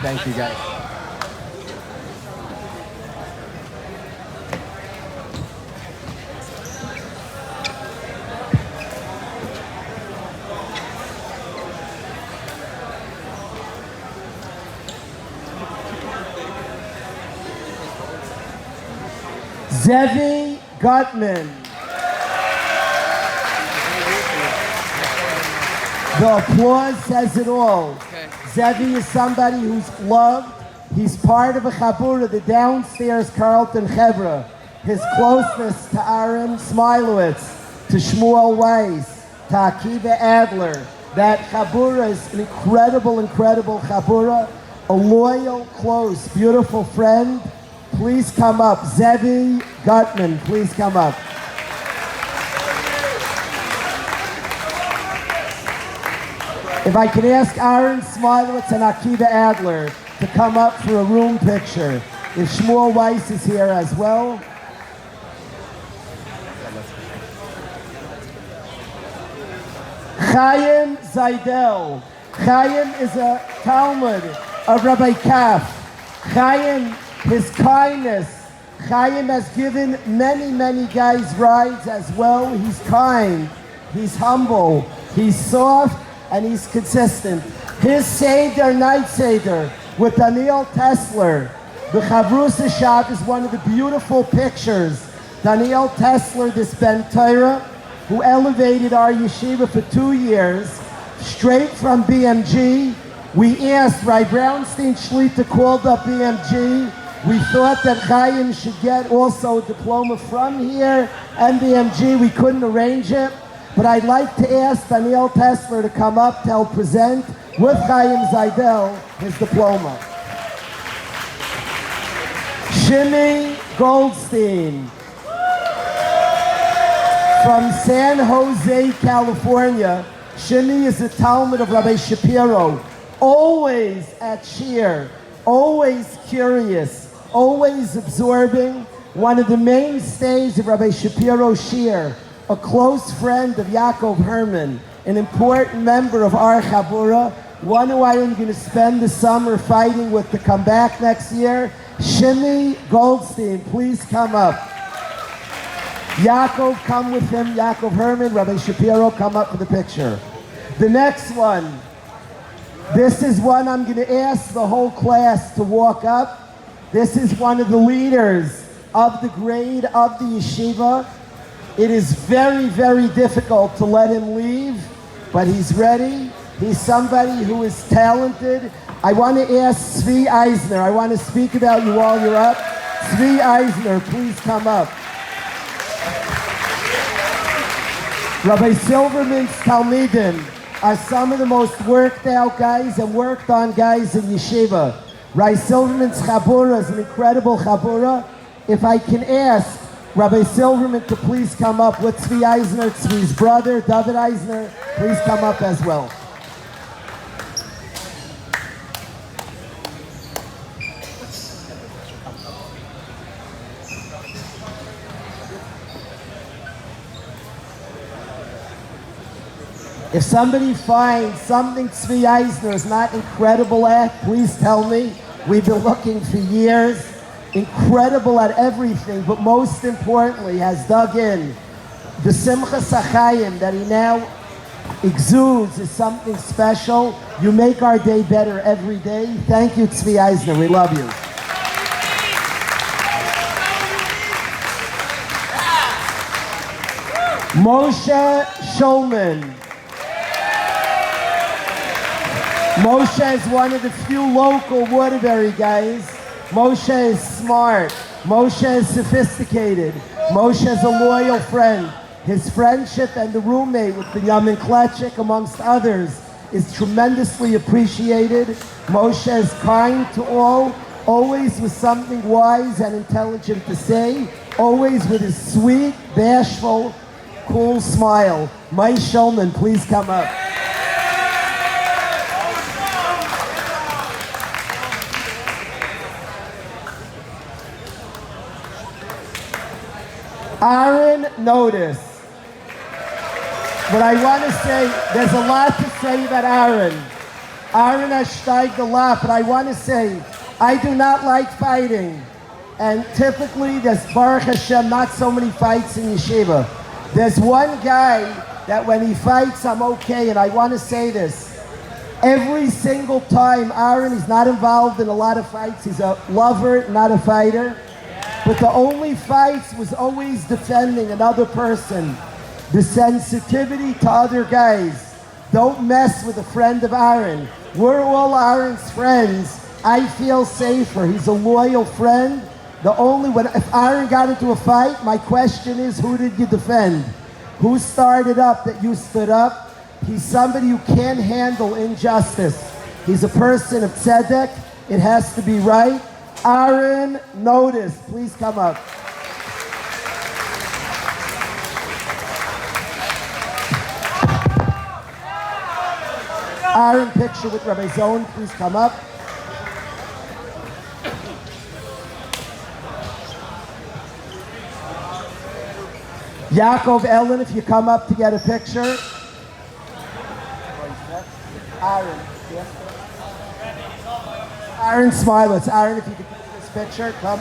Thank you, guys. Zevi Gutman. The applause says it all. Zevi is somebody who's loved. He's part of a chabura, the downstairs Carlton Chevra. His closeness to Aaron Smilowitz, to Shmuel Weiss, to Akiva Adler. That chabura is an incredible, incredible chabura. A loyal, close, beautiful friend. Please come up. Zevi Gutman, please come up. If I can ask Aaron Smilowitz and Akiva Adler to come up for a room picture. If Shmuel Weiss is here as well. Chaim Zaidel. Chaim is a Talmud of Rabbi Kaf. Chaim, his kindness. Chaim has given many, many guys rides as well. He's kind, he's humble, he's soft, and he's consistent. His Seder, night Seder, with Daniel Tesler. The Chavrus Shav is one of the beautiful pictures. Daniel Tesler, this Ben Torah, who elevated our yeshiva for 2 years straight from BMG. We asked, Rai Brownstein Shlita called up BMG. We thought that Chaim should get also a diploma from here and BMG. We couldn't arrange it. But I'd like to ask Daniel Tesler to come up to help present with Chaim Zaidel his diploma. Shimmy Goldstein from San Jose, California. Shimmy is a Talmud of Rabbi Shapiro, always at Shir, always curious, always absorbing, one of the mainstays of Rabbi Shapiro Shir, a close friend of Yaakov Herman, an important member of our Chabura, one who I am going to spend the summer fighting with to come back next year. Shimmy Goldstein, please come up. Yaakov, come with him. Yaakov Herman, Rabbi Shapiro, come up for the picture. The next one. This is one I'm going to ask the whole class to walk up. This is one of the leaders of the grade of the yeshiva. It is very, very difficult to let him leave, but he's ready. He's somebody who is talented. I want to ask Zvi Eisner. I want to speak about you while you're up. Zvi Eisner, please come up. Rabbi Silverman's Talmidim are some of the most worked out guys and worked on guys in yeshiva. Rabbi Silverman's Chabura is an incredible Chabura. If I can ask Rabbi Silverman to please come up with Zvi Eisner, Zvi's brother, David Eisner, please come up as well. If somebody finds something Zvi Eisner is not incredible at, please tell me. We've been looking for years. Incredible at everything, but most importantly has dug in. The Simcha Sachayim that he now exudes is something special. You make our day better every day. Thank you, Zvi Eisner. We love you. Moshe Shulman. Moshe is one of the few local Waterbury guys. Moshe is smart. Moshe is sophisticated. Moshe is a loyal friend. His friendship and the roommate with Binyamin Kletchik, amongst others, is tremendously appreciated. Moshe is kind to all, always with something wise and intelligent to say, always with his sweet, bashful, cool smile. Mike Shulman, please come up. Aaron Notice. But I want to say, there's a lot to say about Aaron. Aaron has steiged a lot, but I want to say, I do not like fighting. And typically, there's, Baruch Hashem, not so many fights in yeshiva. There's one guy that when he fights, I'm okay, and I want to say this. Every single time, Aaron is not involved in a lot of fights. He's a lover, not a fighter. But the only fights was always defending another person. The sensitivity to other guys. Don't mess with a friend of Aaron. We're all Aaron's friends. I feel safer. He's a loyal friend. If Aaron got into a fight, my question is, who did you defend? Who started up that you stood up? He's somebody who can't handle injustice. He's a person of tzedek. It has to be right. Aaron Notice, please come up. Aaron, picture with Rabbi Zone, please come up. Yaakov Ellen, if you come up to get a picture. Aaron, yes. Aaron Smilets. Aaron, if you could take this picture, come.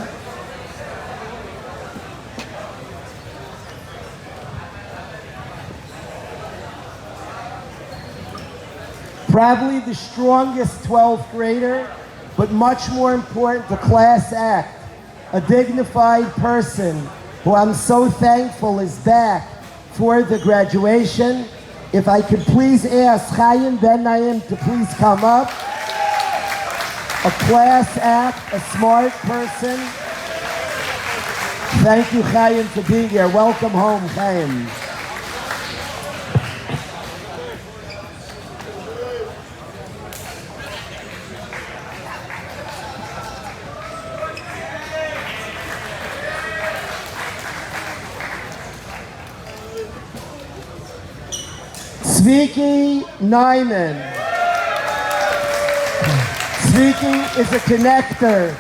Probably the strongest 12th grader, but much more important, the class act. A dignified person who I'm so thankful is back for the graduation. If I could please ask Chaim Ben Naim to please come up. A class act, a smart person. Thank you, Chaim, for being here. Welcome home, Chaim. Zviki Nyman. Zviki is a connector.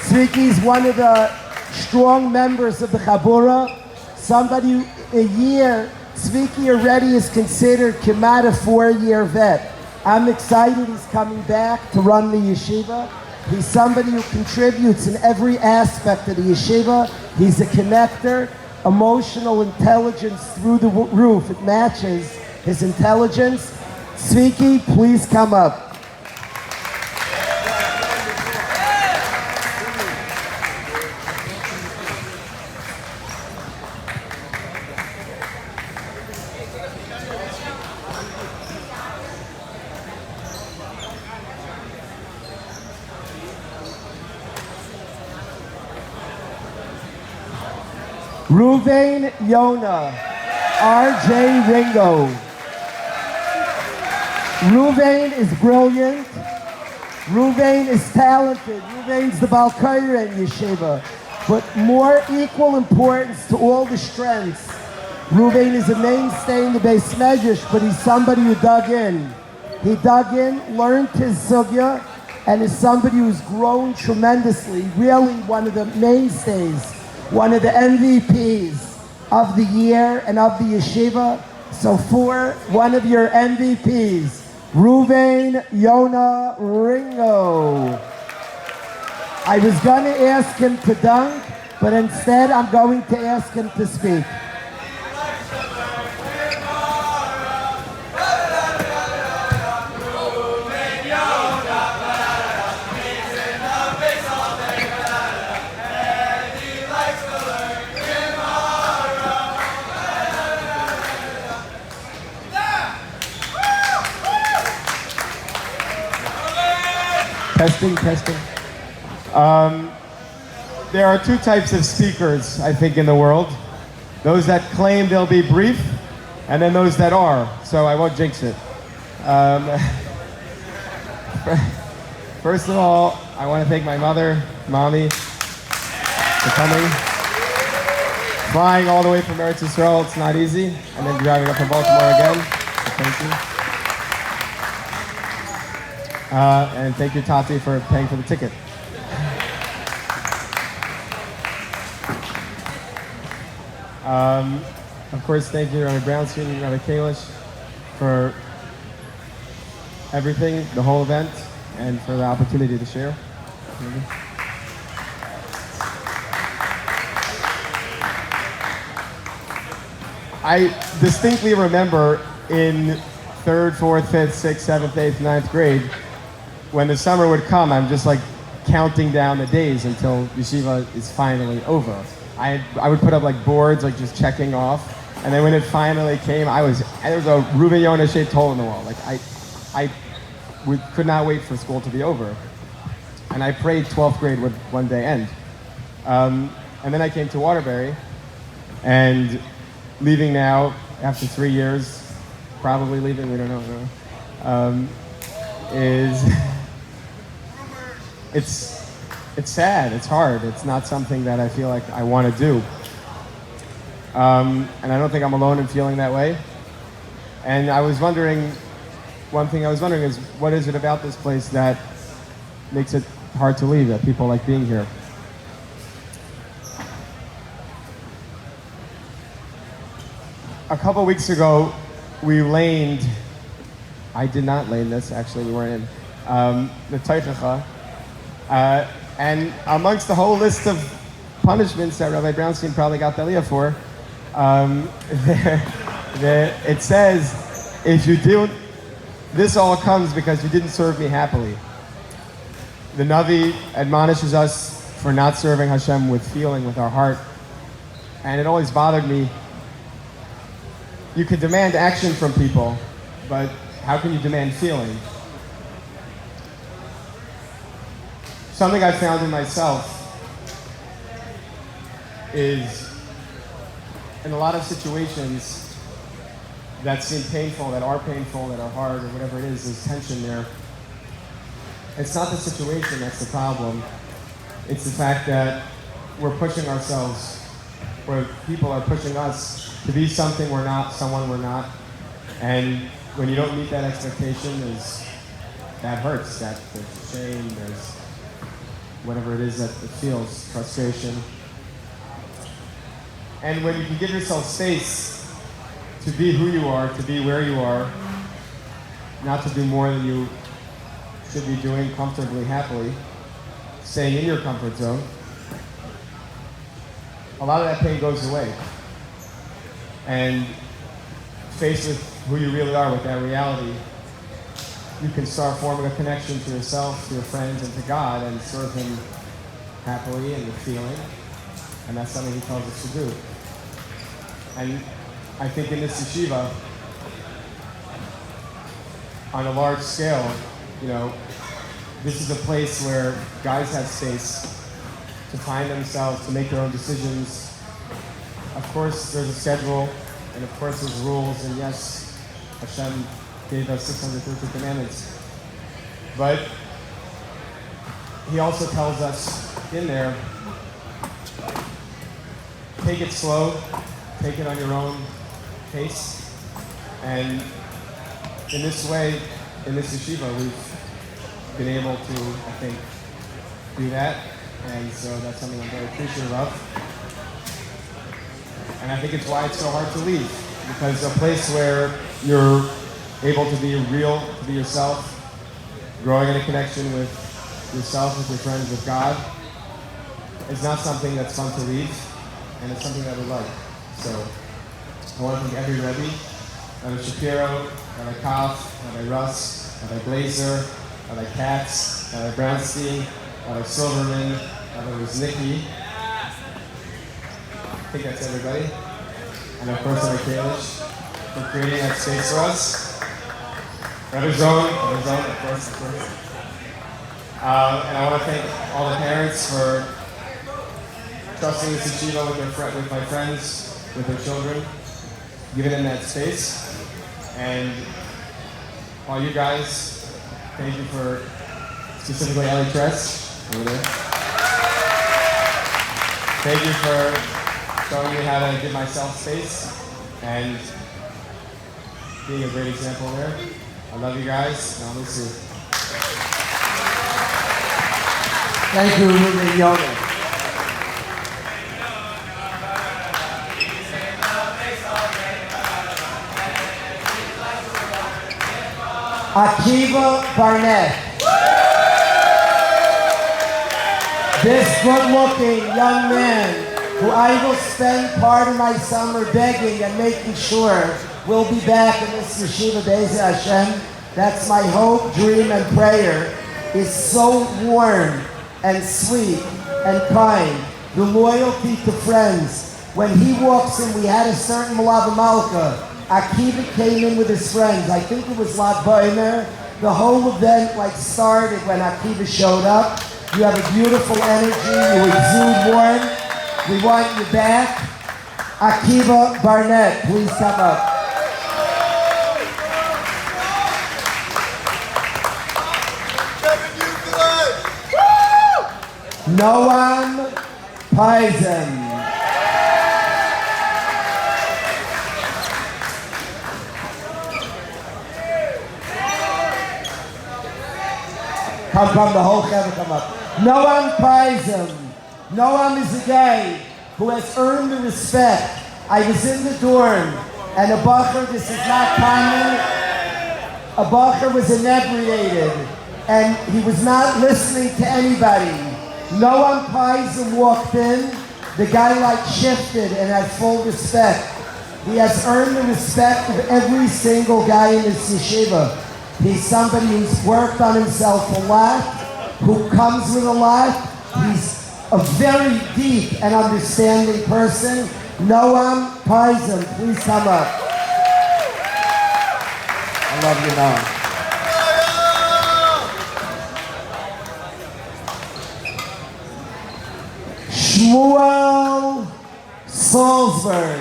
Zviki is one of the strong members of the Chabura. Somebody a year, Zviki already is considered Kemat a 4-year vet. I'm excited he's coming back to run the yeshiva. He's somebody who contributes in every aspect of the yeshiva. He's a connector, emotional intelligence through the roof. It matches his intelligence. Zviki, please come up. Ruvain Yona, R.J. Ringo. Ruvain is brilliant. Ruvain is talented. Ruvain's the Balkaira in Yeshiva. But more equal importance to all the strengths. Ruvain is a mainstay in the Beis Medrash, but he's somebody who dug in. He dug in, learned his sugya, and is somebody who's grown tremendously. Really one of the mainstays, one of the MVPs of the year and of the yeshiva. So for one of your MVPs, Ruvain Yona Ringo. I was going to ask him to dunk, but instead I'm going to ask him to speak. Testing. There are two types of speakers, I think, in the world. Those that claim they'll be brief, and then those that are. So I won't jinx it. First of all, I want to thank my mother, Mommy, for coming. Flying all the way from Eretz Yisrael, it's not easy. And then driving up from Baltimore again. So thank you. And thank you, Tati, for paying for the ticket. Of course, thank you, Rabbi Brownstein and Rabbi Kalish, for everything, the whole event, and for the opportunity to share. I distinctly remember in 3rd, 4th, 5th, 6th, 7th, 8th, 9th grade, when the summer would come, I'm just like counting down the days until yeshiva is finally over. I would put up like boards, like just checking off, and then when it finally came, there was a Ruvain Yona shaped hole in the wall. Like I could not wait for school to be over, and I prayed 12th grade would one day end. And then I came to Waterbury, and leaving now after 3 years, probably leaving, we don't know, it's sad, it's hard, it's not something that I feel like I want to do. And I don't think I'm alone in feeling that way. And I was wondering, one thing I was wondering is, what is it about this place that makes it hard to leave, that people like being here? A couple weeks ago, we laned, I did not lane this, actually we weren't in, the Teichacha. And amongst the whole list of punishments that Rabbi Brownstein probably got the Aliyah for, it says, if you do, this all comes because you didn't serve me happily. The Navi admonishes us for not serving Hashem with feeling, with our heart. And it always bothered me you can demand action from people, but how can you demand feeling? Something I found in myself is in a lot of situations that seem painful, that are painful, that are hard, or whatever it is, there's tension there. It's not the situation that's the problem. It's the fact that we're pushing ourselves, where people are pushing us to be something we're not, someone we're not. And when you don't meet that expectation, that hurts. There's shame, there's whatever it is that it feels, frustration. And when you can give yourself space to be who you are, to be where you are, not to do more than you should be doing comfortably, happily, staying in your comfort zone, a lot of that pain goes away. And faced with who you really are, with that reality, you can start forming a connection to yourself, to your friends, and to God, and serve Him happily and with feeling. And that's something He tells us to do. And I think in this yeshiva, on a large scale, this is a place where guys have space to find themselves, to make their own decisions. Of course, there's a schedule, and of course there's rules, and yes, Hashem gave us 613 commandments. But He also tells us in there, take it slow, take it on your own pace. And in this way, in this yeshiva, we've been able to, I think, do that. And so that's something I'm very appreciative of. And I think it's why it's so hard to leave. Because a place where you're able to be real, to be yourself, growing in a connection with yourself, with your friends, with God, is not something that's fun to leave. And it's something that we like. So I want to thank every Rebbe, Rabbi Shapiro, Rabbi Kaf, Rabbi Russ, Rabbi Glazer, Rabbi Katz, Rabbi Brownstein, Rabbi Silverman, Rabbi Ruznicki. I think that's everybody. And of course, Rabbi Kalish for creating that space for us. Rabbi Zone, of course. And I want to thank all the parents for trusting this yeshiva with my friends, with their children, giving them that space. And all you guys, thank you for, specifically Ali Tress, over there. Thank you for showing me how to give myself space and being a great example there. I love you guys, and I'll miss you. Thank you, Ruben Yoder. Akiva Barnett. This good-looking young man who I will spend part of my summer begging and making sure will be back in this yeshiva Be'ez Hashem. That's my hope, dream, and prayer. Is so warm and sweet and kind. The loyalty to friends. When he walks in, we had a certain Malava Malka. Akiva came in with his friends. I think it was Lat Boimer. The whole event started when Akiva showed up. You have a beautiful energy. You exude warmth. We want you back. Akiva Barnett, please come up. Noam Paizen. Come, the whole Chevra come up. Noam Paizen. Noam is a guy who has earned the respect. I was in the dorm, and a bacher, this is not common, a bacher was inebriated, and he was not listening to anybody. Noam Paizen walked in, the guy shifted and had full respect. He has earned the respect of every single guy in this yeshiva. He's somebody who's worked on himself a lot, who comes with a lot. He's a very deep and understanding person. Noam Paizen, please come up. Love you, Noah. Shmuel Salzberg.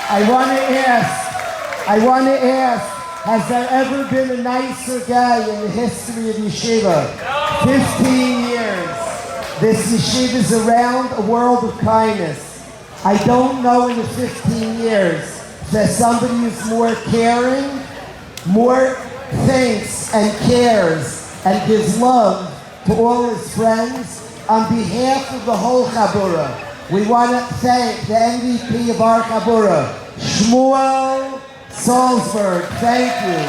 I want to ask, has there ever been a nicer guy in the history of yeshiva? 15 years. This yeshiva is around a world of kindness. I don't know in the 15 years if there's somebody who's more caring, more thinks and cares and gives love to all his friends. On behalf of the whole Chabura, we want to thank the MVP of our Chabura, Shmuel Salzberg. Thank you.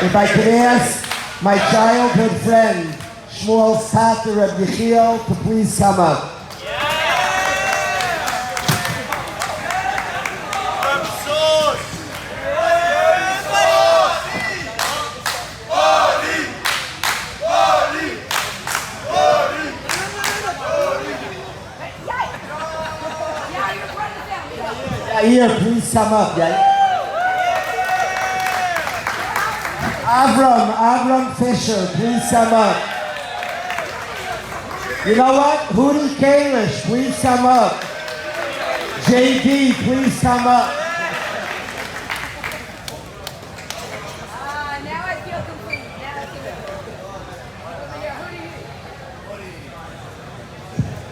If I could ask my childhood friend, Shmuel's Tata Reb Yechiel, to please come up. Yair, please come up, Yair. Avram Fisher, please come up. You know what? Hudi Kalish, please come up. JD, please come up. Now I feel complete.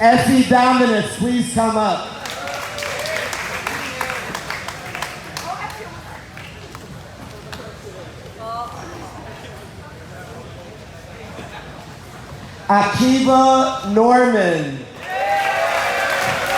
Effie Dominus, please come up. Akiva Norman.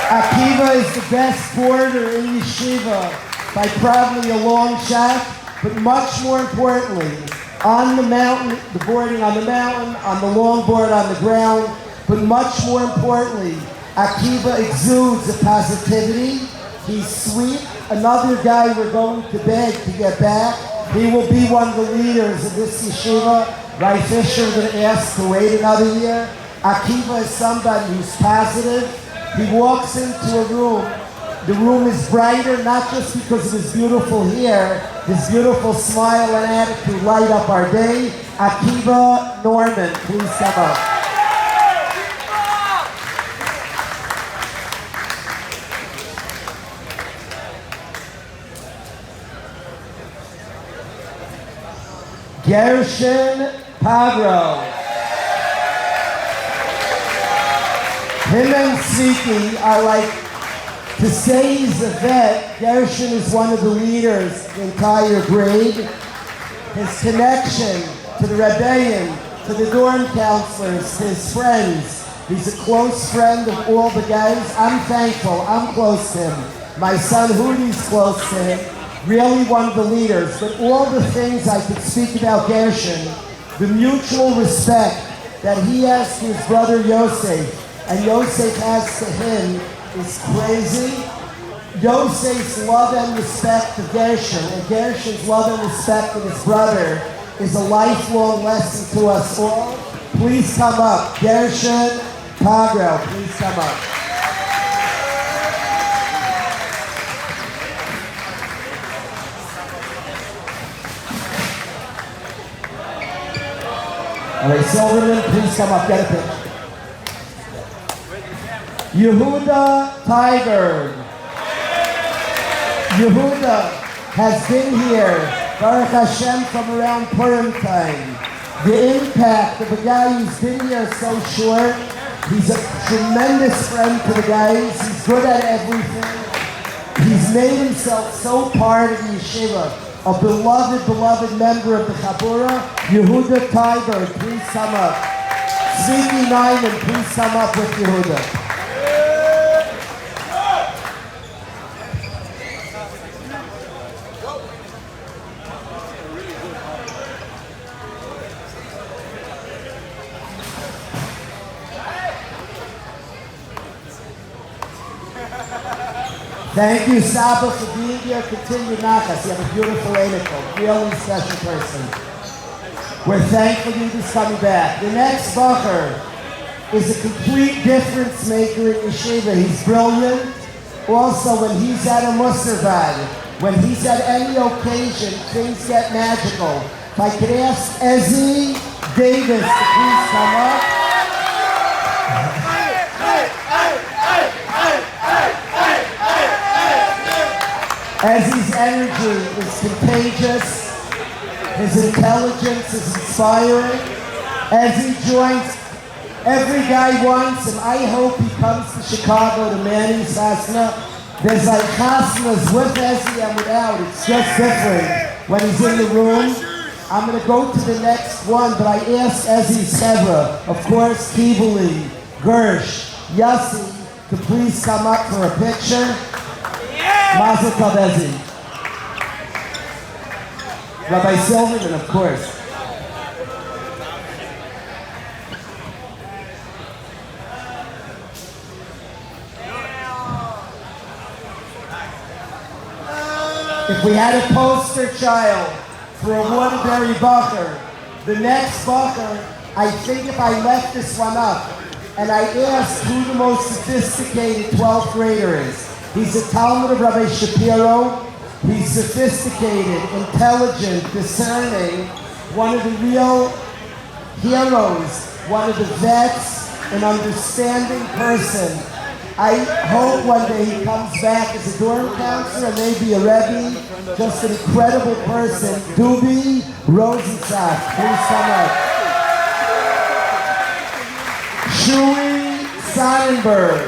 Akiva is the best boarder in yeshiva by probably a long shot, but much more importantly, on the mountain, the boarding on the mountain, on the longboard on the ground, but much more importantly, Akiva exudes a positivity. He's sweet. Another guy we're going to beg to get back. He will be one of the leaders of this yeshiva. Rai Fisher, we're going to ask to wait another year. Akiva is somebody who's positive. He walks into a room. The room is brighter, not just because of his beautiful hair, his beautiful smile and attitude light up our day. Akiva Norman, please come up. Gershon Pavro. Him and Tzviki are like, to say he's a vet, Gershon is one of the leaders of the entire grade. His connection to the rebellion, to the dorm counselors, his friends. He's a close friend of all the guys. I'm thankful, I'm close to him. My son Hudi's close to him. Really one of the leaders, but all the things I could speak about Gershon, the mutual respect that he has to his brother Yosef, and Yosef has to him, is crazy. Yosef's love and respect to Gershon, and Gershon's love and respect for his brother, is a lifelong lesson to us all. Please come up. Gershon Pagro, please come up. All right, Silverman, please come up, get a picture. Yehuda Tiger. Yehuda has been here, Baruch Hashem, from around Purim time. The impact of a guy who's been here so short, he's a tremendous friend to the guys, he's good at everything. He's made himself so part of the yeshiva. A beloved member of the Chabura, Yehuda Tiber, please come up. Tzviki Nyman, please come up with Yehuda. Thank you, Saba, for being here. Continue Nachas. You have a beautiful Einikel, really special person. We're thankful you just coming back. The next bacher is a complete difference maker in yeshiva. He's brilliant. Also, when he's at a musarvad, when he's at any occasion, things get magical. If I could ask Ezzy Davis to please come up. Ezzy's energy is contagious. His intelligence is inspiring. Ezzy joins every guy once, and I hope he comes to Chicago to Manny's Hasna. There's like Hasnas with Ezzy and without. It's just different when he's in the room. I'm going to go to the next one, but I asked Ezzy Sevra, of course, Kibuli, Gersh, Yossi, to please come up for a picture. Mazel tov, Ezzy. Rabbi Silverman, of course. If we had a poster child for a Waterbury Bucker, the next Bucker, I think if I left this one up and I asked who the most sophisticated 12th grader is, he's a Talmud of Rabbi Shapiro. He's sophisticated, intelligent, discerning, one of the real heroes, one of the vets, an understanding person. I hope one day he comes back as a dorm counselor, maybe a Rebbe, just an incredible person. Dubi Rosensack, please come up. Shui Sonnenberg.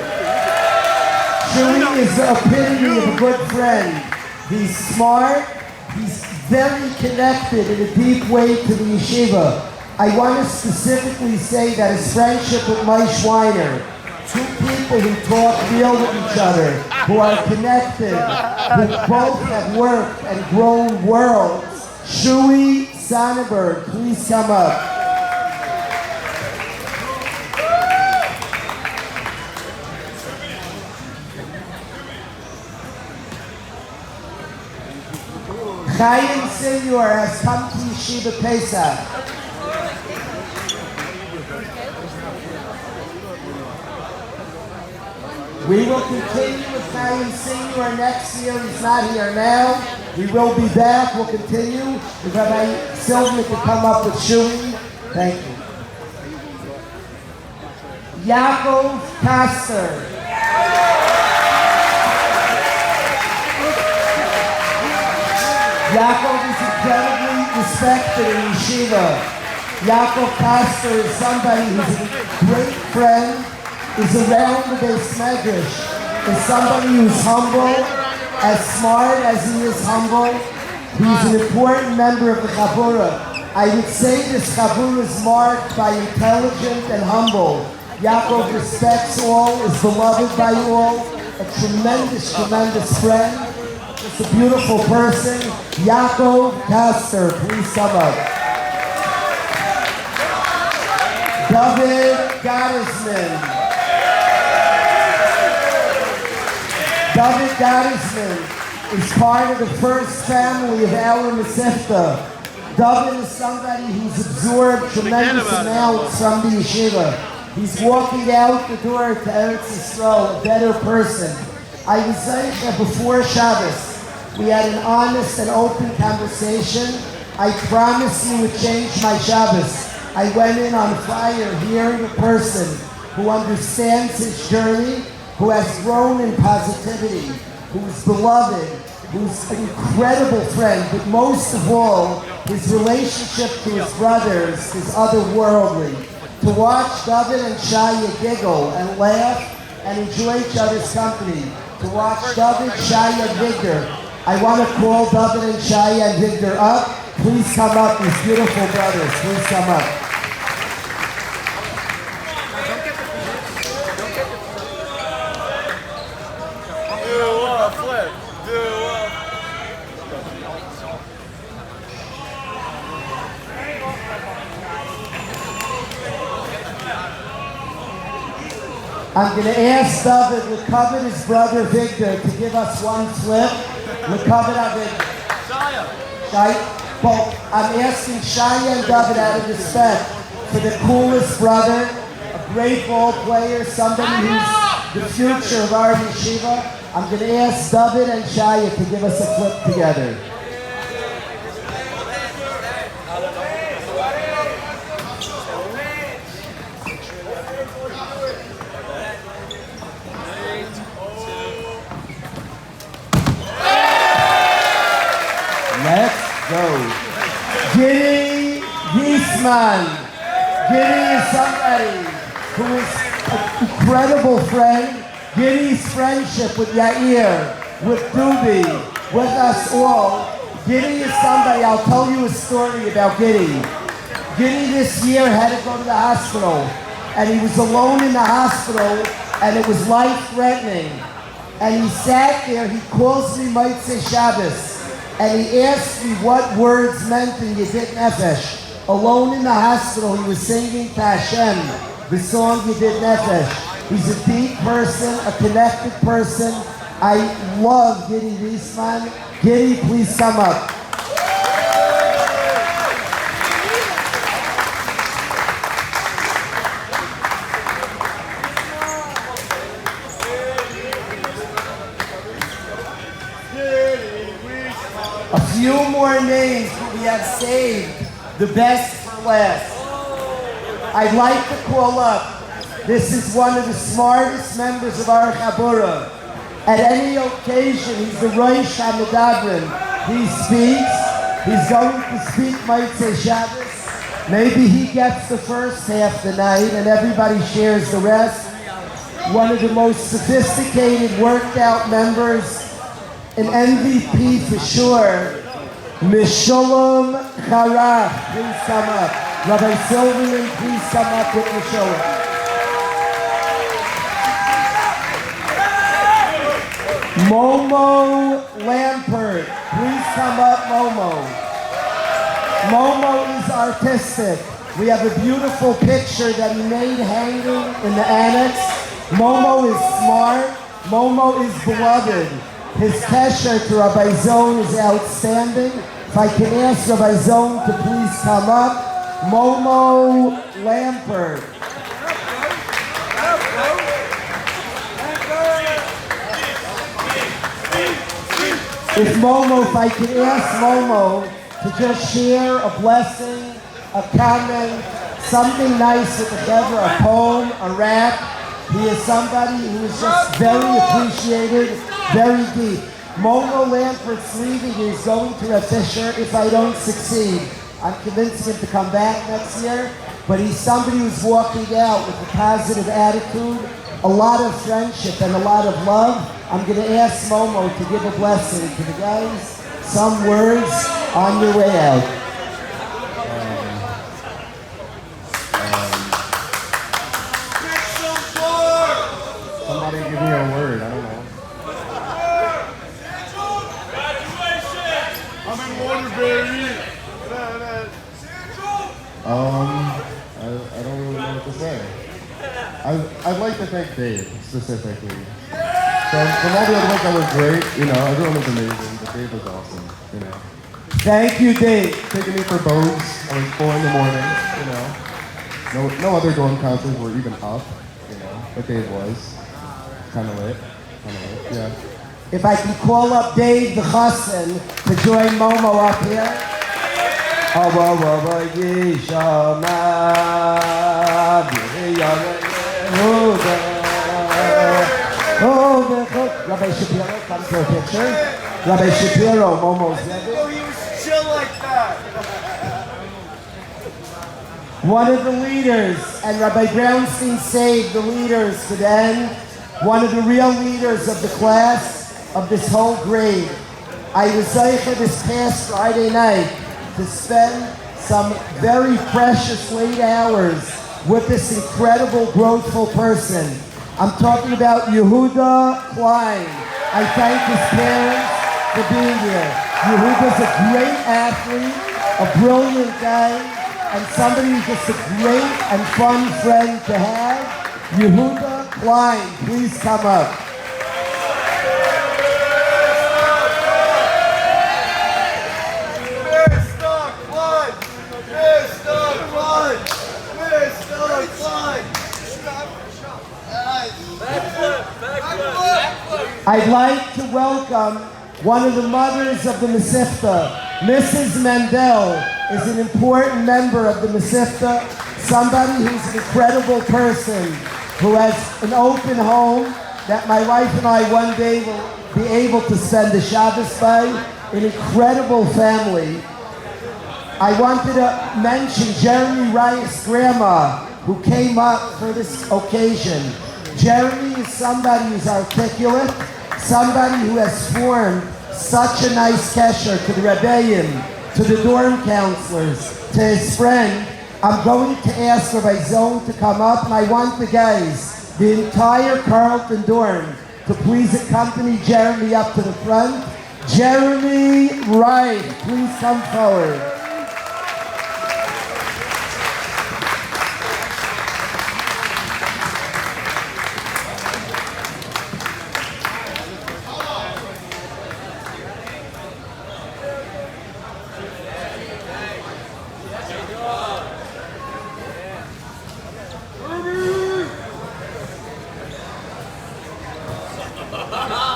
Shui is the epitome of a good friend. He's smart, he's very connected in a deep way to the yeshiva. I want to specifically say that his friendship with Mike Weiner, two people who talk real with each other, who are connected, who both have worked and grown worlds. Shui Sonnenberg, please come up. Chaim Senior has come to Yeshiva Pesach. We will continue with Chaim Senior next year. He's not here now. We will be back. We'll continue. If Rabbi Silverman can come up with Shui. Thank you. Yaakov Kasser. Yaakov is incredibly respected in yeshiva. Yaakov Pastor is somebody who's a great friend, is around the Beis Medrash, is somebody who's humble, as smart as he is humble. He's an important member of the Chabura. I would say this Chabura is marked by intelligent and humble. Yaakov respects all, is beloved by all, a tremendous, tremendous friend. It's a beautiful person. Yaakov Kasser, please come up. David Gottesman. David Gottesman is part of the first family of our Mesivta. David is somebody who's absorbed tremendous amounts from the yeshiva. He's walking out the door to Eretz Yisrael, a better person. I was saying that before Shabbos, we had an honest and open conversation. I promise you it changed my Shabbos. I went in on fire hearing a person who understands his journey, who has grown in positivity, who's beloved, who's an incredible friend, but most of all, his relationship to his brothers is otherworldly. To watch David and Shaya giggle and laugh and enjoy each other's company. To watch David, Shaya, and Victor. I want to call David and Shaya and Victor up. Please come up, these beautiful brothers. Please come up. I'm going to ask David to cover his brother Victor to give us one flip. Shaya. Well, I'm asking Shaya and David out of respect for the coolest brother, a great ball player, somebody who's the future of our yeshiva. I'm going to ask David and Shaya to give us a clip together. Let's go. Giddy Giesman. Giddy is somebody who is an incredible friend. Giddy's friendship with Yair, with Dubi, with us all. Giddy is somebody, I'll tell you a story about Giddy. Giddy this year had to go to the hospital, and he was alone in the hospital, and it was life-threatening. And he sat there, he calls me Motzei Shabbos, and he asked me what words meant in Yedid Nefesh. Alone in the hospital, he was singing to Hashem, the song Yedid Nefesh. He's a deep person, a connected person. I love Giddy Wiesman. Giddy, please come up. A few more names we have saved, the best for last. I'd like to call up, this is one of the smartest members of our Chabura. At any occasion, he's the Rosh HaMedabrim. He speaks, he's going to speak Motzei Shabbos. Maybe he gets the first half the night and everybody shares the rest. One of the most sophisticated, worked out members, an MVP for sure, Mishulam Charach, please come up. Rabbi Silverman, please come up with Mishulam. Momo Lampert, please come up, Momo. Momo is artistic. We have a beautiful picture that he made hanging in the annex. Momo is smart. Momo is beloved. His kesher to Rabbi Zone is outstanding. If I can ask Rabbi Zone to please come up. Momo Lampert. If I can ask Momo to just share a blessing, a comment, something nice with the Deborah, a poem, a rap. He is somebody who is just very appreciated, very deep. Momo Lampert's leaving. He's going to Rav Fisher if I don't succeed. I'm convincing him to come back next year, but he's somebody who's walking out with a positive attitude, a lot of friendship and a lot of love. I'm going to ask Momo to give a blessing to the guys. Some words on your way out. Somebody give me a word, I don't know. I'm in Waterbury. I don't really know what to say. I'd like to thank Dave specifically. From all the other ones that were great, everyone was amazing, but Dave was awesome, Thank you, Dave. Taking me for boats, I was 4 in the morning, No other dorm counselors were even up, but Dave was. Kind of lit, yeah. If I can call up Dave the Chassan to join Momo up here. Rabbi Shapiro, come to a picture. Rabbi Shapiro, Momo's Rebbe. Oh, he was chill like that. One of the leaders, and Rabbi Brownstein saved the leaders to the end. One of the real leaders of the class, of this whole grade. I was zeicher this past Friday night to spend some very precious late hours with this incredible, growthful person. I'm talking about Yehuda Klein. I thank his parents for being here. Yehuda's a great athlete, a brilliant guy, and somebody who's just a great and fun friend to have. Yehuda Klein, please come up. Mr. Klein! I'd like to welcome one of the mothers of the Mesivta. Mrs. Mendel is an important member of the Mesivta, somebody who's an incredible person, who has an open home that my wife and I one day will be able to spend the Shabbos by, an incredible family. I wanted to mention Jeremy Rice's grandma, who came up for this occasion. Jeremy is somebody who's articulate, somebody who has formed such a nice kesher to the Rebbeim, to the dorm counselors, to his friend. I'm going to ask Rabbi Zone to come up, and I want the guys, the entire Carlton dorm, to please accompany Jeremy up to the front. Jeremy Wright, please come forward.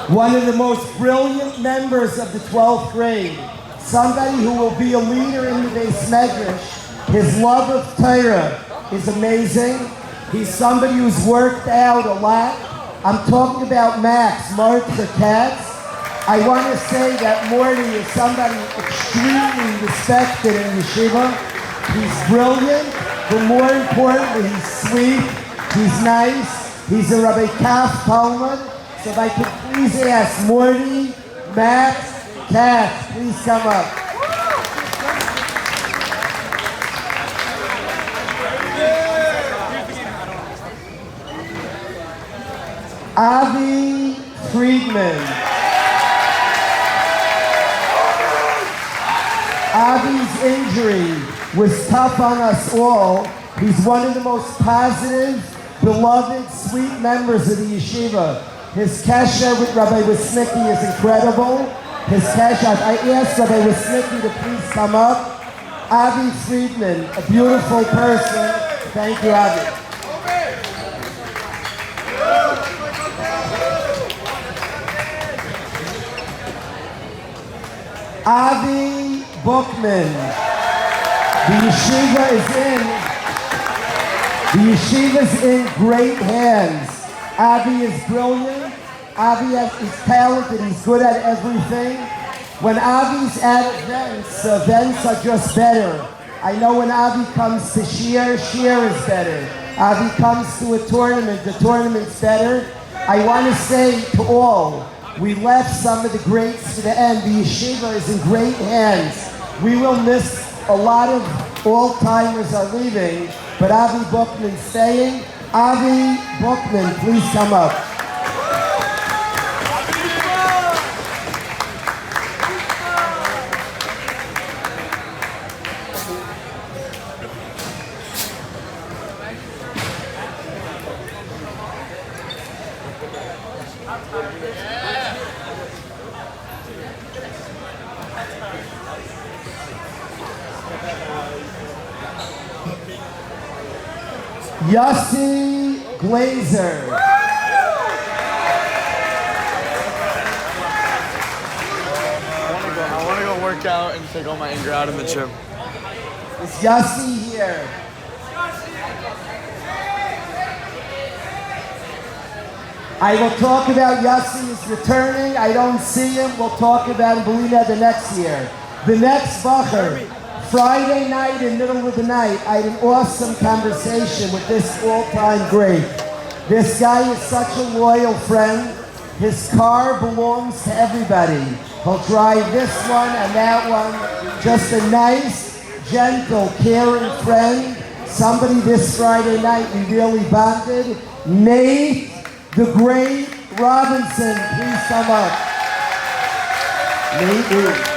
One of the most brilliant members of the 12th grade, somebody who will be a leader in the Beis Medrash. His love of Torah is amazing. He's somebody who's worked out a lot. I'm talking about Max, Martha Katz. I want to say that Morty is somebody extremely respected in yeshiva. He's brilliant, but more importantly, he's sweet, he's nice, he's a Rabbi Kaf Talmud. So if I could please ask Morty, Max, Katz, please come up. Avi Friedman. Avi's injury was tough on us all. He's one of the most positive, beloved, sweet members of the yeshiva. His kesher with Rabbi Wisnicki is incredible. His kesher, I asked Rabbi Wisnicki to please come up. Avi Friedman, a beautiful person. Thank you, Avi. Avi Bookman. The yeshiva's in great hands. Avi is brilliant. Avi is talented. He's good at everything. When Avi's at events are just better. I know when Avi comes to Shir is better. Avi comes to a tournament, the tournament's better. I want to say to all, we left some of the greats to the end. The yeshiva is in great hands. We will miss a lot of all-timers are leaving, but Avi Bookman's staying. Avi Bookman, please come up. Yossi Glazer. I want to go work out and take all my anger out in the gym. Is Yossi here? I will talk about Yossi is returning. I don't see him. We'll talk about Belina the next year. The next Bacher. Friday night in the middle of the night, I had an awesome conversation with this all-time great. This guy is such a loyal friend. His car belongs to everybody. He'll drive this one and that one. Just a nice, gentle, caring friend. Somebody this Friday night we really bonded. Nate, the Great Robinson, please come up. Nate.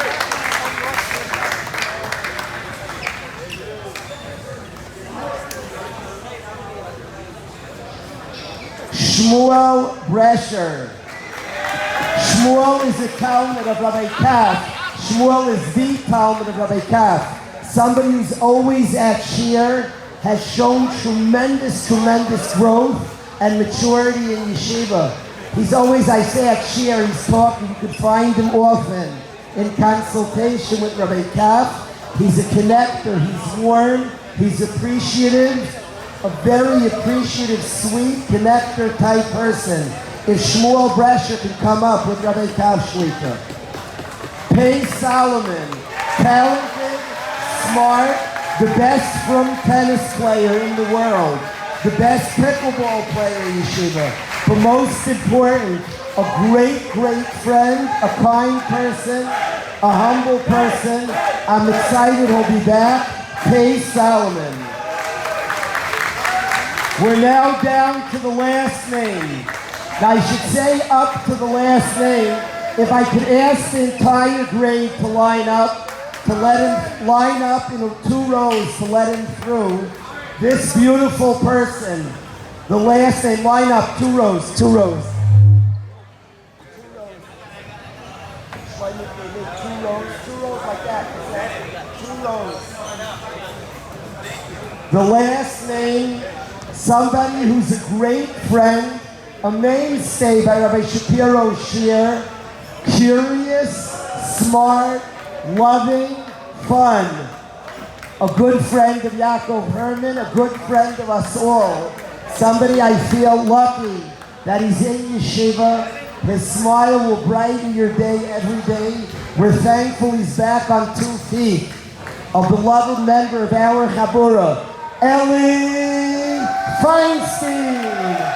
Shmuel Brescher. Shmuel is a Talmud of Rabbi Kaf. Shmuel is the Talmud of Rabbi Kaf. Somebody who's always at Shir, has shown tremendous growth and maturity in yeshiva. He's always, I say at Shir, he's talking, you can find him often in consultation with Rabbi Kaf. He's a connector, he's warm, he's appreciative, a very appreciative, sweet connector type person. If Shmuel Brescher can come up with Rabbi Kaf Shlita. Pei Solomon, talented, smart, the best from tennis player in the world, the best pickleball player in Yeshiva, but most important, a great, great friend, a kind person, a humble person. I'm excited he'll be back. Pei Solomon. We're now down to the last name. Now I should say up to the last name. If I could ask the entire grade to line up, to let him line up in 2 rows to let him through. This beautiful person, the last name, line up, 2 rows, 2 rows. 2 rows like that. 2 rows. The last name, somebody who's a great friend, a mainstay by Rabbi Shapiro Shir, curious, smart, loving, fun. A good friend of Yaakov Herman, a good friend of us all. Somebody I feel lucky that he's in Yeshiva. His smile will brighten your day every day. We're thankful he's back on 2 feet. A beloved member of our Chabura, Eli Feinstein.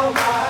Hey!